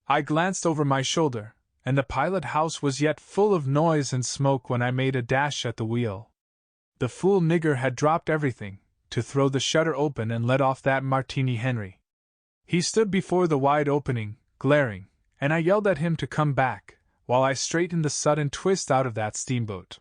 I glanced over my shoulder, and the pilot house was yet full of noise and smoke when I made a dash at the wheel. The fool nigger had dropped everything, to throw the shutter open and let off that Martini Henry. He stood before the wide opening, glaring, and I yelled at him to come back, while I straightened the sudden twist out of that steamboat.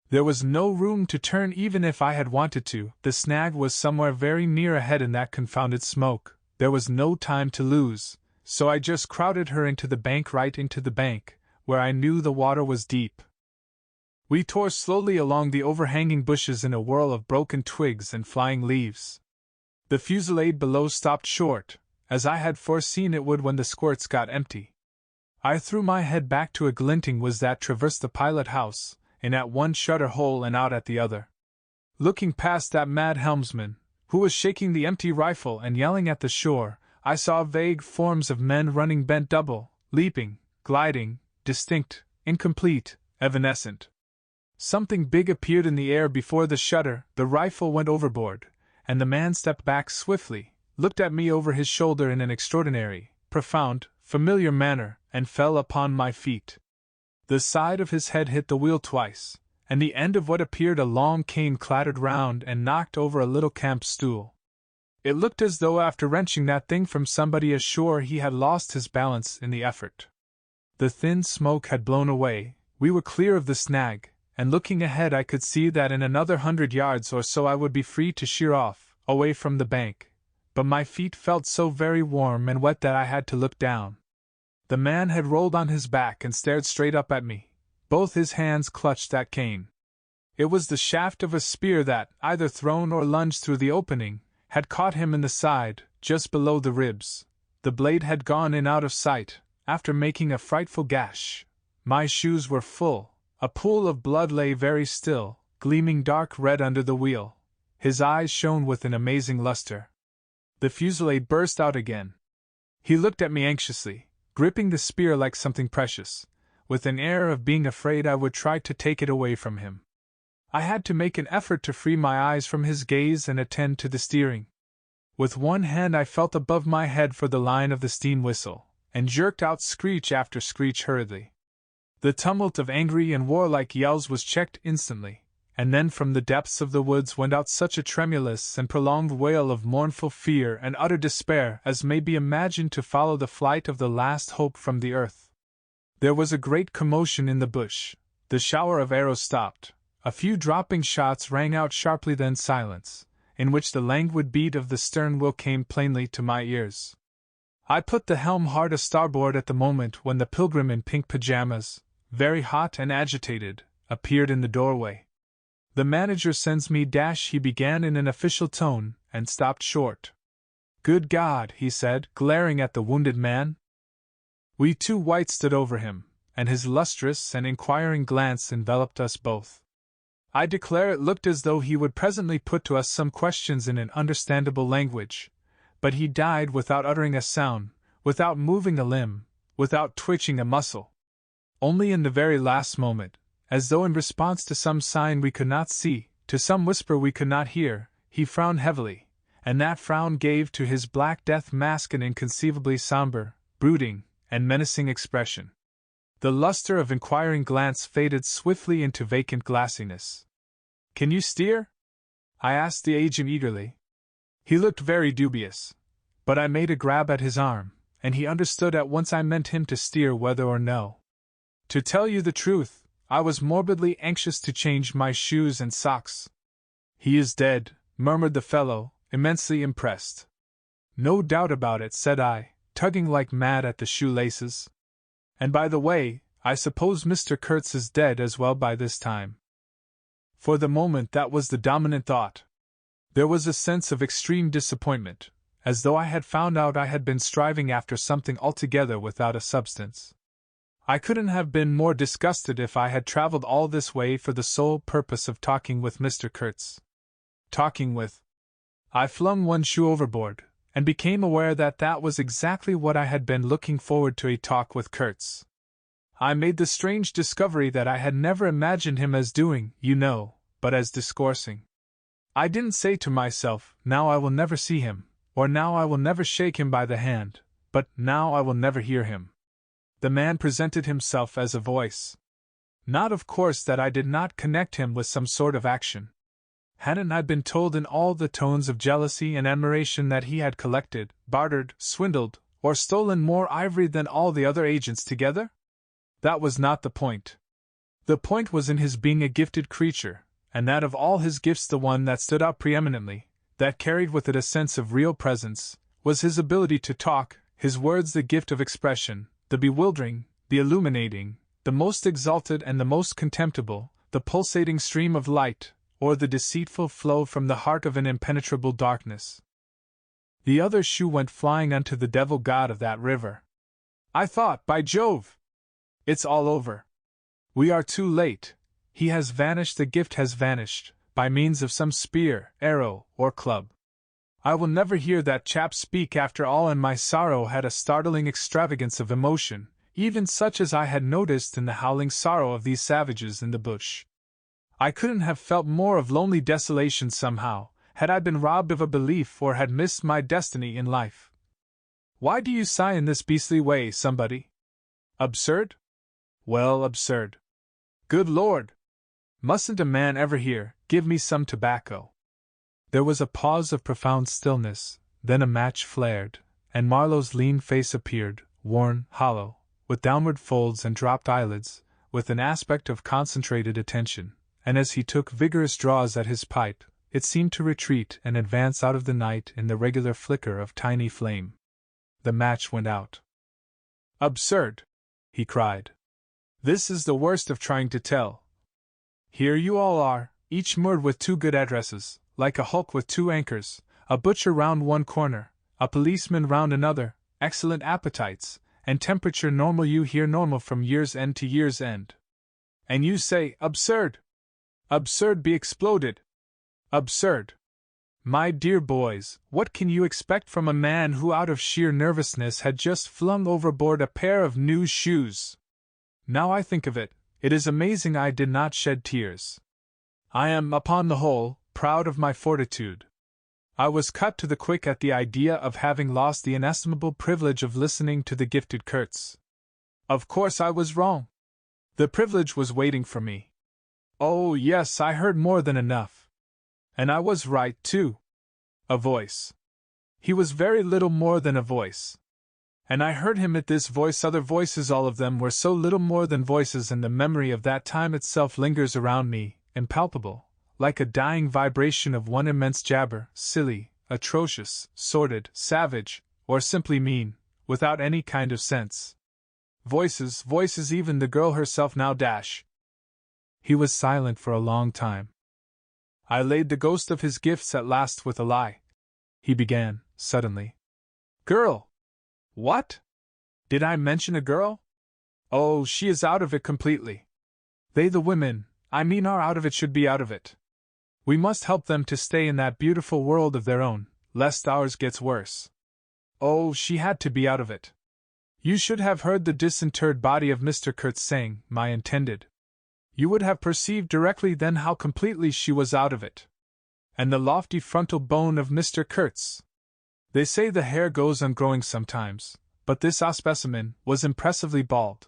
There was no room to turn even if I had wanted to. The snag was somewhere very near ahead in that confounded smoke. There was no time to lose, so I just crowded her into the bank, right into the bank, where I knew the water was deep. We tore slowly along the overhanging bushes in a whirl of broken twigs and flying leaves. The fusillade below stopped short, as I had foreseen it would when the squirts got empty. I threw my head back to a glinting was that traversed the pilot house, in at one shutter hole and out at the other. Looking past that mad helmsman, who was shaking the empty rifle and yelling at the shore, I saw vague forms of men running bent double, leaping, gliding, distinct, incomplete, evanescent. Something big appeared in the air before the shutter, the rifle went overboard, and the man stepped back swiftly, looked at me over his shoulder in an extraordinary, profound, familiar manner, and fell upon my feet. The side of his head hit the wheel twice, and the end of what appeared a long cane clattered round and knocked over a little camp stool. It looked as though after wrenching that thing from somebody ashore he had lost his balance in the effort. The thin smoke had blown away, we were clear of the snag, and looking ahead I could see that in another 100 yards or so I would be free to sheer off, away from the bank. But my feet felt so very warm and wet that I had to look down. The man had rolled on his back and stared straight up at me. Both his hands clutched that cane. It was the shaft of a spear that, either thrown or lunged through the opening, had caught him in the side, just below the ribs. The blade had gone in out of sight, after making a frightful gash. My shoes were full. A pool of blood lay very still, gleaming dark red under the wheel. His eyes shone with an amazing luster. The fusillade burst out again. He looked at me anxiously, gripping the spear like something precious, with an air of being afraid I would try to take it away from him. I had to make an effort to free my eyes from his gaze and attend to the steering. With one hand I felt above my head for the line of the steam whistle, and jerked out screech after screech hurriedly. The tumult of angry and warlike yells was checked instantly, and then from the depths of the woods went out such a tremulous and prolonged wail of mournful fear and utter despair as may be imagined to follow the flight of the last hope from the earth. There was a great commotion in the bush. The shower of arrows stopped. A few dropping shots rang out sharply, then silence, in which the languid beat of the stern wheel came plainly to my ears. I put the helm hard a starboard at the moment when the pilgrim in pink pajamas, very hot and agitated, appeared in the doorway. The manager sends me dash, he began in an official tone, and stopped short. Good God, he said, glaring at the wounded man. We two whites stood over him, and his lustrous and inquiring glance enveloped us both. I declare it looked as though he would presently put to us some questions in an understandable language, but he died without uttering a sound, without moving a limb, without twitching a muscle. Only in the very last moment, as though in response to some sign we could not see, to some whisper we could not hear, he frowned heavily, and that frown gave to his black death mask an inconceivably somber, brooding, and menacing expression. The luster of inquiring glance faded swiftly into vacant glassiness. Can you steer? I asked the agent eagerly. He looked very dubious, but I made a grab at his arm, and he understood at once I meant him to steer whether or no. To tell you the truth, I was morbidly anxious to change my shoes and socks. He is dead, murmured the fellow, immensely impressed. No doubt about it, said I, tugging like mad at the shoelaces. And by the way, I suppose Mr. Kurtz is dead as well by this time. For the moment that was the dominant thought. There was a sense of extreme disappointment, as though I had found out I had been striving after something altogether without a substance. I couldn't have been more disgusted if I had traveled all this way for the sole purpose of talking with Mr. Kurtz. Talking with. I flung one shoe overboard, and became aware that that was exactly what I had been looking forward to, a talk with Kurtz. I made the strange discovery that I had never imagined him as doing, you know, but as discoursing. I didn't say to myself, now I will never see him, or now I will never shake him by the hand, but now I will never hear him. The man presented himself as a voice. Not, of course, that I did not connect him with some sort of action. Hadn't I been told in all the tones of jealousy and admiration that he had collected, bartered, swindled, or stolen more ivory than all the other agents together? That was not the point. The point was in his being a gifted creature, and that of all his gifts the one that stood out preeminently, that carried with it a sense of real presence, was his ability to talk, his words the gift of expression, the bewildering, the illuminating, the most exalted and the most contemptible, the pulsating stream of light, or the deceitful flow from the heart of an impenetrable darkness. The other shoe went flying unto the devil god of that river. I thought, by Jove! It's all over. We are too late. He has vanished, the gift has vanished, by means of some spear, arrow, or club. I will never hear that chap speak after all, and my sorrow had a startling extravagance of emotion, even such as I had noticed in the howling sorrow of these savages in the bush. I couldn't have felt more of lonely desolation somehow, had I been robbed of a belief or had missed my destiny in life. Why do you sigh in this beastly way, somebody? Absurd? Well, absurd. Good Lord! Mustn't a man ever hear, give me some tobacco? There was a pause of profound stillness, then a match flared, and Marlow's lean face appeared, worn, hollow, with downward folds and dropped eyelids, with an aspect of concentrated attention, and as he took vigorous draws at his pipe, it seemed to retreat and advance out of the night in the regular flicker of tiny flame. The match went out. Absurd! He cried. This is the worst of trying to tell. Here you all are, each moored with two good addresses, like a hulk with two anchors, a butcher round one corner, a policeman round another, excellent appetites, and temperature normal, you hear normal from year's end to year's end. And you say, absurd! Absurd be exploded! Absurd! My dear boys, what can you expect from a man who out of sheer nervousness had just flung overboard a pair of new shoes? Now I think of it, it is amazing I did not shed tears. I am, upon the whole, proud of my fortitude. I was cut to the quick at the idea of having lost the inestimable privilege of listening to the gifted Kurtz. Of course I was wrong. The privilege was waiting for me. Oh yes, I heard more than enough. And I was right, too. A voice. He was very little more than a voice. And I heard him at this voice. Other voices, all of them, were so little more than voices, and the memory of that time itself lingers around me, impalpable, like a dying vibration of one immense jabber, silly, atrocious, sordid, savage, or simply mean, without any kind of sense. Voices, voices, even the girl herself now dash. He was silent for a long time. I laid the ghost of his gifts at last with a lie. He began, suddenly. Girl! What? Did I mention a girl? Oh, she is out of it completely. They, the women, I mean, are out of it, should be out of it. We must help them to stay in that beautiful world of their own, lest ours gets worse. Oh, she had to be out of it. You should have heard the disinterred body of Mr. Kurtz saying, my intended. You would have perceived directly then how completely she was out of it. And the lofty frontal bone of Mr. Kurtz. They say the hair goes on growing sometimes, but this specimen was impressively bald.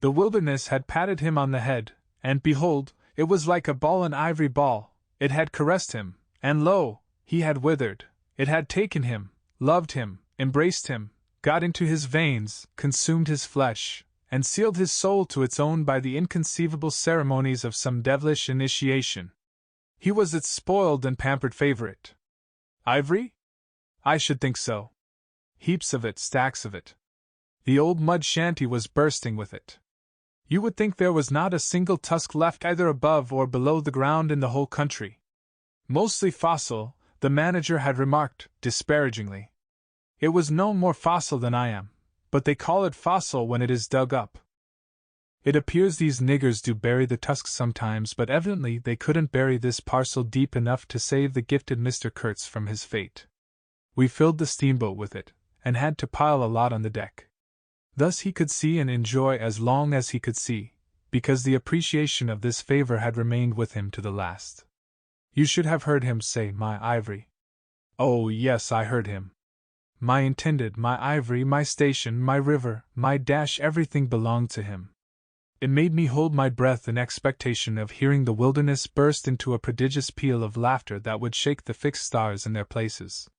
The wilderness had patted him on the head, and behold, it was like a ball, an ivory ball. It had caressed him, and lo, he had withered. It had taken him, loved him, embraced him, got into his veins, consumed his flesh, and sealed his soul to its own by the inconceivable ceremonies of some devilish initiation. He was its spoiled and pampered favorite. Ivory? I should think so. Heaps of it, stacks of it. The old mud shanty was bursting with it. You would think there was not a single tusk left either above or below the ground in the whole country. Mostly fossil, the manager had remarked, disparagingly. It was no more fossil than I am, but they call it fossil when it is dug up. It appears these niggers do bury the tusks sometimes, but evidently they couldn't bury this parcel deep enough to save the gifted Mr. Kurtz from his fate. We filled the steamboat with it, and had to pile a lot on the deck. Thus he could see and enjoy as long as he could see, because the appreciation of this favor had remained with him to the last. You should have heard him say, my ivory. Oh yes, I heard him. my intended, my ivory, my station, my river, my dash, everything belonged to him. It made me hold my breath in expectation of hearing the wilderness burst into a prodigious peal of laughter that would shake the fixed stars in their places.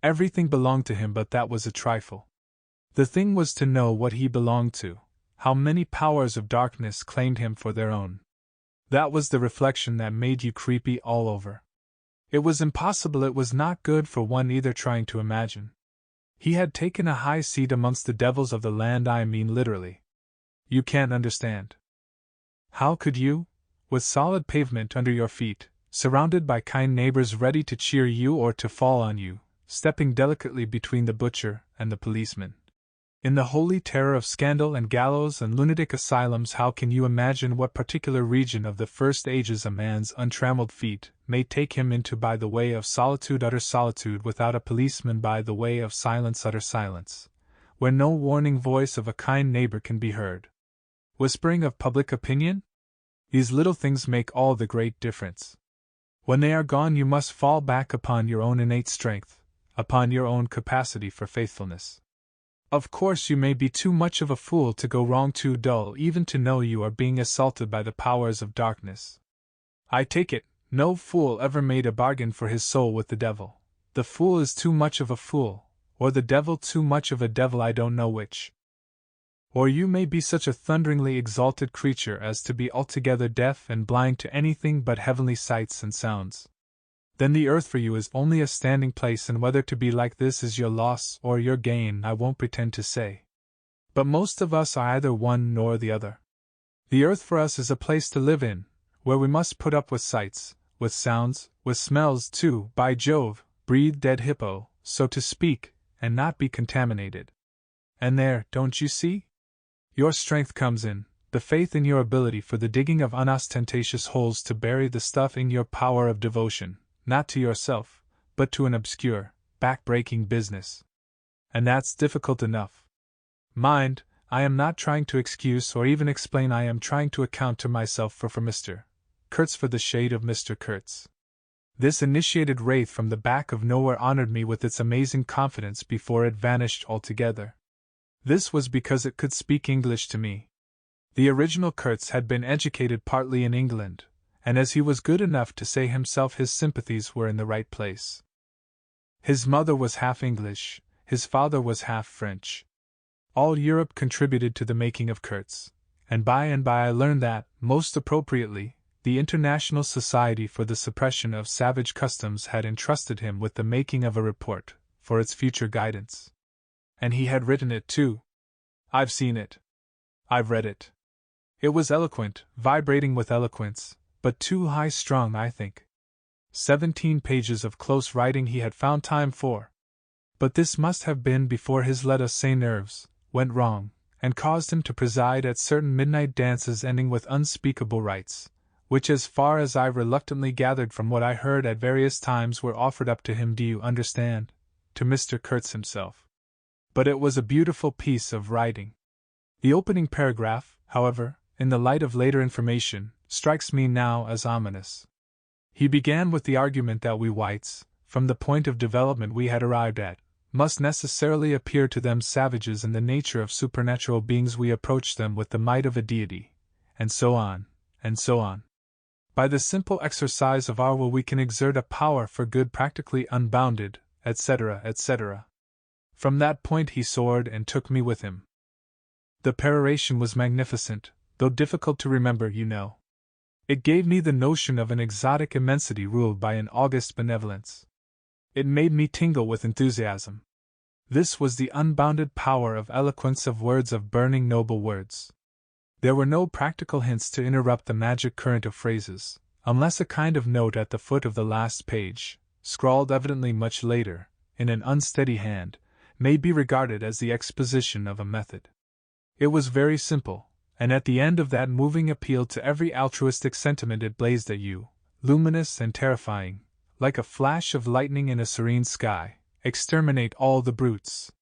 Everything belonged to him, but that was a trifle. The thing was to know what he belonged to, how many powers of darkness claimed him for their own. That was the reflection that made you creepy all over. It was impossible, it was not good for one either trying to imagine. He had taken a high seat amongst the devils of the land, I mean literally. You can't understand. How could you? With solid pavement under your feet, surrounded by kind neighbors ready to cheer you or to fall on you, stepping delicately between the butcher and the policeman. In the holy terror of scandal and gallows and lunatic asylums, how can you imagine what particular region of the first ages a man's untrammeled feet may take him into by the way of solitude, utter solitude, without a policeman, by the way of silence, utter silence, where no warning voice of a kind neighbor can be heard? Whispering of public opinion? These little things make all the great difference. When they are gone, you must fall back upon your own innate strength, upon your own capacity for faithfulness. Of course, you may be too much of a fool to go wrong, too dull even to know you are being assaulted by the powers of darkness. I take it, no fool ever made a bargain for his soul with the devil. The fool is too much of a fool, or the devil too much of a devil, I don't know which. Or you may be such a thunderingly exalted creature as to be altogether deaf and blind to anything but heavenly sights and sounds. Then the earth for you is only a standing place, and whether to be like this is your loss or your gain I won't pretend to say. But most of us are either one nor the other. The earth for us is a place to live in, where we must put up with sights, with sounds, with smells too, by Jove, breathe dead hippo, so to speak, and not be contaminated. And there, don't you see? Your strength comes in, the faith in your ability for the digging of unostentatious holes to bury the stuff, in your power of devotion, not to yourself, but to an obscure, back-breaking business. And that's difficult enough. Mind, I am not trying to excuse or even explain, I am trying to account to myself for Mr. Kurtz, for the shade of Mr. Kurtz. This initiated wraith from the back of nowhere honored me with its amazing confidence before it vanished altogether. This was because it could speak English to me. The original Kurtz had been educated partly in England, and as he was good enough to say himself, his sympathies were in the right place. His mother was half English, his father was half French. All Europe contributed to the making of Kurtz, and by I learned that, most appropriately, the International Society for the Suppression of Savage Customs had entrusted him with the making of a report, for its future guidance. And he had written it too. I've seen it. I've read it. It was eloquent, vibrating with eloquence, but too high-strung, I think. 17 pages of close writing he had found time for. But this must have been before his, let us say, nerves went wrong, and caused him to preside at certain midnight dances ending with unspeakable rites, which, as far as I reluctantly gathered from what I heard at various times, were offered up to him, do you understand, to Mr. Kurtz himself. But it was a beautiful piece of writing. The opening paragraph, however, in the light of later information, strikes me now as ominous. He began with the argument that we whites, from the point of development we had arrived at, must necessarily appear to them savages in the nature of supernatural beings. We approach them with the might of a deity, and so on, and so on. By the simple exercise of our will we can exert a power for good practically unbounded, etc., etc. From that point he soared and took me with him. The peroration was magnificent, though difficult to remember, you know. It gave me the notion of an exotic immensity ruled by an august benevolence. It made me tingle with enthusiasm. This was the unbounded power of eloquence, of words, of burning noble words. There were no practical hints to interrupt the magic current of phrases, unless a kind of note at the foot of the last page, scrawled evidently much later, in an unsteady hand, may be regarded as the exposition of a method. It was very simple, and at the end of that moving appeal to every altruistic sentiment it blazed at you, luminous and terrifying, like a flash of lightning in a serene sky, exterminate all the brutes.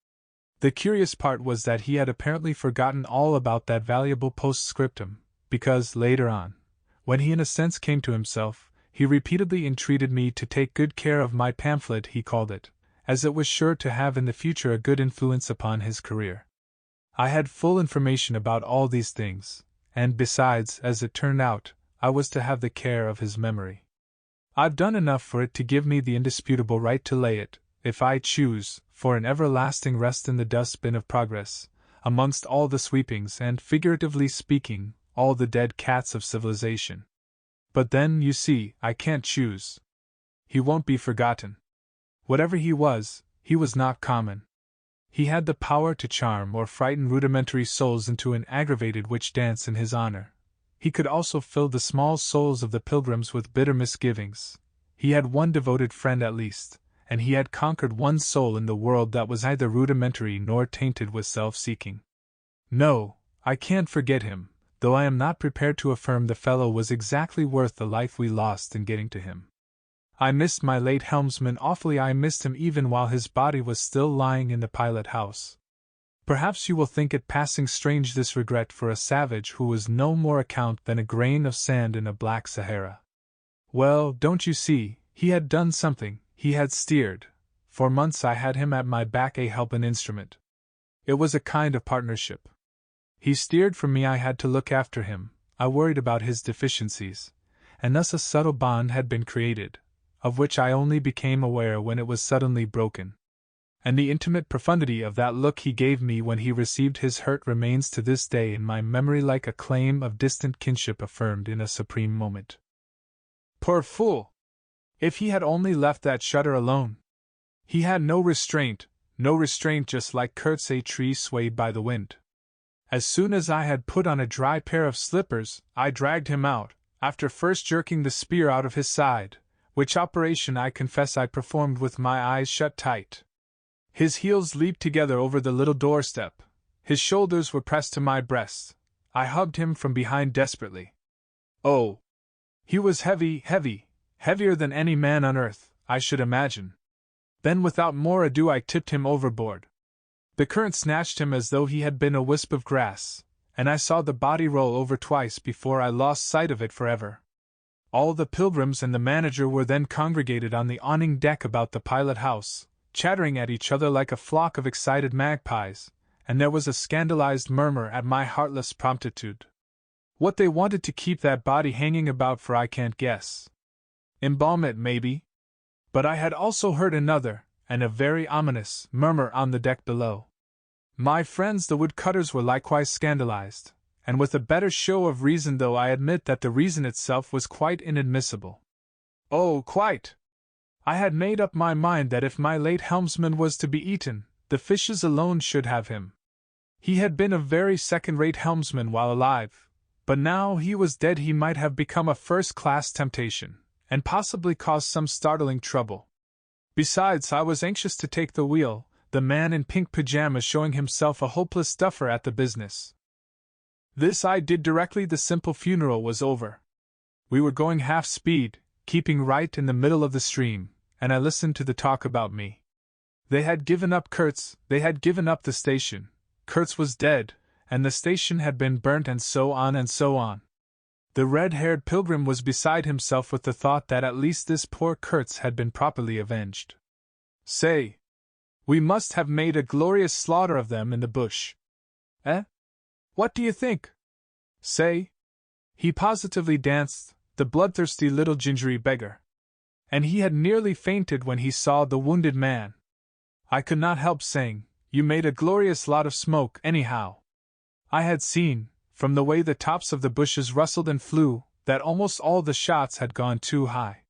The curious part was that he had apparently forgotten all about that valuable postscriptum, because, later on, when he in a sense came to himself, he repeatedly entreated me to take good care of my pamphlet, he called it, as it was sure to have in the future a good influence upon his career. I had full information about all these things, and besides, as it turned out, I was to have the care of his memory. I've done enough for it to give me the indisputable right to lay it, if I choose, for an everlasting rest in the dustbin of progress, amongst all the sweepings and, figuratively speaking, all the dead cats of civilization. But then, you see, I can't choose. He won't be forgotten. Whatever he was not common. He had the power to charm or frighten rudimentary souls into an aggravated witch dance in his honor. He could also fill the small souls of the pilgrims with bitter misgivings. He had one devoted friend at least, and he had conquered one soul in the world that was neither rudimentary nor tainted with self-seeking. No, I can't forget him, though I am not prepared to affirm the fellow was exactly worth the life we lost in getting to him. I missed my late helmsman awfully. I missed him even while his body was still lying in the pilot house. Perhaps you will think it passing strange, this regret for a savage who was no more account than a grain of sand in a black Sahara. Well, don't you see, he had done something, he had steered. For months I had him at my back, a helping instrument. It was a kind of partnership. He steered for me, I had to look after him, I worried about his deficiencies, and thus a subtle bond had been created, of which I only became aware when it was suddenly broken. And the intimate profundity of that look he gave me when he received his hurt remains to this day in my memory like a claim of distant kinship affirmed in a supreme moment. Poor fool! If he had only left that shutter alone! He had no restraint, just like Kurtz, a tree swayed by the wind. As soon as I had put on a dry pair of slippers, I dragged him out, after first jerking the spear out of his side, which operation I confess I performed with my eyes shut tight. His heels leaped together over the little doorstep, his shoulders were pressed to my breast. I hugged him from behind desperately. Oh! He was heavier than any man on earth, I should imagine. Then without more ado I tipped him overboard. The current snatched him as though he had been a wisp of grass, and I saw the body roll over twice before I lost sight of it forever. All the pilgrims and the manager were then congregated on the awning deck about the pilot house, chattering at each other like a flock of excited magpies, and there was a scandalized murmur at my heartless promptitude. What they wanted to keep that body hanging about for I can't guess. Embalm it, maybe? But I had also heard another, and a very ominous, murmur on the deck below. My friends the woodcutters were likewise scandalized, and with a better show of reason, though I admit that the reason itself was quite inadmissible. Oh, quite! I had made up my mind that if my late helmsman was to be eaten, the fishes alone should have him. He had been a very second-rate helmsman while alive, but now he was dead he might have become a first-class temptation, and possibly caused some startling trouble. Besides, I was anxious to take the wheel, the man in pink pajamas showing himself a hopeless duffer at the business. This I did directly the simple funeral was over. We were going half speed, keeping right in the middle of the stream, and I listened to the talk about me. They had given up Kurtz, they had given up the station, Kurtz was dead, and the station had been burnt, and so on and so on. The red-haired pilgrim was beside himself with the thought that at least this poor Kurtz had been properly avenged. Say, we must have made a glorious slaughter of them in the bush. Eh? What do you think? Say? He positively danced, the bloodthirsty little gingery beggar. And he had nearly fainted when he saw the wounded man. I could not help saying, you made a glorious lot of smoke, anyhow. I had seen, from the way the tops of the bushes rustled and flew, that almost all the shots had gone too high.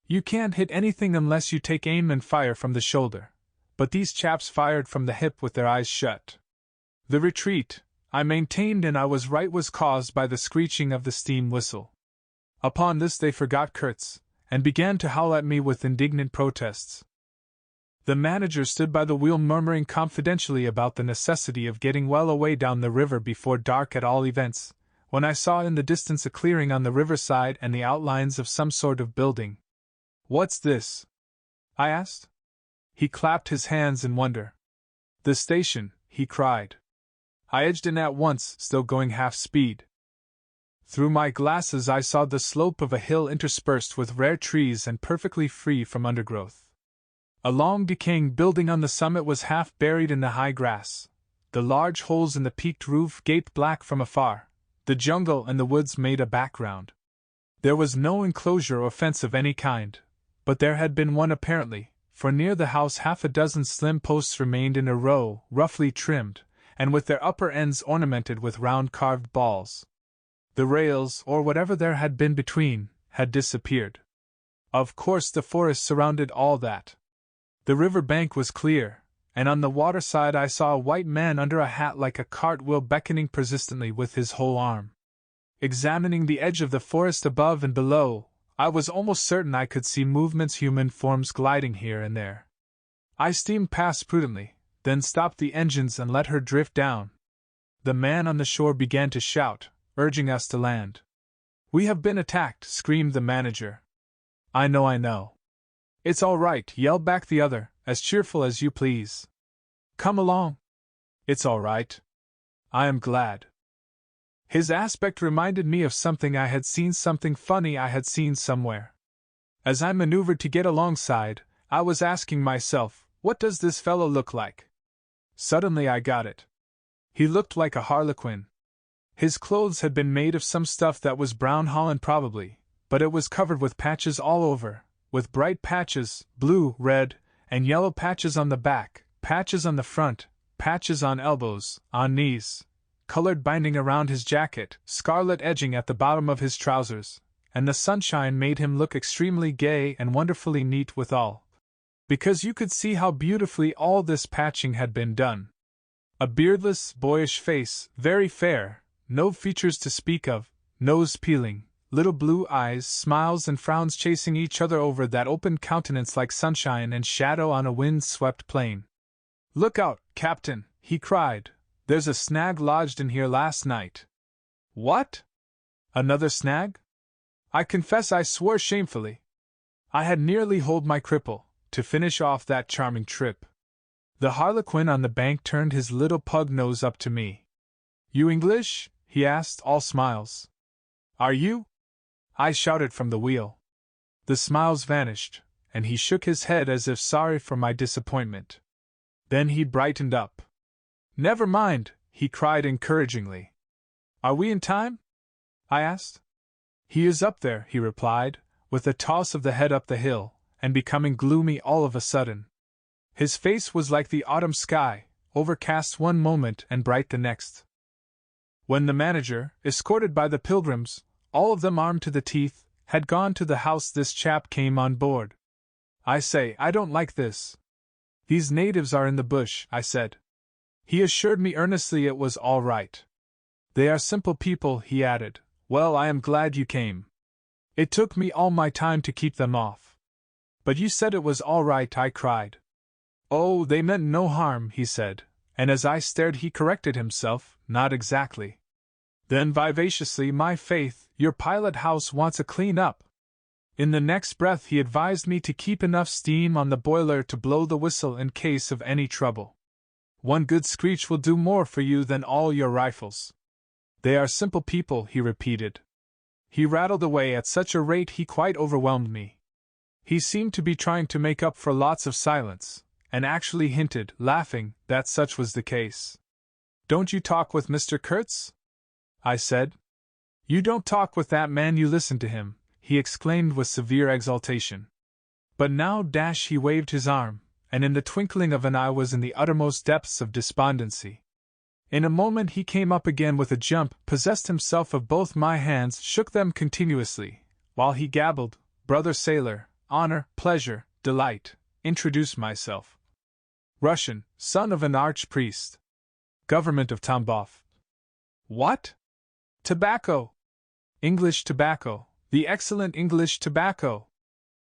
You can't hit anything unless you take aim and fire from the shoulder, but these chaps fired from the hip with their eyes shut. The retreat, I maintained, and I was right, was caused by the screeching of the steam whistle. Upon this they forgot Kurtz, and began to howl at me with indignant protests. The manager stood by the wheel murmuring confidentially about the necessity of getting well away down the river before dark at all events, when I saw in the distance a clearing on the riverside and the outlines of some sort of building. What's this? I asked. He clapped his hands in wonder. The station, he cried. I edged in at once, still going half speed. Through my glasses I saw the slope of a hill interspersed with rare trees and perfectly free from undergrowth. A long decaying building on the summit was half buried in the high grass. The large holes in the peaked roof gaped black from afar. The jungle and the woods made a background. There was no enclosure or fence of any kind, but there had been one apparently, for near the house half a dozen slim posts remained in a row, roughly trimmed, and with their upper ends ornamented with round carved balls. The rails, or whatever there had been between, had disappeared. Of course the forest surrounded all that. The river bank was clear, and on the water side I saw a white man under a hat like a cartwheel beckoning persistently with his whole arm. Examining the edge of the forest above and below, I was almost certain I could see human forms gliding here and there. I steamed past prudently, then stopped the engines and let her drift down. The man on the shore began to shout, urging us to land. "We have been attacked," screamed the manager. I know. "It's all right," yelled back the other, as cheerful as you please. "Come along." "It's all right. I am glad." His aspect reminded me of something I had seen, something funny I had seen somewhere. As I maneuvered to get alongside, I was asking myself, what does this fellow look like? Suddenly I got it. He looked like a harlequin. His clothes had been made of some stuff that was brown holland probably, but it was covered with patches all over, with bright patches, blue, red, and yellow patches on the back, patches on the front, patches on elbows, on knees, colored binding around his jacket, scarlet edging at the bottom of his trousers, and the sunshine made him look extremely gay and wonderfully neat withal, because you could see how beautifully all this patching had been done. A beardless, boyish face, very fair, no features to speak of, nose peeling, little blue eyes, smiles and frowns chasing each other over that open countenance like sunshine and shadow on a wind-swept plain. "Look out, Captain," he cried. "There's a snag lodged in here last night." "What? Another snag?" I confess I swore shamefully. I had nearly holed my cripple, to finish off that charming trip. The harlequin on the bank turned his little pug nose up to me. "You English?" he asked, all smiles. "Are you?" I shouted from the wheel. The smiles vanished, and he shook his head as if sorry for my disappointment. Then he brightened up. "Never mind," he cried encouragingly. "Are we in time?" I asked. "He is up there," he replied, with a toss of the head up the hill, and becoming gloomy all of a sudden. His face was like the autumn sky, overcast one moment and bright the next. When the manager, escorted by the pilgrims, all of them armed to the teeth, had gone to the house, this chap came on board. "I say, I don't like this. These natives are in the bush," I said. He assured me earnestly it was all right. "They are simple people," he added. "Well, I am glad you came. It took me all my time to keep them off." "But you said it was all right," I cried. "Oh, they meant no harm," he said, and as I stared he corrected himself, "Not exactly." Then vivaciously, "My faith, your pilot house wants a clean-up." In the next breath he advised me to keep enough steam on the boiler to blow the whistle in case of any trouble. "One good screech will do more for you than all your rifles." "They are simple people," he repeated. He rattled away at such a rate he quite overwhelmed me. He seemed to be trying to make up for lots of silence, and actually hinted, laughing, that such was the case. "Don't you talk with Mr. Kurtz?" I said. "You don't talk with that man, you listen to him," he exclaimed with severe exultation. But now he waved his arm, and in the twinkling of an eye was in the uttermost depths of despondency. In a moment he came up again with a jump, possessed himself of both my hands, shook them continuously, while he gabbled, "Brother sailor, honor, pleasure, delight, introduce myself. Russian, son of an archpriest. Government of Tambov. What? Tobacco! English tobacco, the excellent English tobacco!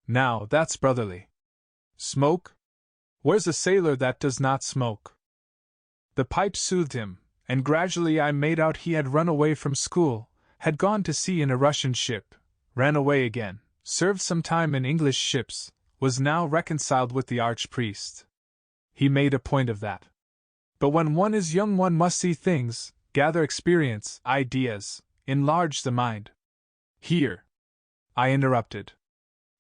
Now that's brotherly. Smoke? Where's a sailor that does not smoke?" The pipe soothed him, and gradually I made out he had run away from school, had gone to sea in a Russian ship, ran away again, served some time in English ships, was now reconciled with the archpriest. He made a point of that. But when one is young one must see things, gather experience, ideas, enlarge the mind. "Here," I interrupted.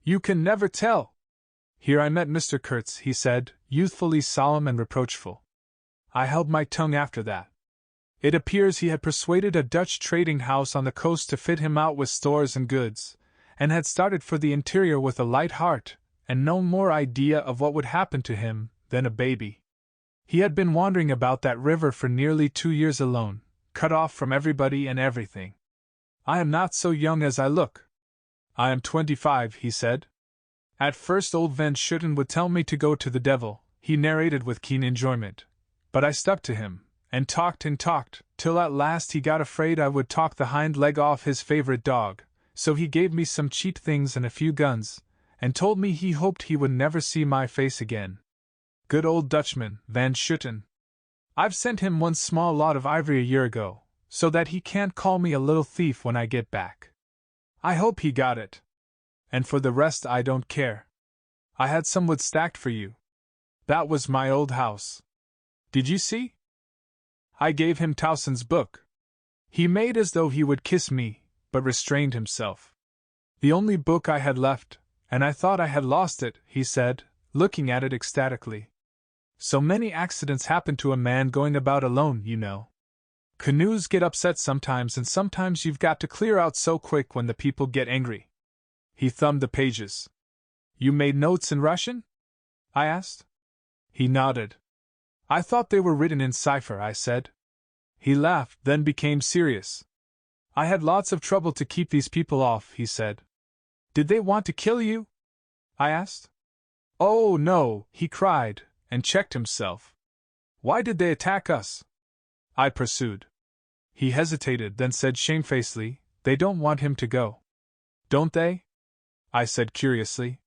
"You can never tell. Here I met Mr. Kurtz, he said, youthfully solemn and reproachful. I held my tongue after that. It appears he had persuaded a Dutch trading house on the coast to fit him out with stores and goods, and had started for the interior with a light heart, and no more idea of what would happen to him than a baby. He had been wandering about that river for nearly 2 years alone, cut off from everybody and everything. I am not so young as I look. I am 25, he said. At first old Van Schutten would tell me to go to the devil, he narrated with keen enjoyment. But I stuck to him, and talked, till at last he got afraid I would talk the hind leg off his favorite dog, so he gave me some cheap things and a few guns, and told me he hoped he would never see my face again. Good old Dutchman, Van Schutten. I've sent him one small lot of ivory a year ago, so that he can't call me a little thief when I get back. I hope he got it. And for the rest I don't care. I had some wood stacked for you. That was my old house. Did you see? I gave him Towson's book. He made as though he would kiss me, but restrained himself. The only book I had left, and I thought I had lost it, he said, looking at it ecstatically. So many accidents happen to a man going about alone, you know. Canoes get upset sometimes, and sometimes you've got to clear out so quick when the people get angry. He thumbed the pages. You made notes in Russian? I asked. He nodded. I thought they were written in cipher, I said. He laughed, then became serious. I had lots of trouble to keep these people off, he said. Did they want to kill you? I asked. Oh, no, he cried, and checked himself. Why did they attack us? I pursued. He hesitated, then said shamefacedly, they don't want him to go. Don't they? I said curiously.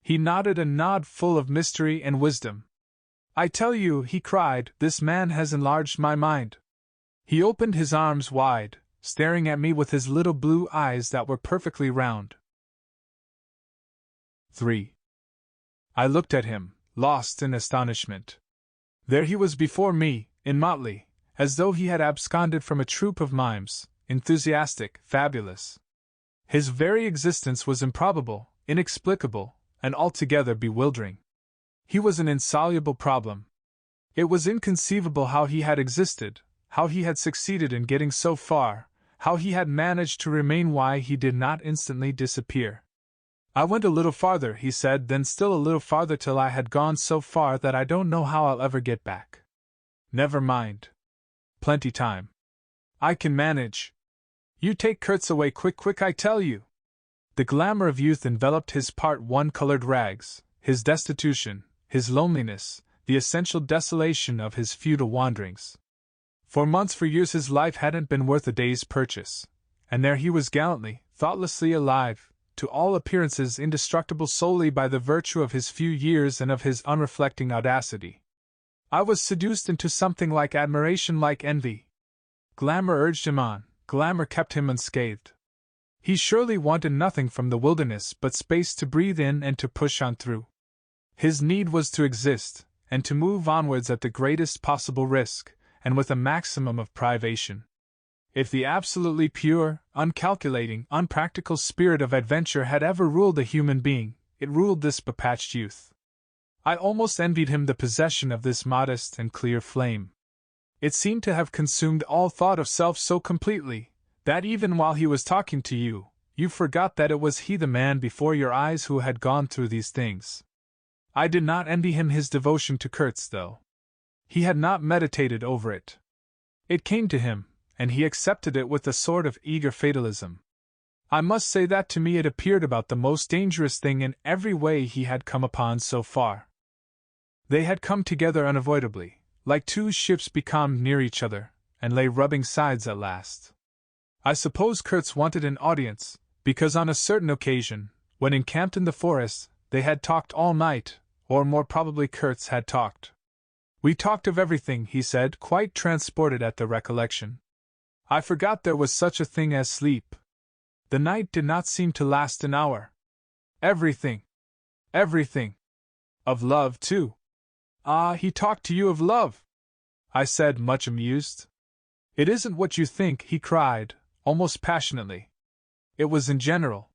He nodded a nod full of mystery and wisdom. I tell you, he cried, this man has enlarged my mind. He opened his arms wide, staring at me with his little blue eyes that were perfectly round. 3. I looked at him, lost in astonishment. There he was before me, in motley, as though he had absconded from a troupe of mimes, enthusiastic, fabulous. His very existence was improbable, inexplicable, and altogether bewildering. He was an insoluble problem. It was inconceivable how he had existed, how he had succeeded in getting so far, how he had managed to remain, why he did not instantly disappear. I went a little farther, he said, then still a little farther, till I had gone so far that I don't know how I'll ever get back. Never mind. Plenty time. I can manage. You take Kurtz away quick, I tell you. The glamour of youth enveloped his part-one-colored rags, his destitution, his loneliness, the essential desolation of his futile wanderings. For months, for years, his life hadn't been worth a day's purchase, and there he was gallantly, thoughtlessly alive, to all appearances indestructible solely by the virtue of his few years and of his unreflecting audacity. I was seduced into something like admiration, like envy. Glamour urged him on, glamour kept him unscathed. He surely wanted nothing from the wilderness but space to breathe in and to push on through. His need was to exist, and to move onwards at the greatest possible risk, and with a maximum of privation. If the absolutely pure, uncalculating, unpractical spirit of adventure had ever ruled a human being, it ruled this bepatched youth. I almost envied him the possession of this modest and clear flame. It seemed to have consumed all thought of self so completely, that even while he was talking to you, you forgot that it was he, the man before your eyes, who had gone through these things. I did not envy him his devotion to Kurtz, though. He had not meditated over it. It came to him, and he accepted it with a sort of eager fatalism. I must say that to me it appeared about the most dangerous thing in every way he had come upon so far. They had come together unavoidably, like two ships becalmed near each other, and lay rubbing sides at last. I suppose Kurtz wanted an audience, because on a certain occasion, when encamped in the forest, they had talked all night, or more probably Kurtz had talked. We talked of everything, he said, quite transported at the recollection. I forgot there was such a thing as sleep. The night did not seem to last an hour. Everything. Everything. Of love, too. Ah, he talked to you of love, I said, much amused. It isn't what you think, he cried, almost passionately. It was in general.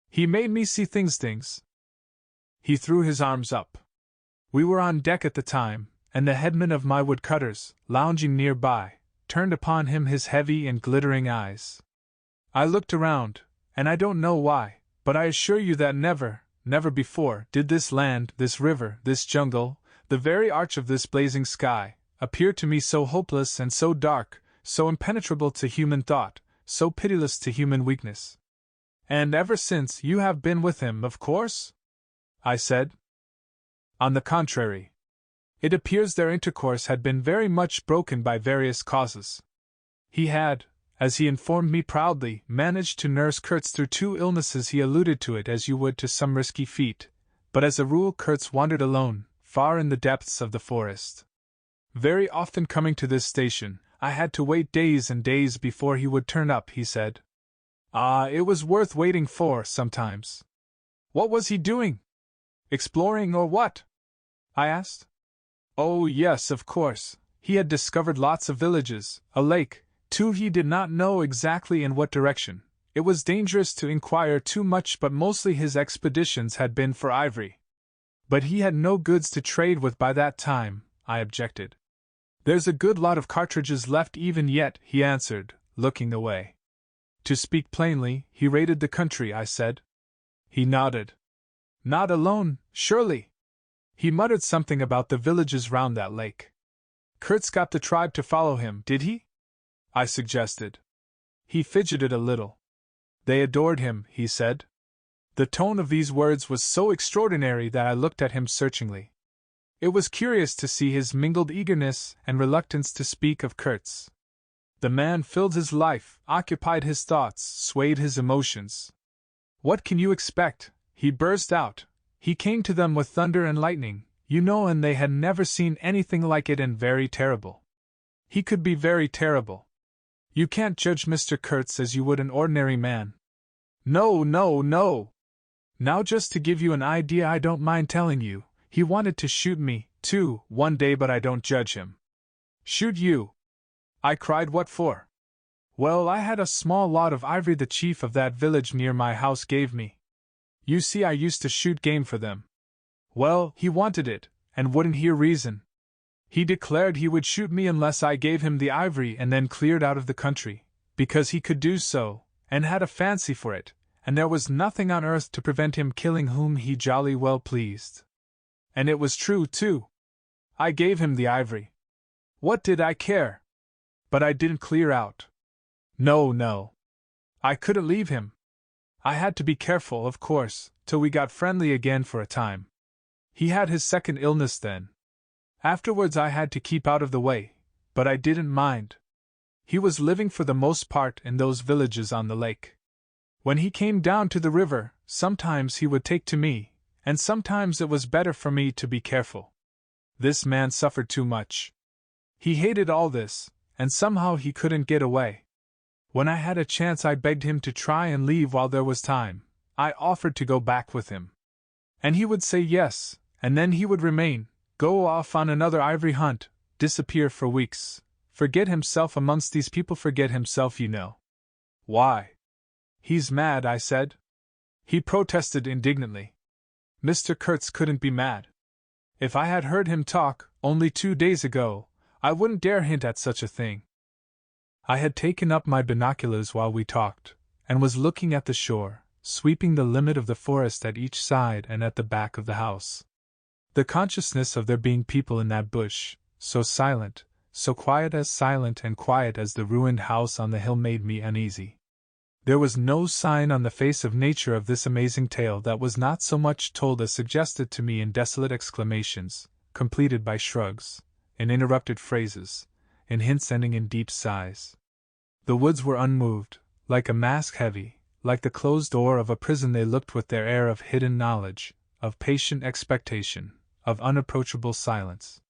He made me see things. He threw his arms up. We were on deck at the time, and the headman of my woodcutters, lounging nearby, turned upon him his heavy and glittering eyes. I looked around, and I don't know why, but I assure you that never before did this land, this river, this jungle, the very arch of this blazing sky, appear to me so hopeless and so dark, so impenetrable to human thought, so pitiless to human weakness. And ever since you have been with him, of course? I said. On the contrary. It appears their intercourse had been very much broken by various causes. He had, as he informed me proudly, managed to nurse Kurtz through 2 illnesses. He alluded to it as you would to some risky feat, but as a rule Kurtz wandered alone, far in the depths of the forest. Very often coming to this station, I had to wait days and days before he would turn up, he said. Ah, it was worth waiting for, sometimes. What was he doing? Exploring or what? I asked. Oh, yes, of course. He had discovered lots of villages, a lake, too. He did not know exactly in what direction. It was dangerous to inquire too much, but mostly his expeditions had been for ivory. But he had no goods to trade with by that time, I objected. There's a good lot of cartridges left even yet, he answered, looking away. To speak plainly, he raided the country, I said. He nodded. Not alone, surely. He muttered something about the villages round that lake. Kurtz got the tribe to follow him, did he? I suggested. He fidgeted a little. They adored him, he said. The tone of these words was so extraordinary that I looked at him searchingly. It was curious to see his mingled eagerness and reluctance to speak of Kurtz. The man filled his life, occupied his thoughts, swayed his emotions. What can you expect? He burst out. He came to them with thunder and lightning, you know, and they had never seen anything like it, and very terrible. He could be very terrible. You can't judge Mr. Kurtz as you would an ordinary man. No. Now just to give you an idea, I don't mind telling you, he wanted to shoot me, too, one day, but I don't judge him. Shoot you? I cried, what for? Well, I had a small lot of ivory the chief of that village near my house gave me. You see, I used to shoot game for them. Well, he wanted it, and wouldn't hear reason. He declared he would shoot me unless I gave him the ivory, and then cleared out of the country, because he could do so, and had a fancy for it, and there was nothing on earth to prevent him killing whom he jolly well pleased. And it was true, too. I gave him the ivory. What did I care? But I didn't clear out. No. I couldn't leave him. I had to be careful, of course, till we got friendly again for a time. He had his second illness then. Afterwards I had to keep out of the way, but I didn't mind. He was living for the most part in those villages on the lake. When he came down to the river, sometimes he would take to me, and sometimes it was better for me to be careful. This man suffered too much. He hated all this, and somehow he couldn't get away. When I had a chance I begged him to try and leave while there was time. I offered to go back with him. And he would say yes, and then he would remain, go off on another ivory hunt, disappear for weeks, forget himself amongst these people, forget himself, you know. Why? He's mad, I said. He protested indignantly. Mr. Kurtz couldn't be mad. If I had heard him talk, only 2 days ago, I wouldn't dare hint at such a thing. I had taken up my binoculars while we talked, and was looking at the shore, sweeping the limit of the forest at each side and at the back of the house. The consciousness of there being people in that bush, so silent, so quiet as silent and quiet as the ruined house on the hill, made me uneasy. There was no sign on the face of nature of this amazing tale that was not so much told as suggested to me in desolate exclamations, completed by shrugs, in interrupted phrases, in hints ending in deep sighs. The woods were unmoved, like a mask heavy, like the closed door of a prison. They looked with their air of hidden knowledge, of patient expectation, of unapproachable silence.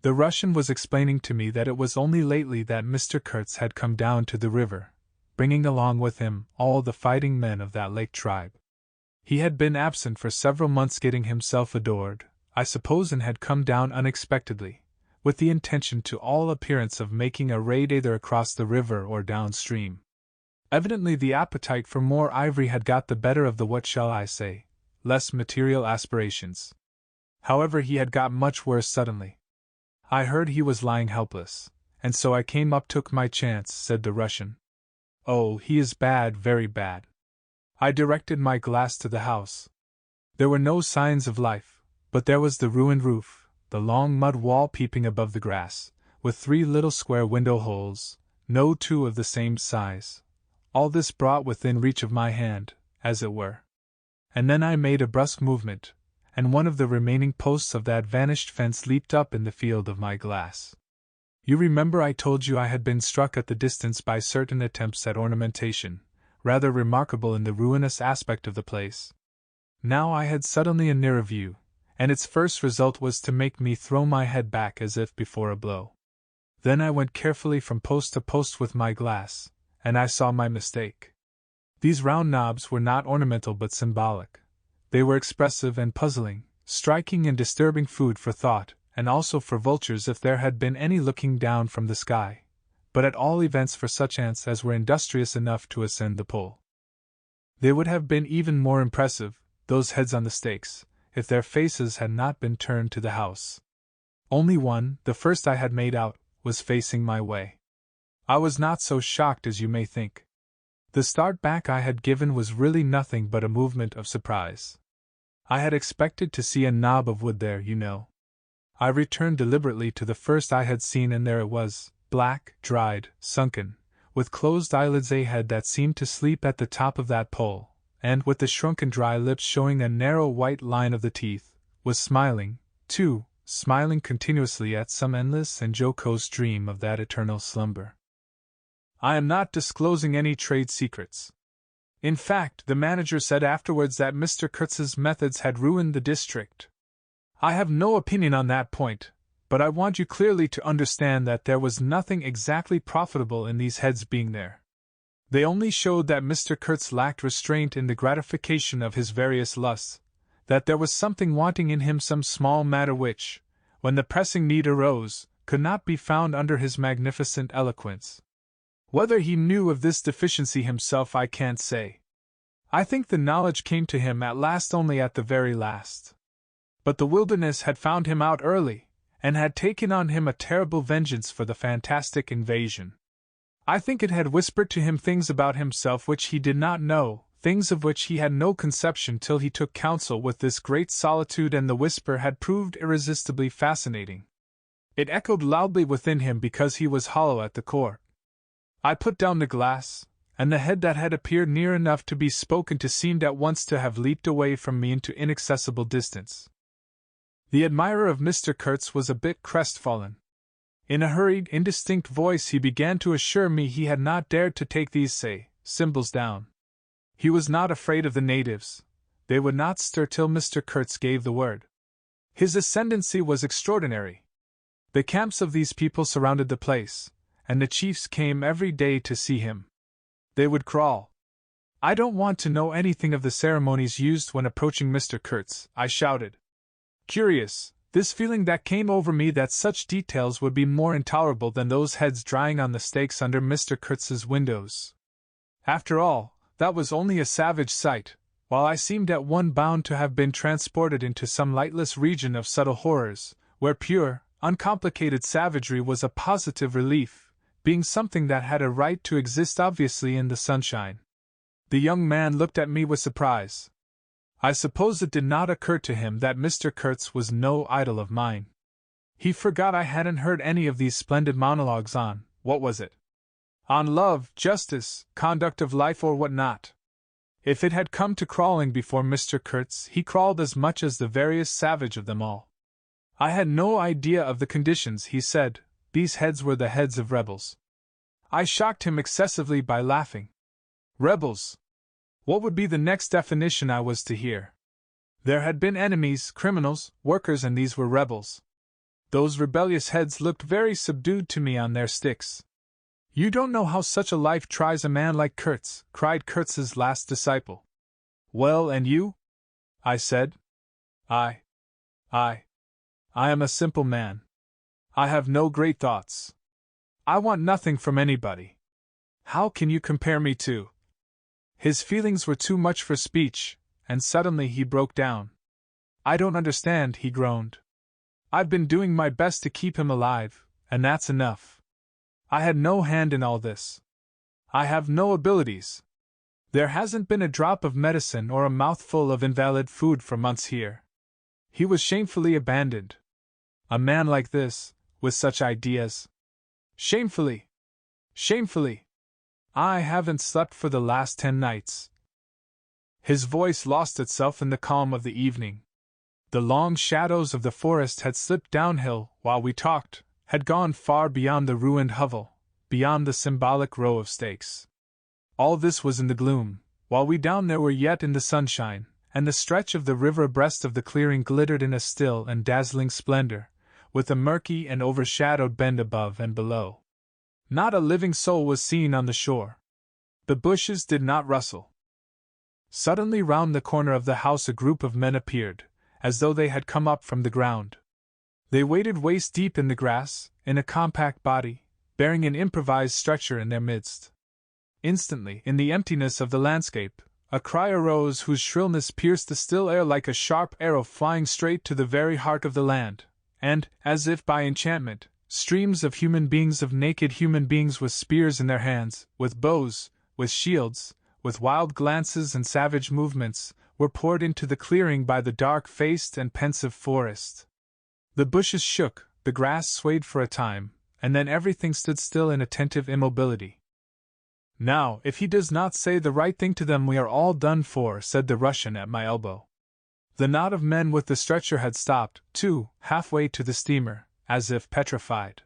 The Russian was explaining to me that it was only lately that Mr. Kurtz had come down to the river, bringing along with him all the fighting men of that lake tribe. He had been absent for several months, getting himself adored, I suppose, and had come down unexpectedly, with the intention to all appearance of making a raid either across the river or downstream. Evidently the appetite for more ivory had got the better of the, what shall I say, less material aspirations. However, he had got much worse suddenly. I heard he was lying helpless, and so I came up, took my chance, said the Russian. Oh, he is bad, very bad. I directed my glass to the house. There were no signs of life, but there was the ruined roof, the long mud wall peeping above the grass, with 3 little square window holes, no 2 of the same size. All this brought within reach of my hand, as it were. And then I made a brusque movement, and one of the remaining posts of that vanished fence leaped up in the field of my glass. You remember I told you I had been struck at the distance by certain attempts at ornamentation, rather remarkable in the ruinous aspect of the place. Now I had suddenly a nearer view, and its first result was to make me throw my head back as if before a blow. Then I went carefully from post to post with my glass, and I saw my mistake. These round knobs were not ornamental but symbolic. They were expressive and puzzling, striking and disturbing food for thought, and also for vultures if there had been any looking down from the sky, but at all events for such ants as were industrious enough to ascend the pole. They would have been even more impressive, those heads on the stakes, if their faces had not been turned to the house. Only one, the first I had made out, was facing my way. I was not so shocked as you may think. The start back I had given was really nothing but a movement of surprise. I had expected to see a knob of wood there, you know. I returned deliberately to the first I had seen, and there it was, black, dried, sunken, with closed eyelids, a head that seemed to sleep at the top of that pole, and, with the shrunken dry lips showing a narrow white line of the teeth, was smiling, too, smiling continuously at some endless and jocose dream of that eternal slumber. I am not disclosing any trade secrets. In fact, the manager said afterwards that Mr. Kurtz's methods had ruined the district. I have no opinion on that point, but I want you clearly to understand that there was nothing exactly profitable in these heads being there. They only showed that Mr. Kurtz lacked restraint in the gratification of his various lusts, that there was something wanting in him, some small matter which, when the pressing need arose, could not be found under his magnificent eloquence. Whether he knew of this deficiency himself I can't say. I think the knowledge came to him at last, only at the very last. But the wilderness had found him out early, and had taken on him a terrible vengeance for the fantastic invasion. I think it had whispered to him things about himself which he did not know, things of which he had no conception till he took counsel with this great solitude, and the whisper had proved irresistibly fascinating. It echoed loudly within him because he was hollow at the core. I put down the glass, and the head that had appeared near enough to be spoken to seemed at once to have leaped away from me into inaccessible distance. The admirer of Mr. Kurtz was a bit crestfallen. In a hurried, indistinct voice he began to assure me he had not dared to take these, symbols down. He was not afraid of the natives. They would not stir till Mr. Kurtz gave the word. His ascendancy was extraordinary. The camps of these people surrounded the place, and the chiefs came every day to see him. They would crawl. I don't want to know anything of the ceremonies used when approaching Mr. Kurtz, I shouted. Curious, this feeling that came over me that such details would be more intolerable than those heads drying on the stakes under Mr. Kurtz's windows. After all, that was only a savage sight, while I seemed at one bound to have been transported into some lightless region of subtle horrors, where pure, uncomplicated savagery was a positive relief, being something that had a right to exist obviously in the sunshine. The young man looked at me with surprise. I suppose it did not occur to him that Mr. Kurtz was no idol of mine. He forgot I hadn't heard any of these splendid monologues on, what was it? On love, justice, conduct of life, or what not. If it had come to crawling before Mr. Kurtz, he crawled as much as the veriest savage of them all. I had no idea of the conditions, he said. These heads were the heads of rebels. I shocked him excessively by laughing. Rebels! What would be the next definition I was to hear? There had been enemies, criminals, workers, and these were rebels. Those rebellious heads looked very subdued to me on their sticks. You don't know how such a life tries a man like Kurtz, cried Kurtz's last disciple. Well, and you? I said. I am a simple man. I have no great thoughts. I want nothing from anybody. How can you compare me to? His feelings were too much for speech, and suddenly he broke down. "I don't understand," he groaned. "I've been doing my best to keep him alive, and that's enough. I had no hand in all this. I have no abilities. There hasn't been a drop of medicine or a mouthful of invalid food for months here. He was shamefully abandoned. A man like this, with such ideas. Shamefully! Shamefully! I haven't slept for the last 10 nights." His voice lost itself in the calm of the evening. The long shadows of the forest had slipped downhill while we talked, had gone far beyond the ruined hovel, beyond the symbolic row of stakes. All this was in the gloom, while we down there were yet in the sunshine, and the stretch of the river abreast of the clearing glittered in a still and dazzling splendor, with a murky and overshadowed bend above and below. Not a living soul was seen on the shore. The bushes did not rustle. Suddenly round the corner of the house a group of men appeared, as though they had come up from the ground. They waded waist-deep in the grass, in a compact body, bearing an improvised stretcher in their midst. Instantly, in the emptiness of the landscape, a cry arose whose shrillness pierced the still air like a sharp arrow flying straight to the very heart of the land, and, as if by enchantment, streams of naked human beings with spears in their hands, with bows, with shields, with wild glances and savage movements, were poured into the clearing by the dark-faced and pensive forest. The bushes shook, the grass swayed for a time, and then everything stood still in attentive immobility. "Now, if he does not say the right thing to them we are all done for," said the Russian at my elbow. The knot of men with the stretcher had stopped, too, halfway to the steamer, as if petrified.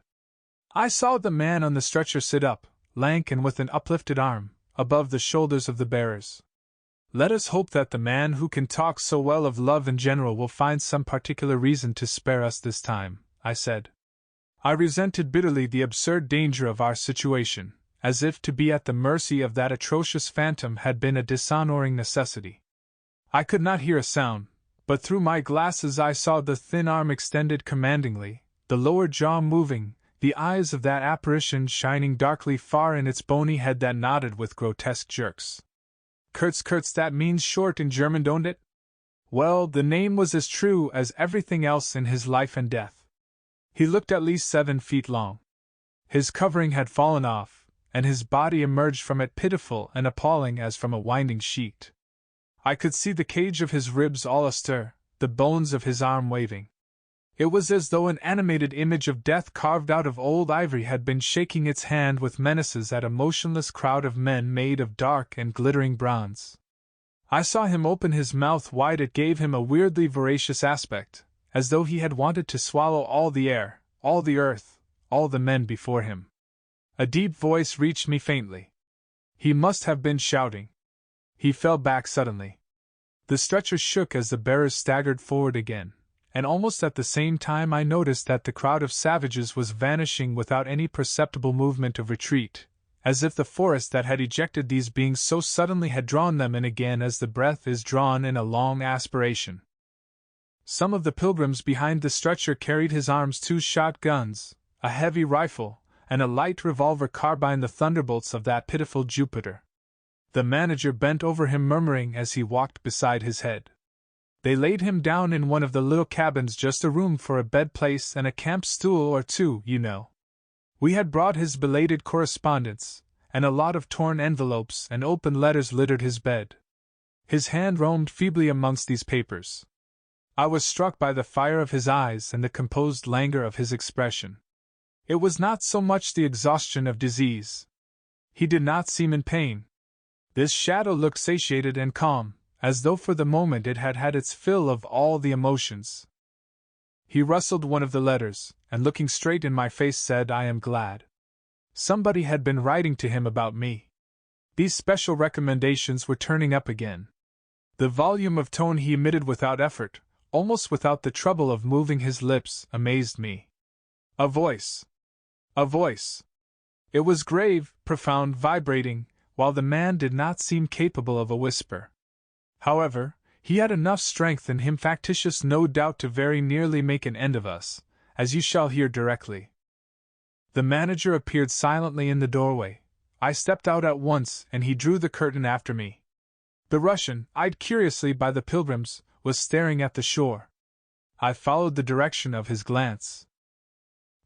I saw the man on the stretcher sit up, lank and with an uplifted arm, above the shoulders of the bearers. "Let us hope that the man who can talk so well of love in general will find some particular reason to spare us this time," I said. I resented bitterly the absurd danger of our situation, as if to be at the mercy of that atrocious phantom had been a dishonoring necessity. I could not hear a sound, but through my glasses I saw the thin arm extended commandingly, the lower jaw moving, the eyes of that apparition shining darkly far in its bony head that nodded with grotesque jerks. Kurtz, that means short in German, don't it? Well, the name was as true as everything else in his life and death. He looked at least 7 feet long. His covering had fallen off, and his body emerged from it pitiful and appalling as from a winding sheet. I could see the cage of his ribs all astir, the bones of his arm waving. It was as though an animated image of death carved out of old ivory had been shaking its hand with menaces at a motionless crowd of men made of dark and glittering bronze. I saw him open his mouth wide. It gave him a weirdly voracious aspect, as though he had wanted to swallow all the air, all the earth, all the men before him. A deep voice reached me faintly. He must have been shouting. He fell back suddenly. The stretcher shook as the bearers staggered forward again, and almost at the same time I noticed that the crowd of savages was vanishing without any perceptible movement of retreat, as if the forest that had ejected these beings so suddenly had drawn them in again as the breath is drawn in a long aspiration. Some of the pilgrims behind the stretcher carried his arms 2 shotguns, a heavy rifle, and a light revolver carbine, the thunderbolts of that pitiful Jupiter. The manager bent over him murmuring as he walked beside his head. They laid him down in one of the little cabins, just a room for a bed place and a camp stool or 2, you know. We had brought his belated correspondence, and a lot of torn envelopes and open letters littered his bed. His hand roamed feebly amongst these papers. I was struck by the fire of his eyes and the composed languor of his expression. It was not so much the exhaustion of disease. He did not seem in pain. This shadow looked satiated and calm, as though for the moment it had had its fill of all the emotions. He rustled one of the letters, and looking straight in my face said, "I am glad. Somebody had been writing to him about me." These special recommendations were turning up again. The volume of tone he emitted without effort, almost without the trouble of moving his lips, amazed me. A voice. A voice. It was grave, profound, vibrating, while the man did not seem capable of a whisper. However, he had enough strength in him, factitious no doubt, to very nearly make an end of us, as you shall hear directly. The manager appeared silently in the doorway. I stepped out at once, and he drew the curtain after me. The Russian, eyed curiously by the pilgrims, was staring at the shore. I followed the direction of his glance.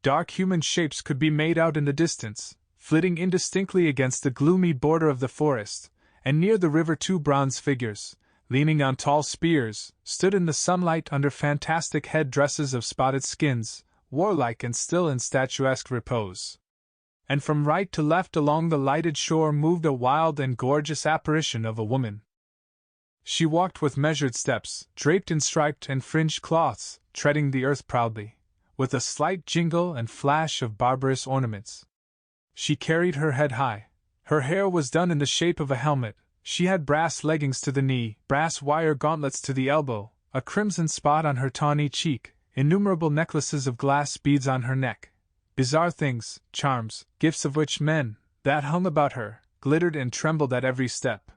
Dark human shapes could be made out in the distance, flitting indistinctly against the gloomy border of the forest, and near the river 2 bronze figures, leaning on tall spears, stood in the sunlight under fantastic head-dresses of spotted skins, warlike and still in statuesque repose. And from right to left along the lighted shore moved a wild and gorgeous apparition of a woman. She walked with measured steps, draped in striped and fringed cloths, treading the earth proudly, with a slight jingle and flash of barbarous ornaments. She carried her head high. Her hair was done in the shape of a helmet. She had brass leggings to the knee, brass wire gauntlets to the elbow, a crimson spot on her tawny cheek, innumerable necklaces of glass beads on her neck. Bizarre things, charms, gifts of which men, that hung about her, glittered and trembled at every step.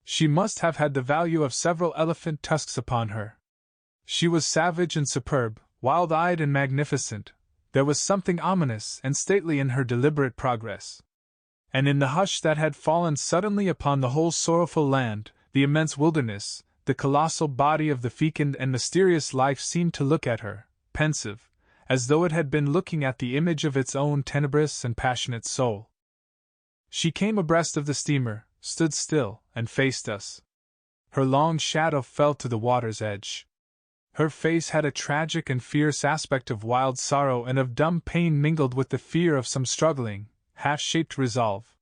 She must have had the value of several elephant tusks upon her. She was savage and superb, wild-eyed and magnificent. There was something ominous and stately in her deliberate progress. And in the hush that had fallen suddenly upon the whole sorrowful land, the immense wilderness, the colossal body of the fecund and mysterious life seemed to look at her, pensive, as though it had been looking at the image of its own tenebrous and passionate soul. She came abreast of the steamer, stood still, and faced us. Her long shadow fell to the water's edge. Her face had a tragic and fierce aspect of wild sorrow and of dumb pain mingled with the fear of some struggling, half-shaped resolve.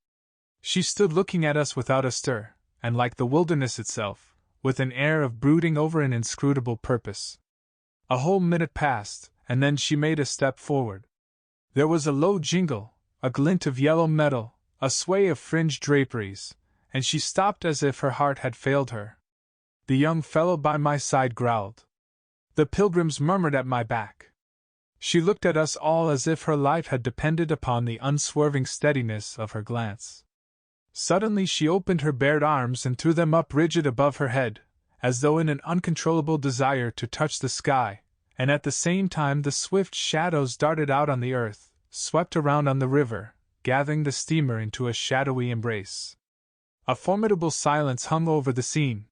She stood looking at us without a stir, and like the wilderness itself, with an air of brooding over an inscrutable purpose. A whole minute passed, and then she made a step forward. There was a low jingle, a glint of yellow metal, a sway of fringed draperies, and she stopped as if her heart had failed her. The young fellow by my side growled. The pilgrims murmured at my back. She looked at us all as if her life had depended upon the unswerving steadiness of her glance. Suddenly she opened her bared arms and threw them up rigid above her head, as though in an uncontrollable desire to touch the sky, and at the same time the swift shadows darted out on the earth, swept around on the river, gathering the steamer into a shadowy embrace. A formidable silence hung over the scene.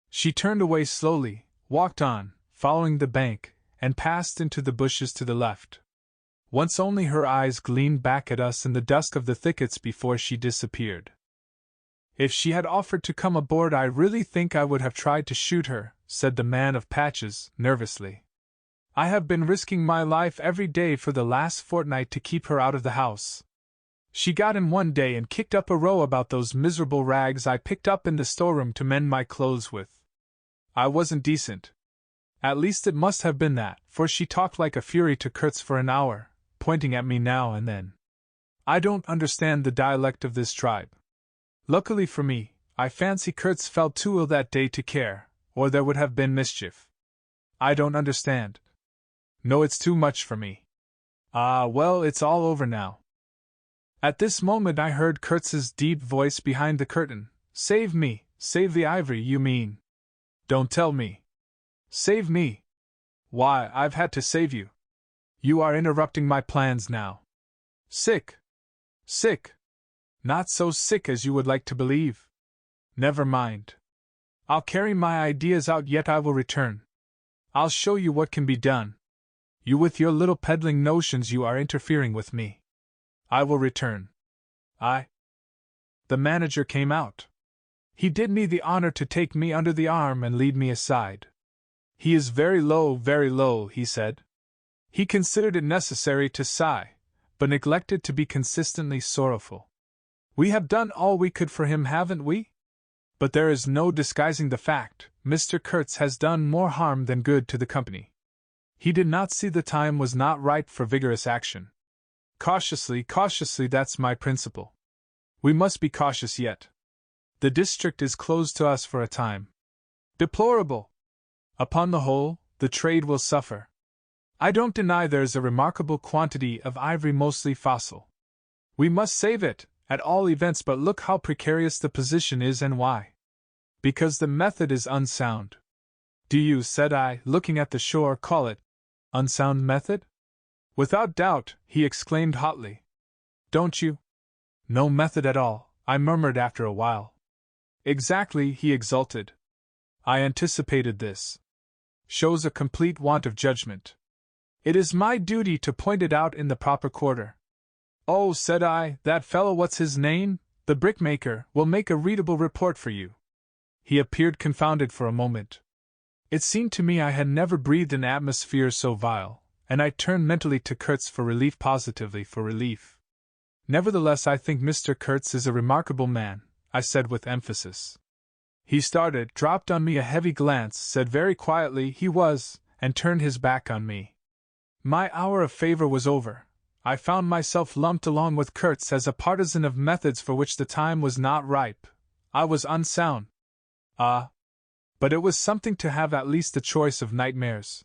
She turned away slowly, walked on, following the bank, and passed into the bushes to the left. Once only her eyes gleamed back at us in the dusk of the thickets before she disappeared. If she had offered to come aboard, I really think I would have tried to shoot her, said the man of patches, nervously. I have been risking my life every day for the last fortnight to keep her out of the house. She got in one day and kicked up a row about those miserable rags I picked up in the storeroom to mend my clothes with. I wasn't decent. At least it must have been that, for she talked like a fury to Kurtz for an hour, pointing at me now and then. I don't understand the dialect of this tribe. Luckily for me, I fancy Kurtz felt too ill that day to care, or there would have been mischief. I don't understand. No, it's too much for me. Ah, well, it's all over now. At this moment I heard Kurtz's deep voice behind the curtain. Save me, save the ivory, you mean? Don't tell me. Save me. Why, I've had to save you. You are interrupting my plans now. Sick. Sick. Not so sick as you would like to believe. Never mind. I'll carry my ideas out, yet I will return. I'll show you what can be done. You with your little peddling notions, you are interfering with me. I will return. The manager came out. He did me the honor to take me under the arm and lead me aside. He is very low, he said. He considered it necessary to sigh, but neglected to be consistently sorrowful. We have done all we could for him, haven't we? But there is no disguising the fact, Mr. Kurtz has done more harm than good to the company. He did not see the time was not ripe for vigorous action. Cautiously, that's my principle. We must be cautious yet. The district is closed to us for a time. Deplorable! Upon the whole, the trade will suffer. I don't deny there's a remarkable quantity of ivory, mostly fossil. We must save it, at all events, but look how precarious the position is, and why. Because the method is unsound. Do you, said I, looking at the shore, call it unsound method? Without doubt, he exclaimed hotly. Don't you? No method at all, I murmured after a while. Exactly, he exulted. I anticipated this. Shows a complete want of judgment. It is my duty to point it out in the proper quarter. Oh, said I, that fellow, what's his name? The brickmaker, will make a readable report for you. He appeared confounded for a moment. It seemed to me I had never breathed an atmosphere so vile, and I turned mentally to Kurtz for relief, positively for relief. Nevertheless, I think Mr. Kurtz is a remarkable man, I said with emphasis. He started, dropped on me a heavy glance, said very quietly he was, and turned his back on me. My hour of favor was over. I found myself lumped along with Kurtz as a partisan of methods for which the time was not ripe. I was unsound. But it was something to have at least the choice of nightmares.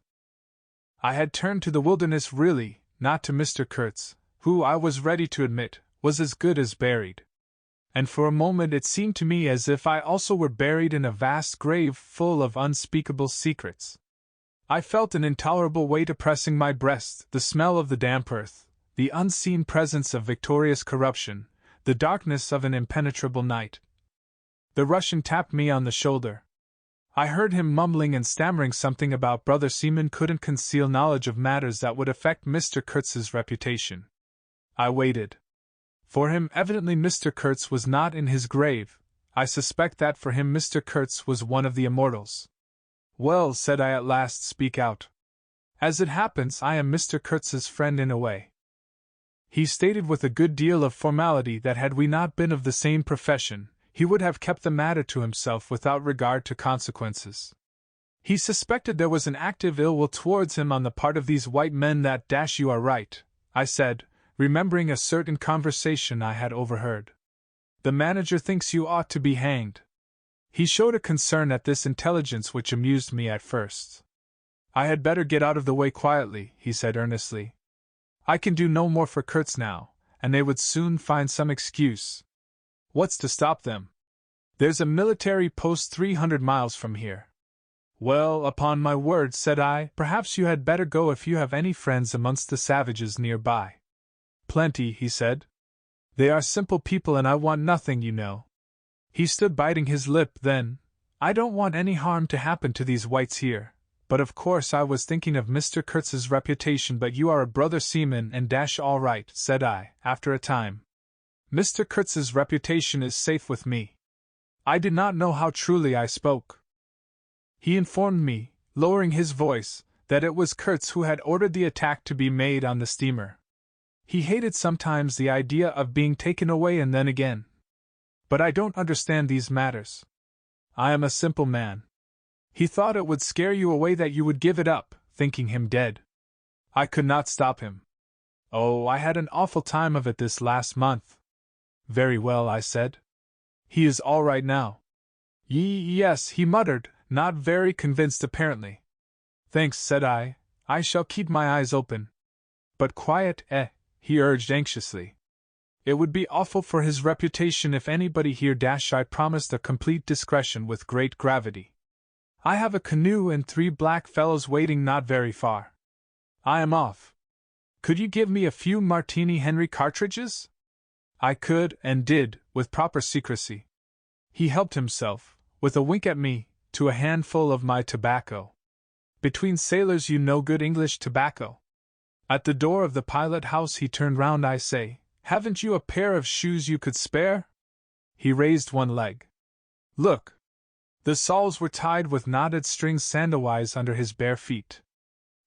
I had turned to the wilderness really, not to Mr. Kurtz, who, I was ready to admit, was as good as buried. And for a moment it seemed to me as if I also were buried in a vast grave full of unspeakable secrets. I felt an intolerable weight oppressing my breast, the smell of the damp earth, the unseen presence of victorious corruption, the darkness of an impenetrable night. The Russian tapped me on the shoulder. I heard him mumbling and stammering something about Brother Seaman couldn't conceal knowledge of matters that would affect Mr. Kurtz's reputation. I waited. For him, evidently Mr. Kurtz was not in his grave. I suspect that for him Mr. Kurtz was one of the immortals. Well, said I at last, speak out. As it happens, I am Mr. Kurtz's friend in a way. He stated with a good deal of formality that had we not been of the same profession, he would have kept the matter to himself without regard to consequences. He suspected there was an active ill will towards him on the part of these white men. That you are right, I said, remembering a certain conversation I had overheard. The manager thinks you ought to be hanged. He showed a concern at this intelligence which amused me at first. I had better get out of the way quietly, he said earnestly. I can do no more for Kurtz now, and they would soon find some excuse. What's to stop them? There's a military post 300 miles from here. Well, upon my word, said I, perhaps you had better go if you have any friends amongst the savages nearby. Plenty, he said. They are simple people and I want nothing, you know. He stood biting his lip then. I don't want any harm to happen to these whites here, but of course I was thinking of Mr. Kurtz's reputation. But you are a brother seaman and all right, said I, after a time. Mr. Kurtz's reputation is safe with me. I did not know how truly I spoke. He informed me, lowering his voice, that it was Kurtz who had ordered the attack to be made on the steamer. He hated sometimes the idea of being taken away and then again. But I don't understand these matters. I am a simple man. He thought it would scare you away, that you would give it up, thinking him dead. I could not stop him. Oh, I had an awful time of it this last month. Very well, I said. He is all right now. Yes, he muttered, not very convinced apparently. Thanks, said I. I shall keep my eyes open. But quiet, he urged anxiously. It would be awful for his reputation if anybody here. I promised a complete discretion with great gravity. I have a canoe and 3 black fellows waiting not very far. I am off. Could you give me a few Martini Henry cartridges? I could, and did, with proper secrecy. He helped himself, with a wink at me, to a handful of my tobacco. Between sailors you know good English tobacco. At the door of the pilot house he turned round. I say, haven't you a pair of shoes you could spare? He raised one leg. Look. The soles were tied with knotted strings sandalwise under his bare feet.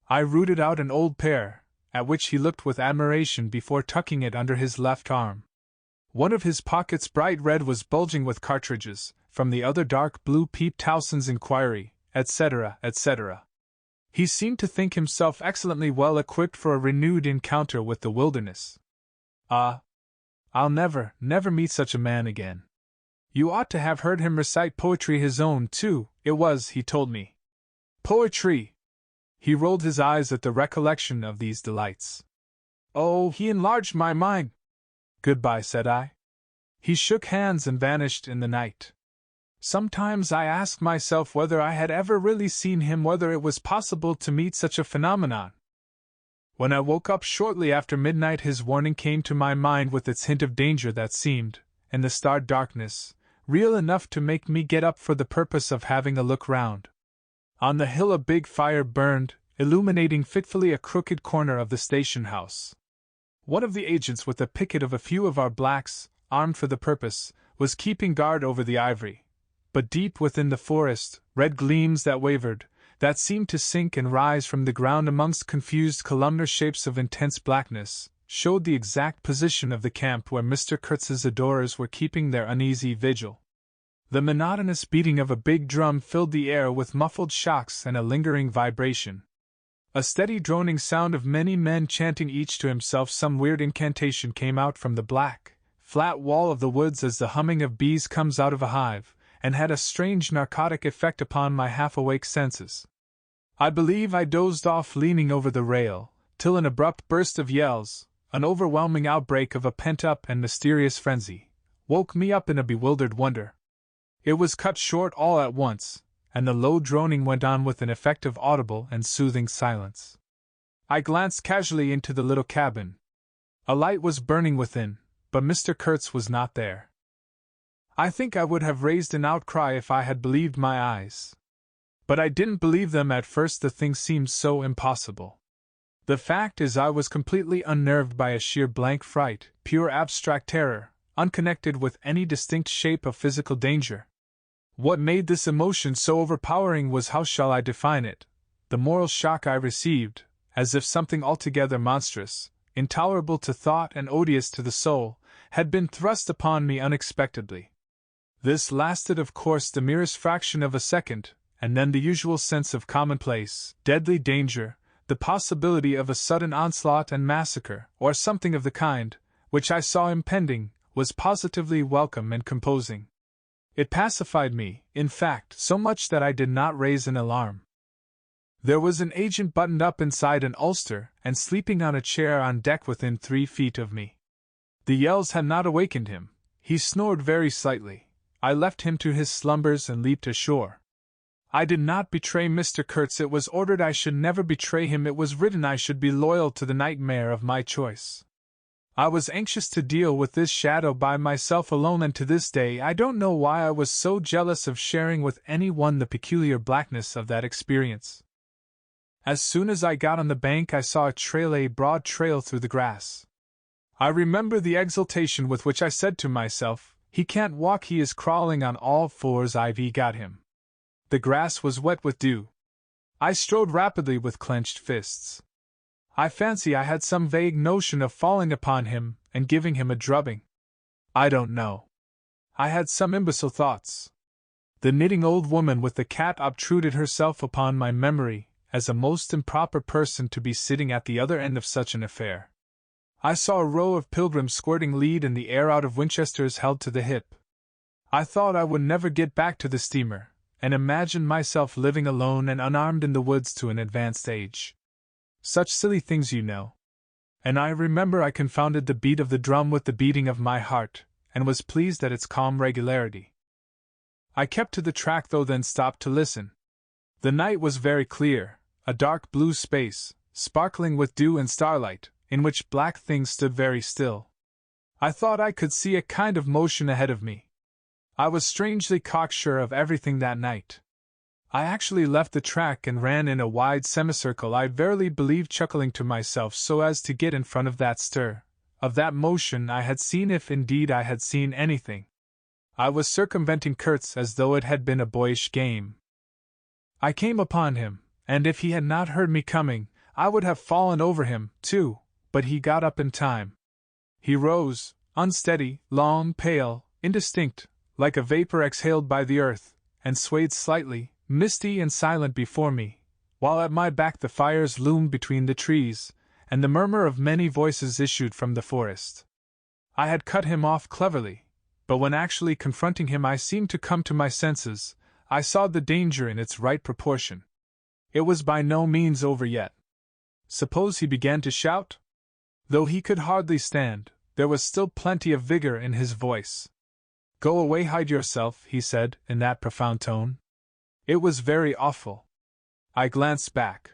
I rooted out an old pair, at which he looked with admiration before tucking it under his left arm. One of his pockets, bright red, was bulging with cartridges, from the other dark blue peeped Towson's Inquiry, etc., etc. He seemed to think himself excellently well equipped for a renewed encounter with the wilderness. I'll never meet such a man again. You ought to have heard him recite poetry, his own, too. It was, he told me. Poetry! He rolled his eyes at the recollection of these delights. Oh, he enlarged my mind. Goodbye, said I. He shook hands and vanished in the night. Sometimes I asked myself whether I had ever really seen him, whether it was possible to meet such a phenomenon. When I woke up shortly after midnight, his warning came to my mind with its hint of danger that seemed, in the starred darkness, real enough to make me get up for the purpose of having a look round. On the hill a big fire burned, illuminating fitfully a crooked corner of the station house. One of the agents, with a picket of a few of our blacks, armed for the purpose, was keeping guard over the ivory. But deep within the forest, red gleams that wavered, that seemed to sink and rise from the ground amongst confused columnar shapes of intense blackness, showed the exact position of the camp where Mr. Kurtz's adorers were keeping their uneasy vigil. The monotonous beating of a big drum filled the air with muffled shocks and a lingering vibration. A steady droning sound of many men chanting each to himself some weird incantation came out from the black, flat wall of the woods as the humming of bees comes out of a hive, and had a strange narcotic effect upon my half-awake senses. I believe I dozed off leaning over the rail, till an abrupt burst of yells, an overwhelming outbreak of a pent-up and mysterious frenzy, woke me up in a bewildered wonder. It was cut short all at once, and the low droning went on with an effect of audible and soothing silence. I glanced casually into the little cabin. A light was burning within, but Mr. Kurtz was not there. I think I would have raised an outcry if I had believed my eyes. But I didn't believe them at first. The thing seemed so impossible. The fact is, I was completely unnerved by a sheer blank fright, pure abstract terror, unconnected with any distinct shape of physical danger. What made this emotion so overpowering was, how shall I define it, the moral shock I received, as if something altogether monstrous, intolerable to thought and odious to the soul, had been thrust upon me unexpectedly. This lasted, of course, the merest fraction of a second, and then the usual sense of commonplace, deadly danger, the possibility of a sudden onslaught and massacre, or something of the kind, which I saw impending, was positively welcome and composing. It pacified me, in fact, so much that I did not raise an alarm. There was an agent buttoned up inside an ulster and sleeping on a chair on deck within 3 feet of me. The yells had not awakened him. He snored very slightly. I left him to his slumbers and leaped ashore. I did not betray Mr. Kurtz. It was ordered I should never betray him. It was written I should be loyal to the nightmare of my choice. I was anxious to deal with this shadow by myself alone, and to this day I don't know why I was so jealous of sharing with anyone the peculiar blackness of that experience. As soon as I got on the bank I saw a broad trail through the grass. I remember the exultation with which I said to myself, "He can't walk, he is crawling on all fours. I've got him." The grass was wet with dew. I strode rapidly with clenched fists. I fancy I had some vague notion of falling upon him and giving him a drubbing. I don't know. I had some imbecile thoughts. The knitting old woman with the cat obtruded herself upon my memory as a most improper person to be sitting at the other end of such an affair. I saw a row of pilgrims squirting lead in the air out of Winchesters held to the hip. I thought I would never get back to the steamer, and imagined myself living alone and unarmed in the woods to an advanced age. Such silly things, you know. And I remember I confounded the beat of the drum with the beating of my heart, and was pleased at its calm regularity. I kept to the track though, then stopped to listen. The night was very clear, a dark blue space, sparkling with dew and starlight, in which black things stood very still. I thought I could see a kind of motion ahead of me. I was strangely cocksure of everything that night. I actually left the track and ran in a wide semicircle, I verily believe chuckling to myself, so as to get in front of that stir, of that motion I had seen, if indeed I had seen anything. I was circumventing Kurtz as though it had been a boyish game. I came upon him, and if he had not heard me coming, I would have fallen over him, too, but he got up in time. He rose, unsteady, long, pale, indistinct, like a vapor exhaled by the earth, and swayed slightly, misty and silent before me, while at my back the fires loomed between the trees, and the murmur of many voices issued from the forest. I had cut him off cleverly, but when actually confronting him I seemed to come to my senses. I saw the danger in its right proportion. It was by no means over yet. Suppose he began to shout? Though he could hardly stand, there was still plenty of vigor in his voice. "Go away, hide yourself," he said, in that profound tone. It was very awful. I glanced back.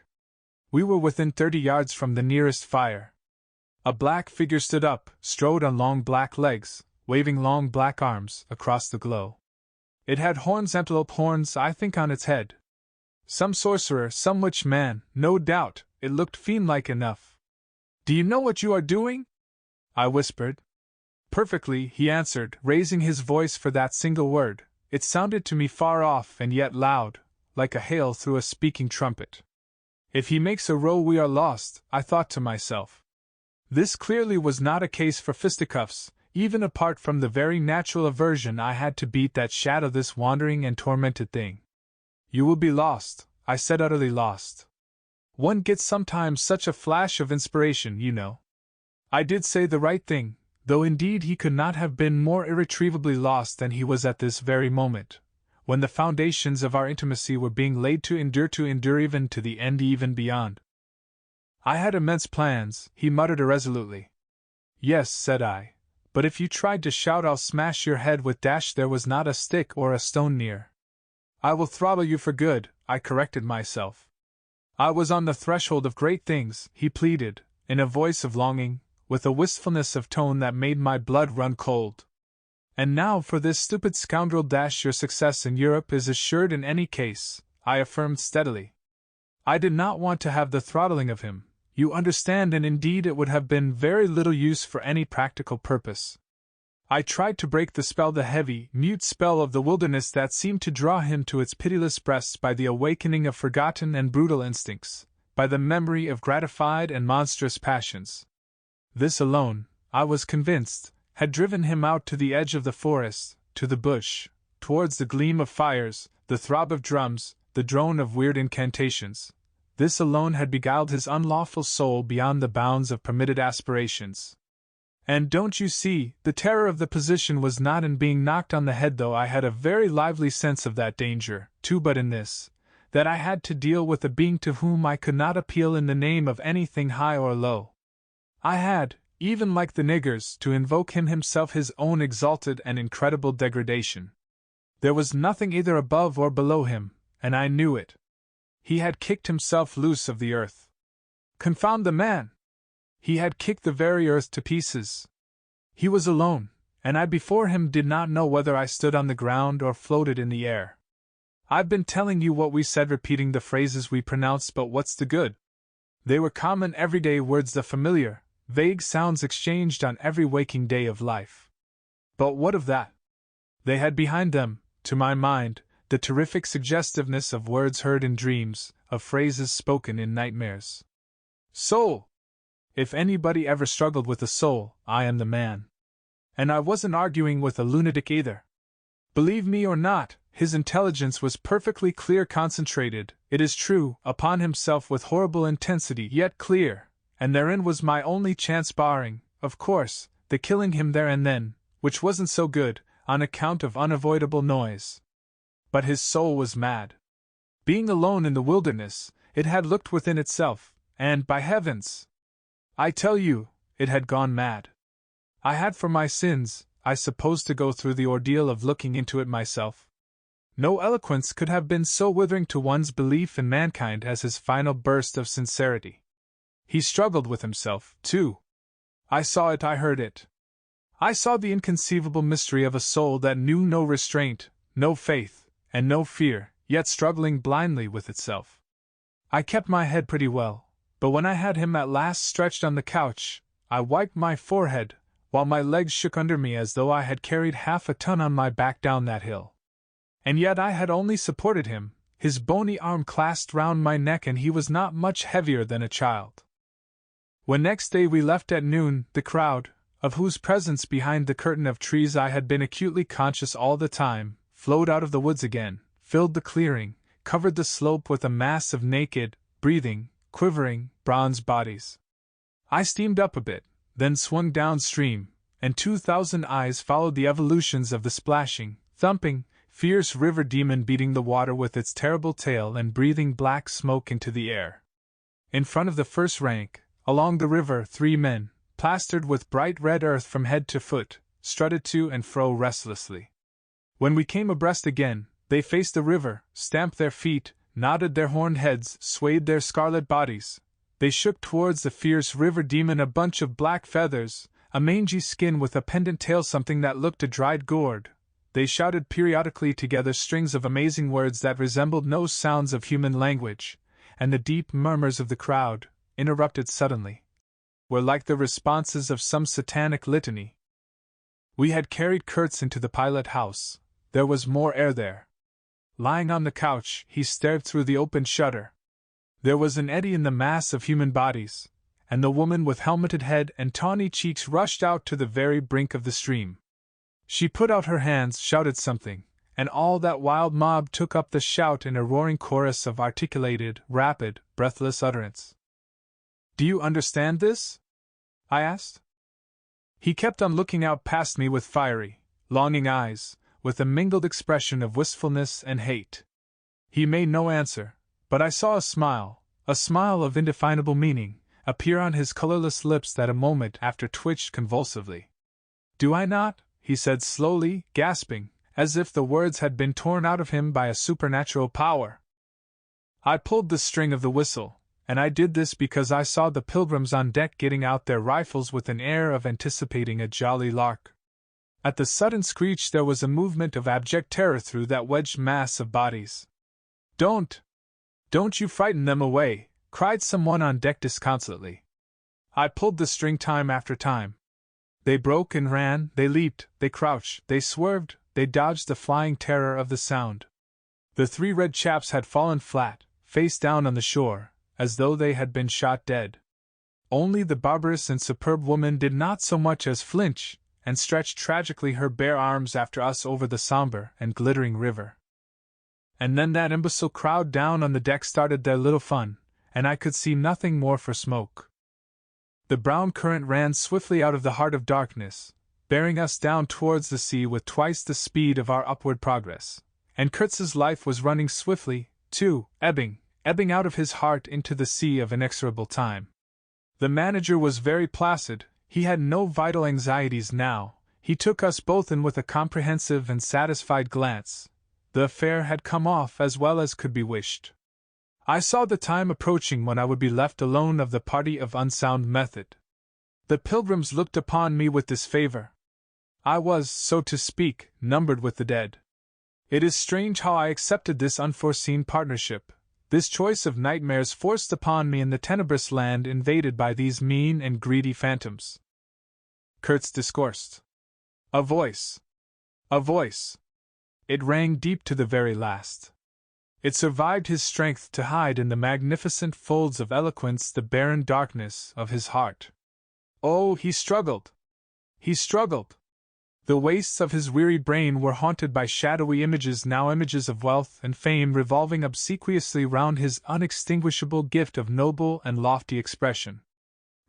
We were within 30 yards from the nearest fire. A black figure stood up, strode on long black legs, waving long black arms, across the glow. It had horns, antelope horns, I think, on its head. Some sorcerer, some witch man, no doubt. It looked fiend-like enough. Do you know what you are doing? I whispered. Perfectly, he answered, raising his voice for that single word. It sounded to me far off and yet loud, like a hail through a speaking trumpet. If he makes a row we are lost, I thought to myself. This clearly was not a case for fisticuffs, even apart from the very natural aversion I had to beat that shadow, this wandering and tormented thing. You will be lost, I said, utterly lost. One gets sometimes such a flash of inspiration, you know. I did say the right thing, though indeed he could not have been more irretrievably lost than he was at this very moment, when the foundations of our intimacy were being laid to endure even to the end, even beyond. I had immense plans, he muttered irresolutely. Yes, said I, but if you tried to shout I'll smash your head with dash there was not a stick or a stone near. I will throttle you for good, I corrected myself. I was on the threshold of great things, he pleaded, in a voice of longing, with a wistfulness of tone that made my blood run cold. And now for this stupid scoundrel dash your success in Europe is assured in any case, I affirmed steadily. I did not want to have the throttling of him, you understand, and indeed it would have been very little use for any practical purpose. I tried to break the spell, the heavy, mute spell of the wilderness that seemed to draw him to its pitiless breasts by the awakening of forgotten and brutal instincts, by the memory of gratified and monstrous passions. This alone, I was convinced, had driven him out to the edge of the forest, to the bush, towards the gleam of fires, the throb of drums, the drone of weird incantations. This alone had beguiled his unlawful soul beyond the bounds of permitted aspirations. And don't you see, the terror of the position was not in being knocked on the head, though I had a very lively sense of that danger, too, but in this, that I had to deal with a being to whom I could not appeal in the name of anything high or low. I had, even like the niggers, to invoke him himself, his own exalted and incredible degradation. There was nothing either above or below him, and I knew it. He had kicked himself loose of the earth. Confound the man! He had kicked the very earth to pieces. He was alone, and I before him did not know whether I stood on the ground or floated in the air. I've been telling you what we said, repeating the phrases we pronounced, but what's the good? They were common everyday words, the familiar, vague sounds exchanged on every waking day of life. But what of that? They had behind them, to my mind, the terrific suggestiveness of words heard in dreams, of phrases spoken in nightmares. Soul! If anybody ever struggled with a soul, I am the man. And I wasn't arguing with a lunatic either. Believe me or not, his intelligence was perfectly clear, concentrated, it is true, upon himself with horrible intensity, yet clear, and therein was my only chance, barring, of course, the killing him there and then, which wasn't so good, on account of unavoidable noise. But his soul was mad. Being alone in the wilderness, it had looked within itself, and, by heavens! I tell you, it had gone mad. I had for my sins, I suppose, to go through the ordeal of looking into it myself. No eloquence could have been so withering to one's belief in mankind as his final burst of sincerity. He struggled with himself, too. I saw it, I heard it. I saw the inconceivable mystery of a soul that knew no restraint, no faith, and no fear, yet struggling blindly with itself. I kept my head pretty well, but when I had him at last stretched on the couch, I wiped my forehead, while my legs shook under me as though I had carried half a ton on my back down that hill. And yet I had only supported him, his bony arm clasped round my neck, and he was not much heavier than a child. When next day we left at noon, the crowd, of whose presence behind the curtain of trees I had been acutely conscious all the time, flowed out of the woods again, filled the clearing, covered the slope with a mass of naked, breathing, quivering, bronze bodies. I steamed up a bit, then swung downstream, and 2,000 eyes followed the evolutions of the splashing, thumping, fierce river demon, beating the water with its terrible tail and breathing black smoke into the air. In front of the first rank, along the river, 3 men, plastered with bright red earth from head to foot, strutted to and fro restlessly. When we came abreast again, they faced the river, stamped their feet, nodded their horned heads, swayed their scarlet bodies. They shook towards the fierce river demon a bunch of black feathers, a mangy skin with a pendant tail, something that looked a dried gourd, they shouted periodically together strings of amazing words that resembled no sounds of human language, and the deep murmurs of the crowd, interrupted suddenly, were like the responses of some satanic litany. We had carried Kurtz into the pilot house. There was more air there. Lying on the couch, he stared through the open shutter. There was an eddy in the mass of human bodies, and the woman with helmeted head and tawny cheeks rushed out to the very brink of the stream. She put out her hands, shouted something, and all that wild mob took up the shout in a roaring chorus of articulated, rapid, breathless utterance. "Do you understand this?" I asked. He kept on looking out past me with fiery, longing eyes, with a mingled expression of wistfulness and hate. He made no answer, but I saw a smile of indefinable meaning, appear on his colorless lips that a moment after twitched convulsively. "Do I not?" he said slowly, gasping, as if the words had been torn out of him by a supernatural power. I pulled the string of the whistle, and I did this because I saw the pilgrims on deck getting out their rifles with an air of anticipating a jolly lark. At the sudden screech there was a movement of abject terror through that wedged mass of bodies. Don't you frighten them away," cried someone on deck disconsolately. I pulled the string time after time. They broke and ran, they leaped, they crouched, they swerved, they dodged the flying terror of the sound. The 3 red chaps had fallen flat, face down on the shore, as though they had been shot dead. Only the barbarous and superb woman did not so much as flinch, and stretched tragically her bare arms after us over the somber and glittering river. And then that imbecile crowd down on the deck started their little fun, and I could see nothing more for smoke. The brown current ran swiftly out of the heart of darkness, bearing us down towards the sea with twice the speed of our upward progress, and Kurtz's life was running swiftly, too, ebbing out of his heart into the sea of inexorable time. The manager was very placid, he had no vital anxieties now, he took us both in with a comprehensive and satisfied glance. The affair had come off as well as could be wished. I saw the time approaching when I would be left alone of the party of unsound method. The pilgrims looked upon me with disfavor. I was, so to speak, numbered with the dead. It is strange how I accepted this unforeseen partnership, this choice of nightmares forced upon me in the tenebrous land invaded by these mean and greedy phantoms. Kurtz discoursed. A voice. It rang deep to the very last. It survived his strength to hide in the magnificent folds of eloquence the barren darkness of his heart. Oh, he struggled! The wastes of his weary brain were haunted by shadowy images, now images of wealth and fame revolving obsequiously round his unextinguishable gift of noble and lofty expression.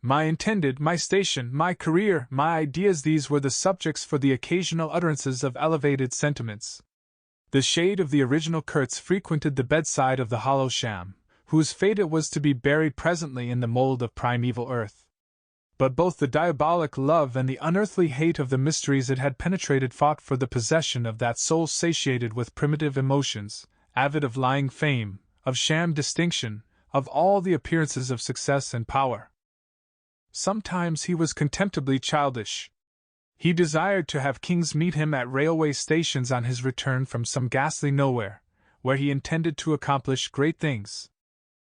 My intended, my station, my career, my ideas, these were the subjects for the occasional utterances of elevated sentiments. The shade of the original Kurtz frequented the bedside of the hollow sham, whose fate it was to be buried presently in the mold of primeval earth. But both the diabolic love and the unearthly hate of the mysteries it had penetrated fought for the possession of that soul satiated with primitive emotions, avid of lying fame, of sham distinction, of all the appearances of success and power. Sometimes he was contemptibly childish. He desired to have kings meet him at railway stations on his return from some ghastly nowhere, where he intended to accomplish great things.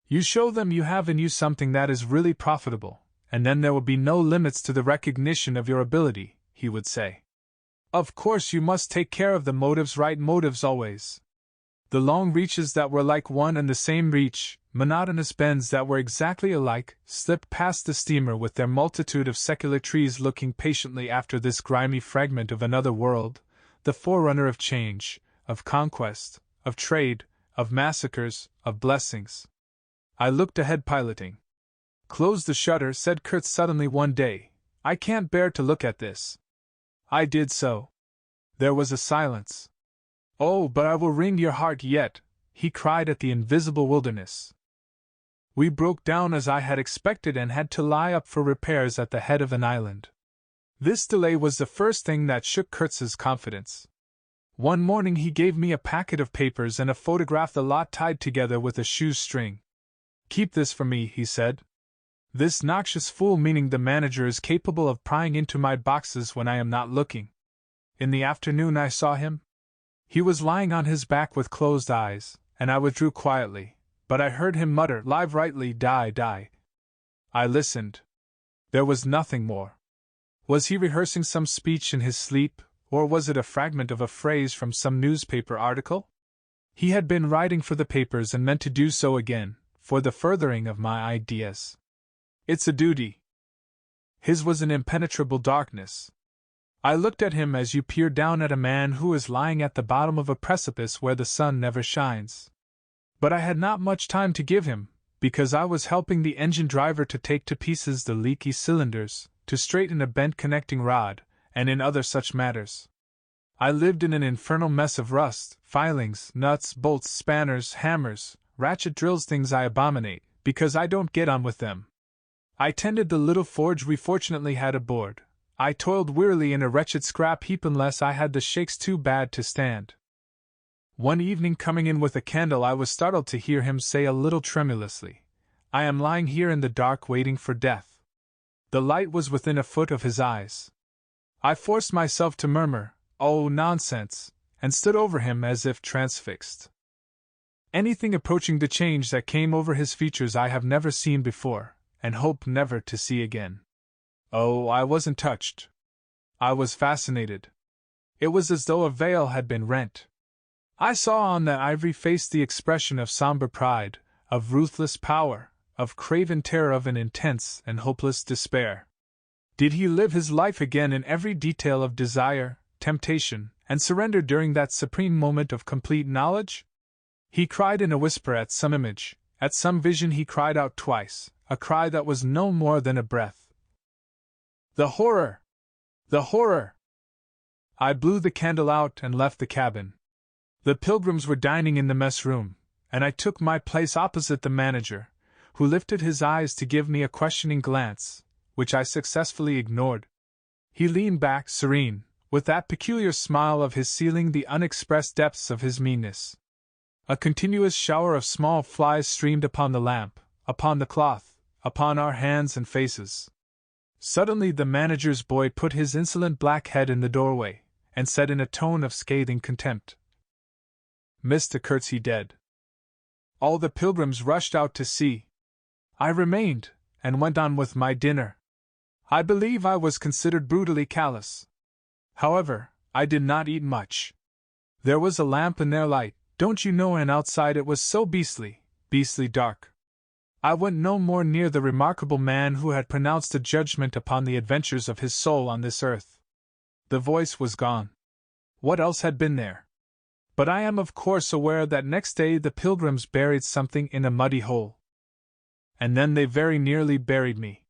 You show them you have in you something that is really profitable, and then there will be no limits to the recognition of your ability, he would say. Of course you must take care of the motives, right motives always. The long reaches that were like one and the same reach, monotonous bends that were exactly alike, slipped past the steamer with their multitude of secular trees looking patiently after this grimy fragment of another world, the forerunner of change, of conquest, of trade, of massacres, of blessings. I looked ahead piloting. "Close the shutter," said Kurtz suddenly one day. "I can't bear to look at this." I did so. There was a silence. "Oh, but I will wring your heart yet," he cried at the invisible wilderness. We broke down as I had expected and had to lie up for repairs at the head of an island. This delay was the first thing that shook Kurtz's confidence. One morning he gave me a packet of papers and a photograph, the lot tied together with a shoestring. "Keep this for me," he said. "This noxious fool," meaning the manager, "is capable of prying into my boxes when I am not looking. In the afternoon I saw him. He was lying on his back with closed eyes, and I withdrew quietly, but I heard him mutter, "Live rightly, die, die." I listened. There was nothing more. Was he rehearsing some speech in his sleep, or was it a fragment of a phrase from some newspaper article? He had been writing for the papers and meant to do so again, for the furthering of my ideas. It's a duty. His was an impenetrable darkness. I looked at him as you peer down at a man who is lying at the bottom of a precipice where the sun never shines. But I had not much time to give him, because I was helping the engine driver to take to pieces the leaky cylinders, to straighten a bent connecting rod, and in other such matters. I lived in an infernal mess of rust, filings, nuts, bolts, spanners, hammers, ratchet drills, things I abominate, because I don't get on with them. I tended the little forge we fortunately had aboard. I toiled wearily in a wretched scrap heap unless I had the shakes too bad to stand. One evening, coming in with a candle, I was startled to hear him say a little tremulously, "I am lying here in the dark waiting for death." The light was within a foot of his eyes. I forced myself to murmur, "Oh, nonsense," and stood over him as if transfixed. Anything approaching the change that came over his features I have never seen before, and hope never to see again. Oh, I wasn't touched. I was fascinated. It was as though a veil had been rent. I saw on that ivory face the expression of somber pride, of ruthless power, of craven terror, of an intense and hopeless despair. Did he live his life again in every detail of desire, temptation, and surrender during that supreme moment of complete knowledge? He cried in a whisper at some image, at some vision. He cried out twice, a cry that was no more than a breath. The horror! The horror! I blew the candle out and left the cabin. The pilgrims were dining in the mess room, and I took my place opposite the manager, who lifted his eyes to give me a questioning glance, which I successfully ignored. He leaned back, serene, with that peculiar smile of his sealing the unexpressed depths of his meanness. A continuous shower of small flies streamed upon the lamp, upon the cloth, upon our hands and faces. Suddenly the manager's boy put his insolent black head in the doorway, and said in a tone of scathing contempt, "Mr. Kurtz, he dead." All the pilgrims rushed out to see. I remained, and went on with my dinner. I believe I was considered brutally callous. However, I did not eat much. There was a lamp in their light, don't you know, and outside it was so beastly dark. I went no more near the remarkable man who had pronounced a judgment upon the adventures of his soul on this earth. The voice was gone. What else had been there? But I am of course aware that next day the pilgrims buried something in a muddy hole. And then they very nearly buried me.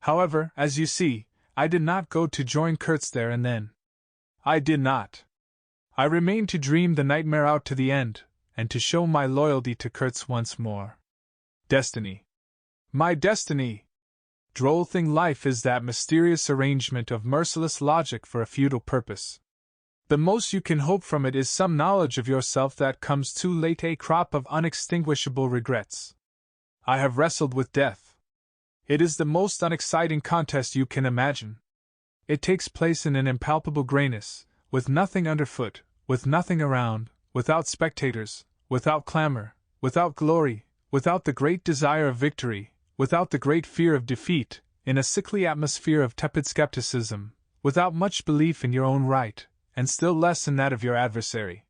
However, as you see, I did not go to join Kurtz there and then. I did not. I remained to dream the nightmare out to the end, and to show my loyalty to Kurtz once more. Destiny. My destiny! Droll thing life is, that mysterious arrangement of merciless logic for a futile purpose. The most you can hope from it is some knowledge of yourself that comes too late, a crop of unextinguishable regrets. I have wrestled with death. It is the most unexciting contest you can imagine. It takes place in an impalpable grayness, with nothing underfoot, with nothing around, without spectators, without clamor, without glory, without the great desire of victory, without the great fear of defeat, in a sickly atmosphere of tepid skepticism, without much belief in your own right, and still less in that of your adversary.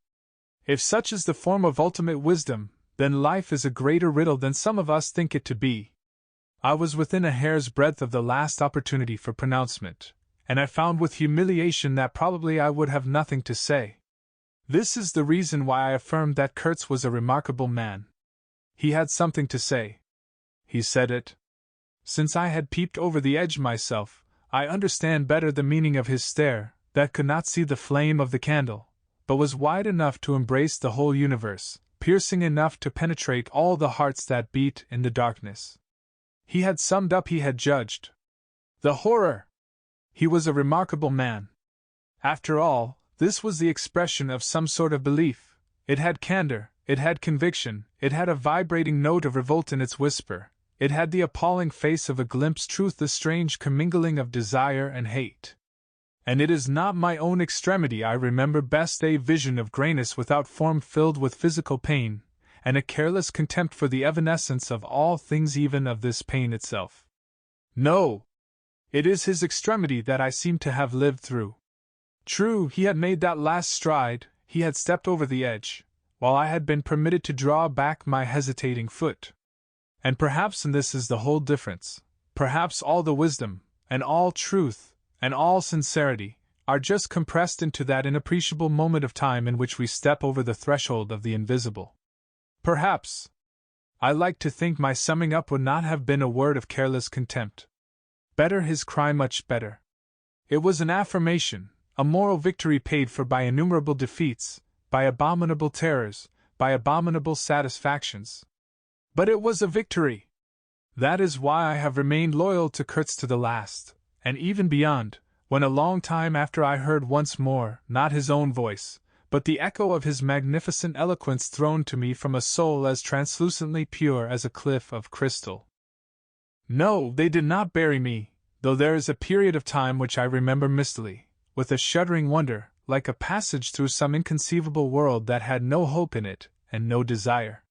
If such is the form of ultimate wisdom, then life is a greater riddle than some of us think it to be. I was within a hair's breadth of the last opportunity for pronouncement, and I found with humiliation that probably I would have nothing to say. This is the reason why I affirmed that Kurtz was a remarkable man. He had something to say. He said it. Since I had peeped over the edge myself, I understand better the meaning of his stare, that could not see the flame of the candle, but was wide enough to embrace the whole universe, piercing enough to penetrate all the hearts that beat in the darkness. He had summed up, he had judged. The horror! He was a remarkable man. After all, this was the expression of some sort of belief. It had candor, it had conviction, it had a vibrating note of revolt in its whisper, it had the appalling face of a glimpsed truth, the strange commingling of desire and hate. And it is not my own extremity I remember best, a vision of greyness without form filled with physical pain, and a careless contempt for the evanescence of all things, even of this pain itself. No! It is his extremity that I seem to have lived through. True, he had made that last stride, he had stepped over the edge, while I had been permitted to draw back my hesitating foot. And perhaps in this is the whole difference, perhaps all the wisdom, and all truth, and all sincerity, are just compressed into that inappreciable moment of time in which we step over the threshold of the invisible. Perhaps. I like to think my summing up would not have been a word of careless contempt. Better his cry, much better. It was an affirmation, a moral victory paid for by innumerable defeats, by abominable terrors, by abominable satisfactions. But it was a victory. That is why I have remained loyal to Kurtz to the last, and even beyond, when a long time after I heard once more, not his own voice, but the echo of his magnificent eloquence thrown to me from a soul as translucently pure as a cliff of crystal. No, they did not bury me, though there is a period of time which I remember mistily, with a shuddering wonder, like a passage through some inconceivable world that had no hope in it, and no desire.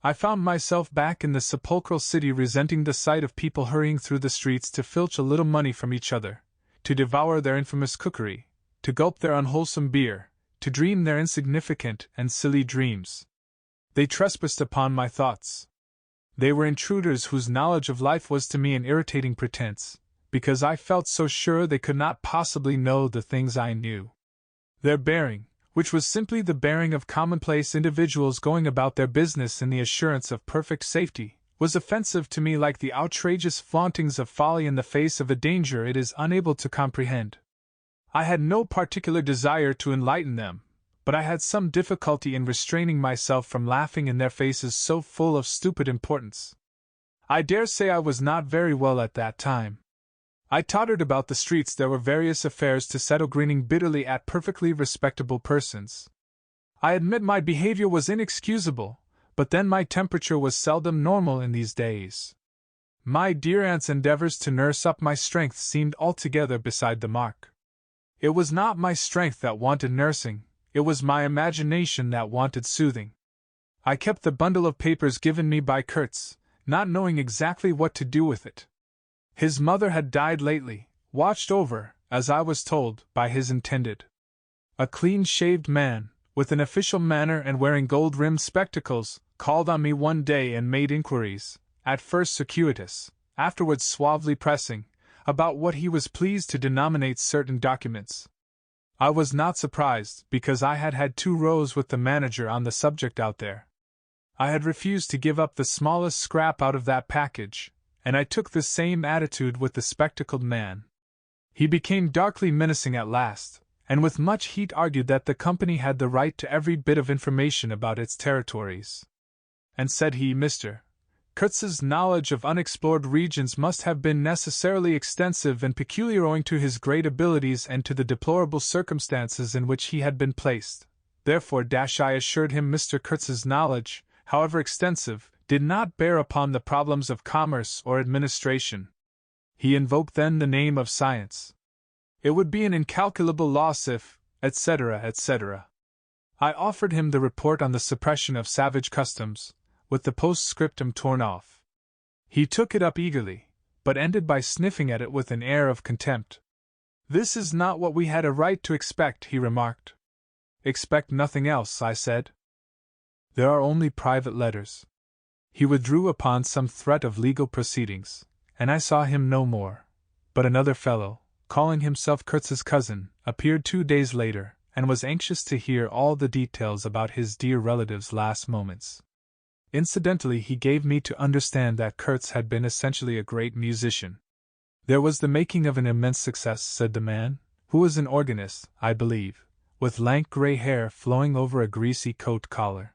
I found myself back in the sepulchral city, resenting the sight of people hurrying through the streets to filch a little money from each other, to devour their infamous cookery, to gulp their unwholesome beer, to dream their insignificant and silly dreams. They trespassed upon my thoughts. They were intruders whose knowledge of life was to me an irritating pretense, because I felt so sure they could not possibly know the things I knew. Their bearing, which was simply the bearing of commonplace individuals going about their business in the assurance of perfect safety, was offensive to me like the outrageous flauntings of folly in the face of a danger it is unable to comprehend. I had no particular desire to enlighten them, but I had some difficulty in restraining myself from laughing in their faces so full of stupid importance. I dare say I was not very well at that time. I tottered about the streets. There were various affairs to settle, grinning bitterly at perfectly respectable persons. I admit my behavior was inexcusable, but then my temperature was seldom normal in these days. My dear aunt's endeavors to nurse up my strength seemed altogether beside the mark. It was not my strength that wanted nursing, it was my imagination that wanted soothing. I kept the bundle of papers given me by Kurtz, not knowing exactly what to do with it. His mother had died lately, watched over, as I was told, by his intended. A clean-shaved man, with an official manner and wearing gold-rimmed spectacles, called on me one day and made inquiries, at first circuitous, afterwards suavely pressing, about what he was pleased to denominate certain documents. I was not surprised, because I had had 2 rows with the manager on the subject out there. I had refused to give up the smallest scrap out of that package, and I took the same attitude with the spectacled man. He became darkly menacing at last, and with much heat argued that the company had the right to every bit of information about its territories. And said he, Mr. Kurtz's knowledge of unexplored regions must have been necessarily extensive and peculiar owing to his great abilities and to the deplorable circumstances in which he had been placed. Therefore, I assured him Mr. Kurtz's knowledge, however extensive, did not bear upon the problems of commerce or administration. He invoked then the name of science. It would be an incalculable loss if, etc., etc. I offered him the report on the suppression of savage customs, with the postscriptum torn off. He took it up eagerly, but ended by sniffing at it with an air of contempt. This is not what we had a right to expect, he remarked. Expect nothing else, I said. There are only private letters. He withdrew upon some threat of legal proceedings, and I saw him no more. But another fellow, calling himself Kurtz's cousin, appeared 2 days later, and was anxious to hear all the details about his dear relative's last moments. Incidentally, he gave me to understand that Kurtz had been essentially a great musician. There was the making of an immense success, said the man, who was an organist, I believe, with lank grey hair flowing over a greasy coat collar.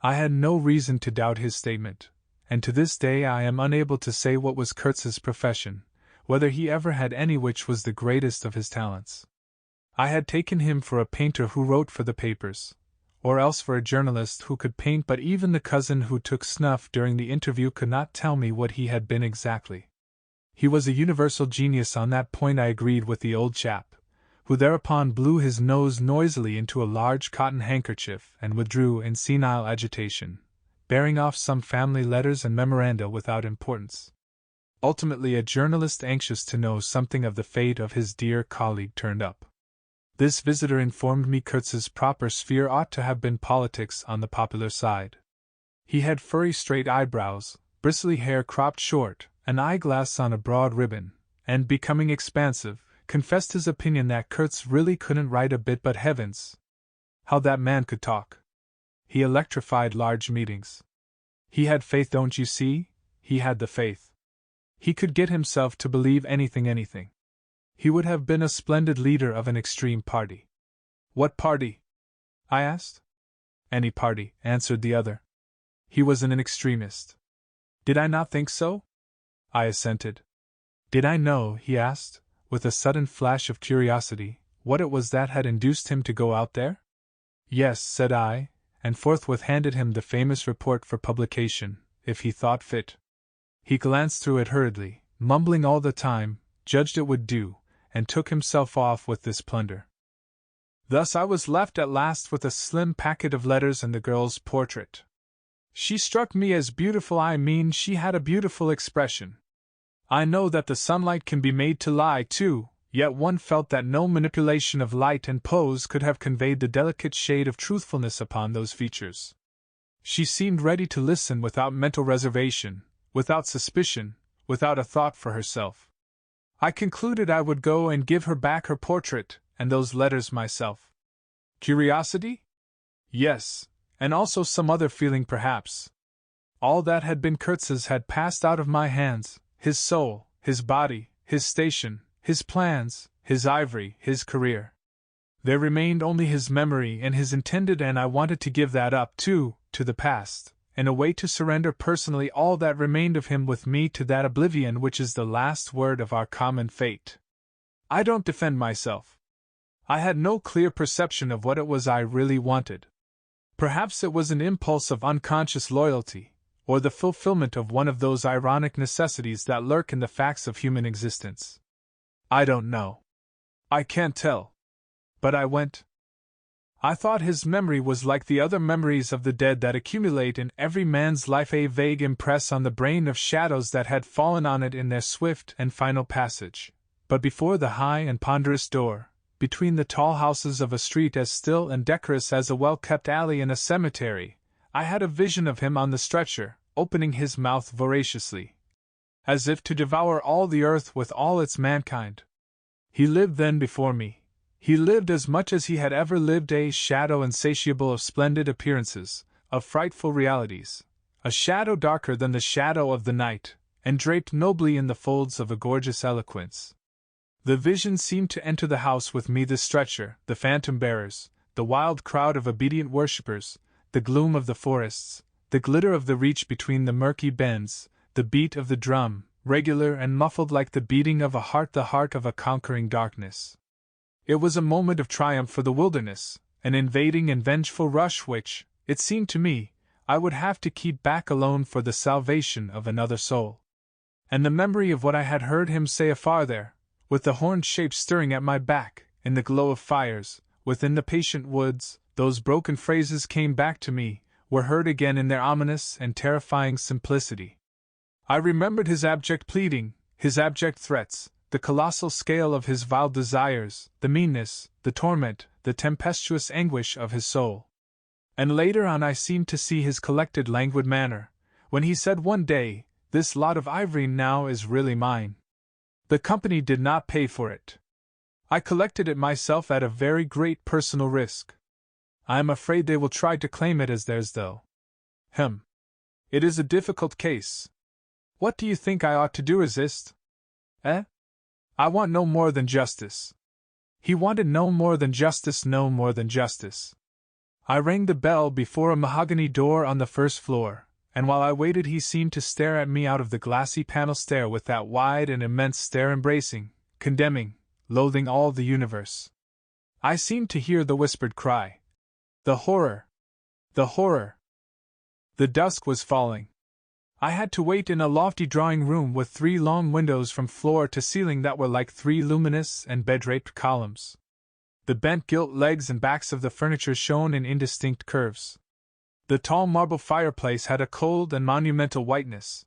I had no reason to doubt his statement, and to this day I am unable to say what was Kurtz's profession, whether he ever had any, which was the greatest of his talents. I had taken him for a painter who wrote for the papers, or else for a journalist who could paint, but even the cousin who took snuff during the interview could not tell me what he had been exactly. He was a universal genius on that point, I agreed with the old chap, who thereupon blew his nose noisily into a large cotton handkerchief and withdrew in senile agitation, bearing off some family letters and memoranda without importance. Ultimately, a journalist anxious to know something of the fate of his dear colleague turned up. This visitor informed me Kurtz's proper sphere ought to have been politics on the popular side. He had furry straight eyebrows, bristly hair cropped short, an eyeglass on a broad ribbon, and, becoming expansive, confessed his opinion that Kurtz really couldn't write a bit, but heavens! How that man could talk! He electrified large meetings. He had faith, don't you see? He had the faith. He could get himself to believe anything. He would have been a splendid leader of an extreme party. What party? I asked. Any party, answered the other. He was an extremist. Did I not think so? I assented. Did I know, he asked, with a sudden flash of curiosity, what it was that had induced him to go out there? Yes, said I, and forthwith handed him the famous report for publication, if he thought fit. He glanced through it hurriedly, mumbling all the time, judged it would do, and took himself off with this plunder. Thus I was left at last with a slim packet of letters and the girl's portrait. She struck me as beautiful, she had a beautiful expression. I know that the sunlight can be made to lie too, yet one felt that no manipulation of light and pose could have conveyed the delicate shade of truthfulness upon those features. She seemed ready to listen without mental reservation, without suspicion, without a thought for herself. I concluded I would go and give her back her portrait, and those letters myself. Curiosity? Yes, and also some other feeling perhaps. All that had been Kurtz's had passed out of my hands, his soul, his body, his station, his plans, his ivory, his career. There remained only his memory and his intended, and I wanted to give that up too, to the past, in a way to surrender personally all that remained of him with me to that oblivion which is the last word of our common fate. I don't defend myself. I had no clear perception of what it was I really wanted. Perhaps it was an impulse of unconscious loyalty, or the fulfillment of one of those ironic necessities that lurk in the facts of human existence. I don't know. I can't tell. But I went. I thought his memory was like the other memories of the dead that accumulate in every man's life, a vague impress on the brain of shadows that had fallen on it in their swift and final passage. But before the high and ponderous door, between the tall houses of a street as still and decorous as a well-kept alley in a cemetery, I had a vision of him on the stretcher, opening his mouth voraciously, as if to devour all the earth with all its mankind. He lived then before me. He lived as much as he had ever lived, a shadow insatiable of splendid appearances, of frightful realities, a shadow darker than the shadow of the night, and draped nobly in the folds of a gorgeous eloquence. The vision seemed to enter the house with me, the stretcher, the phantom bearers, the wild crowd of obedient worshippers, the gloom of the forests, the glitter of the reach between the murky bends, the beat of the drum, regular and muffled like the beating of a heart, the heart of a conquering darkness. It was a moment of triumph for the wilderness, an invading and vengeful rush which, it seemed to me, I would have to keep back alone for the salvation of another soul. And the memory of what I had heard him say afar there, with the horned shapes stirring at my back, in the glow of fires, within the patient woods, those broken phrases came back to me, were heard again in their ominous and terrifying simplicity. I remembered his abject pleading, his abject threats, the colossal scale of his vile desires, the meanness, the torment, the tempestuous anguish of his soul. And later on I seemed to see his collected languid manner, when he said one day, "This lot of ivory now is really mine. The company did not pay for it. I collected it myself at a very great personal risk. I am afraid they will try to claim it as theirs, though. It is a difficult case. What do you think I ought to do? Resist? I want no more than justice." He wanted no more than justice, no more than justice. I rang the bell before a mahogany door on the first floor, and while I waited he seemed to stare at me out of the glassy panel stare with that wide and immense stare embracing, condemning, loathing all the universe. I seemed to hear the whispered cry, "The horror! The horror!" The dusk was falling. I had to wait in a lofty drawing-room with 3 long windows from floor to ceiling that were like 3 luminous and bed-draped columns. The bent gilt legs and backs of the furniture shone in indistinct curves. The tall marble fireplace had a cold and monumental whiteness.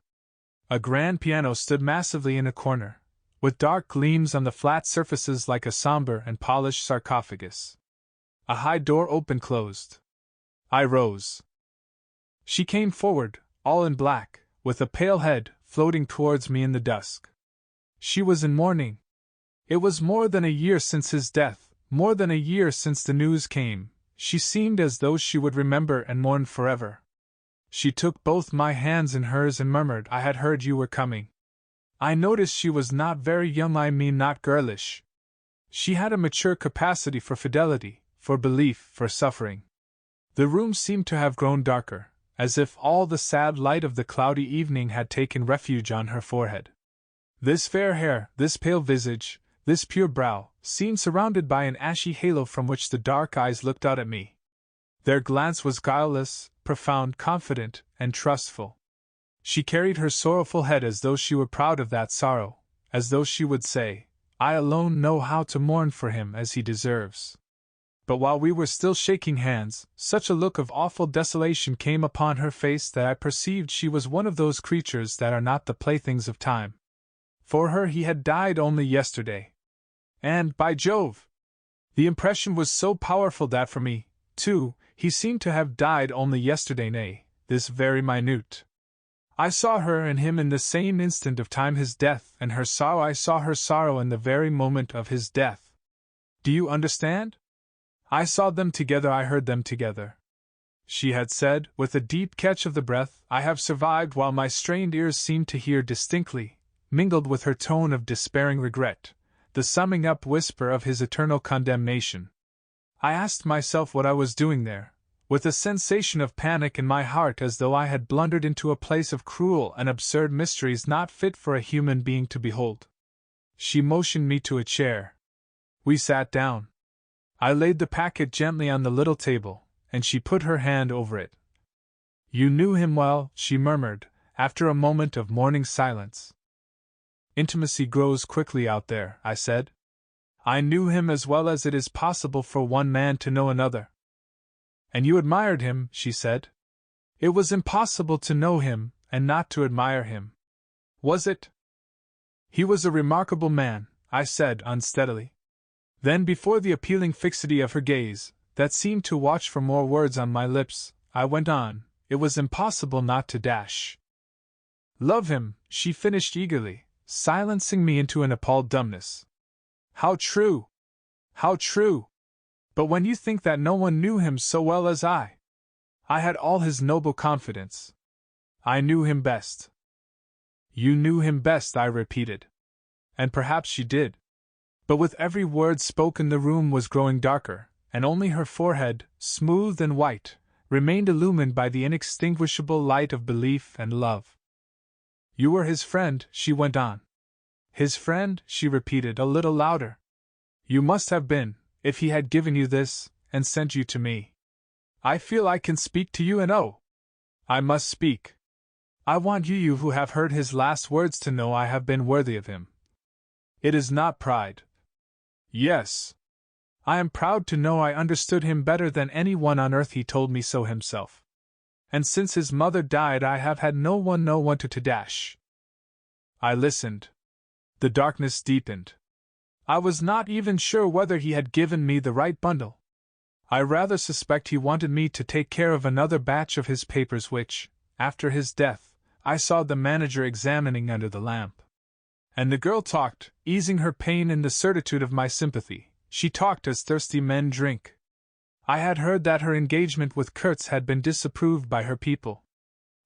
A grand piano stood massively in a corner, with dark gleams on the flat surfaces like a somber and polished sarcophagus. A high door open-closed. I rose. She came forward, all in black, with a pale head, floating towards me in the dusk. She was in mourning. It was more than a year since his death, more than a year since the news came. She seemed as though she would remember and mourn forever. She took both my hands in hers and murmured, "I had heard you were coming." I noticed she was not very young, I mean not girlish. She had a mature capacity for fidelity, for belief, for suffering. The room seemed to have grown darker, as if all the sad light of the cloudy evening had taken refuge on her forehead. This fair hair, this pale visage, this pure brow, seemed surrounded by an ashy halo from which the dark eyes looked out at me. Their glance was guileless, profound, confident, and trustful. She carried her sorrowful head as though she were proud of that sorrow, as though she would say, "I alone know how to mourn for him as he deserves." But while we were still shaking hands, such a look of awful desolation came upon her face that I perceived she was one of those creatures that are not the playthings of time. For her he had died only yesterday. And, by Jove! The impression was so powerful that for me, too, he seemed to have died only yesterday, nay, this very minute. I saw her and him in the same instant of time, his death, and her sorrow. I saw her sorrow in the very moment of his death. Do you understand? I saw them together, I heard them together. She had said, with a deep catch of the breath, "I have survived," while my strained ears seemed to hear distinctly, mingled with her tone of despairing regret, the summing up whisper of his eternal condemnation. I asked myself what I was doing there, with a sensation of panic in my heart, as though I had blundered into a place of cruel and absurd mysteries not fit for a human being to behold. She motioned me to a chair. We sat down. I laid the packet gently on the little table, and she put her hand over it. "You knew him well," she murmured, after a moment of mourning silence. "Intimacy grows quickly out there," I said. "I knew him as well as it is possible for one man to know another." "And you admired him," she said. "It was impossible to know him, and not to admire him. Was it?" "He was a remarkable man," I said unsteadily. Then, before the appealing fixity of her gaze, that seemed to watch for more words on my lips, I went on, "It was impossible not to dash." "Love him," she finished eagerly, silencing me into an appalled dumbness. "How true! How true! But when you think that no one knew him so well as I had all his noble confidence. I knew him best." "You knew him best," I repeated. And perhaps she did. But with every word spoken the room was growing darker, and only her forehead, smooth and white, remained illumined by the inextinguishable light of belief and love. "You were his friend," she went on. "His friend," she repeated a little louder. "You must have been, if he had given you this, and sent you to me. I feel I can speak to you, and oh! I must speak. I want you who have heard his last words to know I have been worthy of him. It is not pride. Yes. I am proud to know I understood him better than any one on earth. He told me so himself. And since his mother died I have had no one to dash." I listened. The darkness deepened. I was not even sure whether he had given me the right bundle. I rather suspect he wanted me to take care of another batch of his papers which, after his death, I saw the manager examining under the lamp. And the girl talked, easing her pain in the certitude of my sympathy. She talked as thirsty men drink. I had heard that her engagement with Kurtz had been disapproved by her people.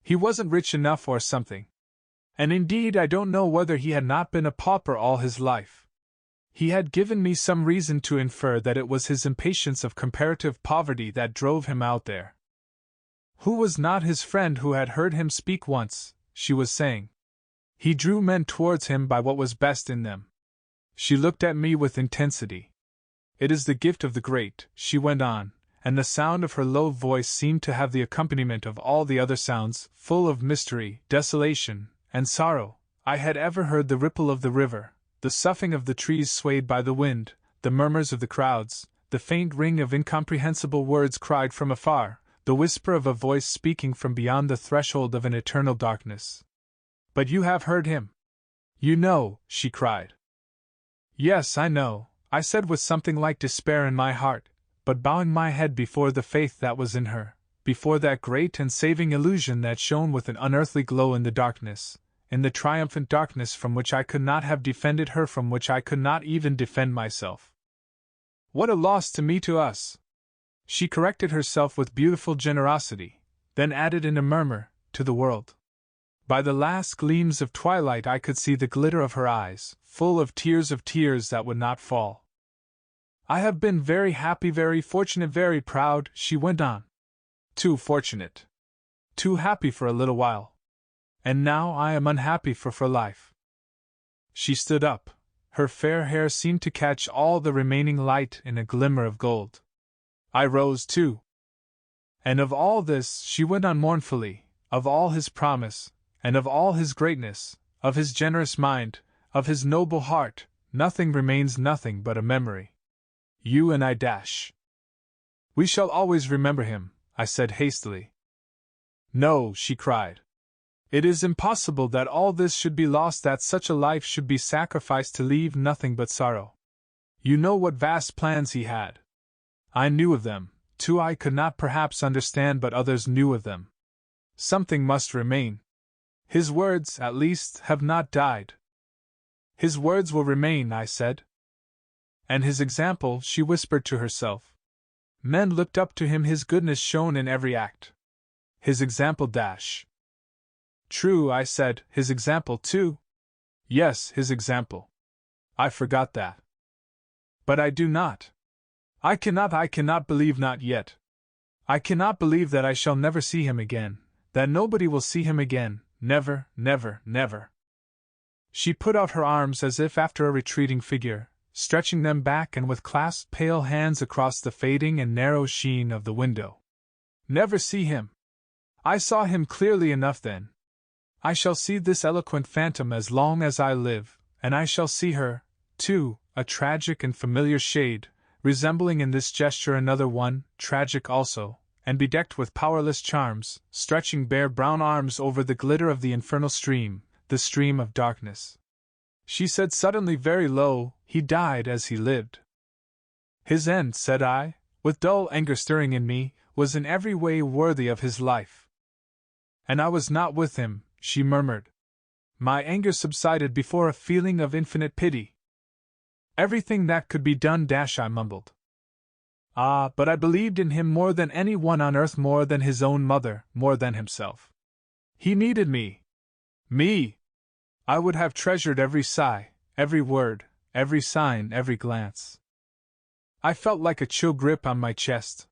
He wasn't rich enough or something. And indeed I don't know whether he had not been a pauper all his life. He had given me some reason to infer that it was his impatience of comparative poverty that drove him out there. Who was not his friend who had heard him speak once, she was saying. He drew men towards him by what was best in them. She looked at me with intensity. "It is the gift of the great," she went on, and the sound of her low voice seemed to have the accompaniment of all the other sounds, full of mystery, desolation, and sorrow. I had ever heard the ripple of the river, the soughing of the trees swayed by the wind, the murmurs of the crowds, the faint ring of incomprehensible words cried from afar, the whisper of a voice speaking from beyond the threshold of an eternal darkness. "But you have heard him. You know," she cried. "Yes, I know," I said with something like despair in my heart, but bowing my head before the faith that was in her, before that great and saving illusion that shone with an unearthly glow in the darkness, in the triumphant darkness from which I could not have defended her, from which I could not even defend myself. "What a loss to me, to us!" She corrected herself with beautiful generosity, then added in a murmur, "to the world." By the last gleams of twilight I could see the glitter of her eyes, full of tears that would not fall. "I have been very happy, very fortunate, very proud," she went on. "Too fortunate. Too happy for a little while. And now I am unhappy for life." She stood up. Her fair hair seemed to catch all the remaining light in a glimmer of gold. I rose too. "And of all this," she went on mournfully, "of all his promise, and of all his greatness, of his generous mind, of his noble heart, nothing remains, nothing but a memory. You and I dash." "We shall always remember him," I said hastily. "No," she cried. "It is impossible that all this should be lost, that such a life should be sacrificed to leave nothing but sorrow. You know what vast plans he had. I knew of them, too. I could not perhaps understand, but others knew of them. Something must remain. His words, at least, have not died." "His words will remain," I said. "And his example," she whispered to herself. "Men looked up to him, his goodness shone in every act. His example dash." "True," I said, "his example too." "Yes, his example. I forgot that. But I do not. I cannot believe, not yet. I cannot believe that I shall never see him again, that nobody will see him again, never, never, never." She put out her arms as if after a retreating figure, stretching them back and with clasped pale hands across the fading and narrow sheen of the window. "Never see him! I saw him clearly enough then. I shall see this eloquent phantom as long as I live, and I shall see her, too, a tragic and familiar shade, resembling in this gesture another one, tragic also, and bedecked with powerless charms, stretching bare brown arms over the glitter of the infernal stream, the stream of darkness." She said suddenly, very low, "He died as he lived." "His end," said I, with dull anger stirring in me, "was in every way worthy of his life." "And I was not with him," she murmured. My anger subsided before a feeling of infinite pity. "Everything that could be done," I mumbled. "Ah, but I believed in him more than any one on earth, more than his own mother, more than himself. He needed me. Me! I would have treasured every sigh, every word, every sign, every glance." I felt like a chill grip on my chest.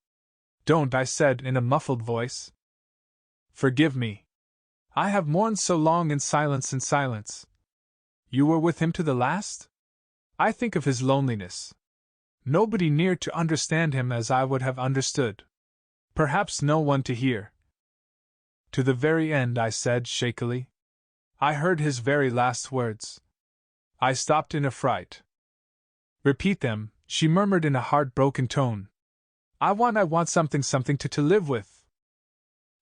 "Don't," I said in a muffled voice. "Forgive me. I have mourned so long in silence, in silence." "You were with him to the last?" "I think of his loneliness. Nobody near to understand him as I would have understood. Perhaps no one to hear." "To the very end," I said shakily. "I heard his very last words." I stopped in affright. "Repeat them," she murmured in a heart-broken tone. I want something to live with."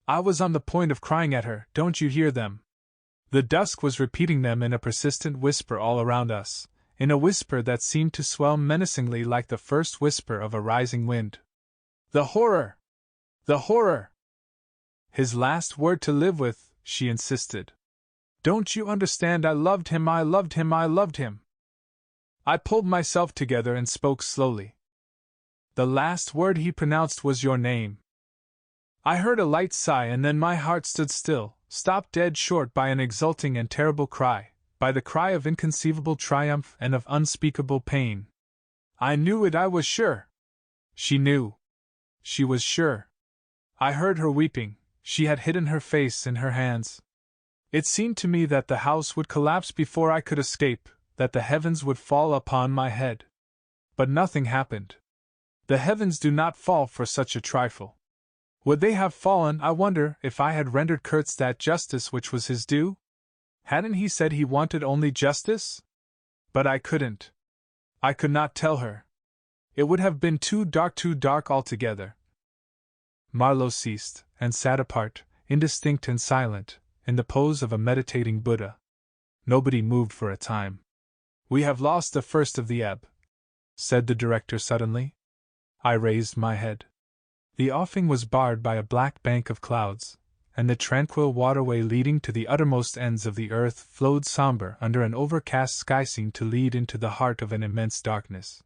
I was on the point of crying at her, "Don't you hear them?" The dusk was repeating them in a persistent whisper all around us, in a whisper that seemed to swell menacingly like the first whisper of a rising wind. "The horror! The horror!" "His last word to live with," she insisted. "Don't you understand? I loved him, I loved him, I loved him." I pulled myself together and spoke slowly. "The last word he pronounced was your name." I heard a light sigh, and then my heart stood still, stopped dead short by an exulting and terrible cry, by the cry of inconceivable triumph and of unspeakable pain. I knew it, I was sure. She knew. She was sure. I heard her weeping. She had hidden her face in her hands. It seemed to me that the house would collapse before I could escape, that the heavens would fall upon my head. But nothing happened. The heavens do not fall for such a trifle. Would they have fallen, I wonder, if I had rendered Kurtz that justice which was his due? Hadn't he said he wanted only justice? But I couldn't. I could not tell her. It would have been too dark altogether. Marlow ceased, and sat apart, indistinct and silent, in the pose of a meditating Buddha. Nobody moved for a time. "We have lost the first of the ebb," said the director suddenly. I raised my head. The offing was barred by a black bank of clouds, and the tranquil waterway leading to the uttermost ends of the earth flowed somber under an overcast sky seemed to lead into the heart of an immense darkness.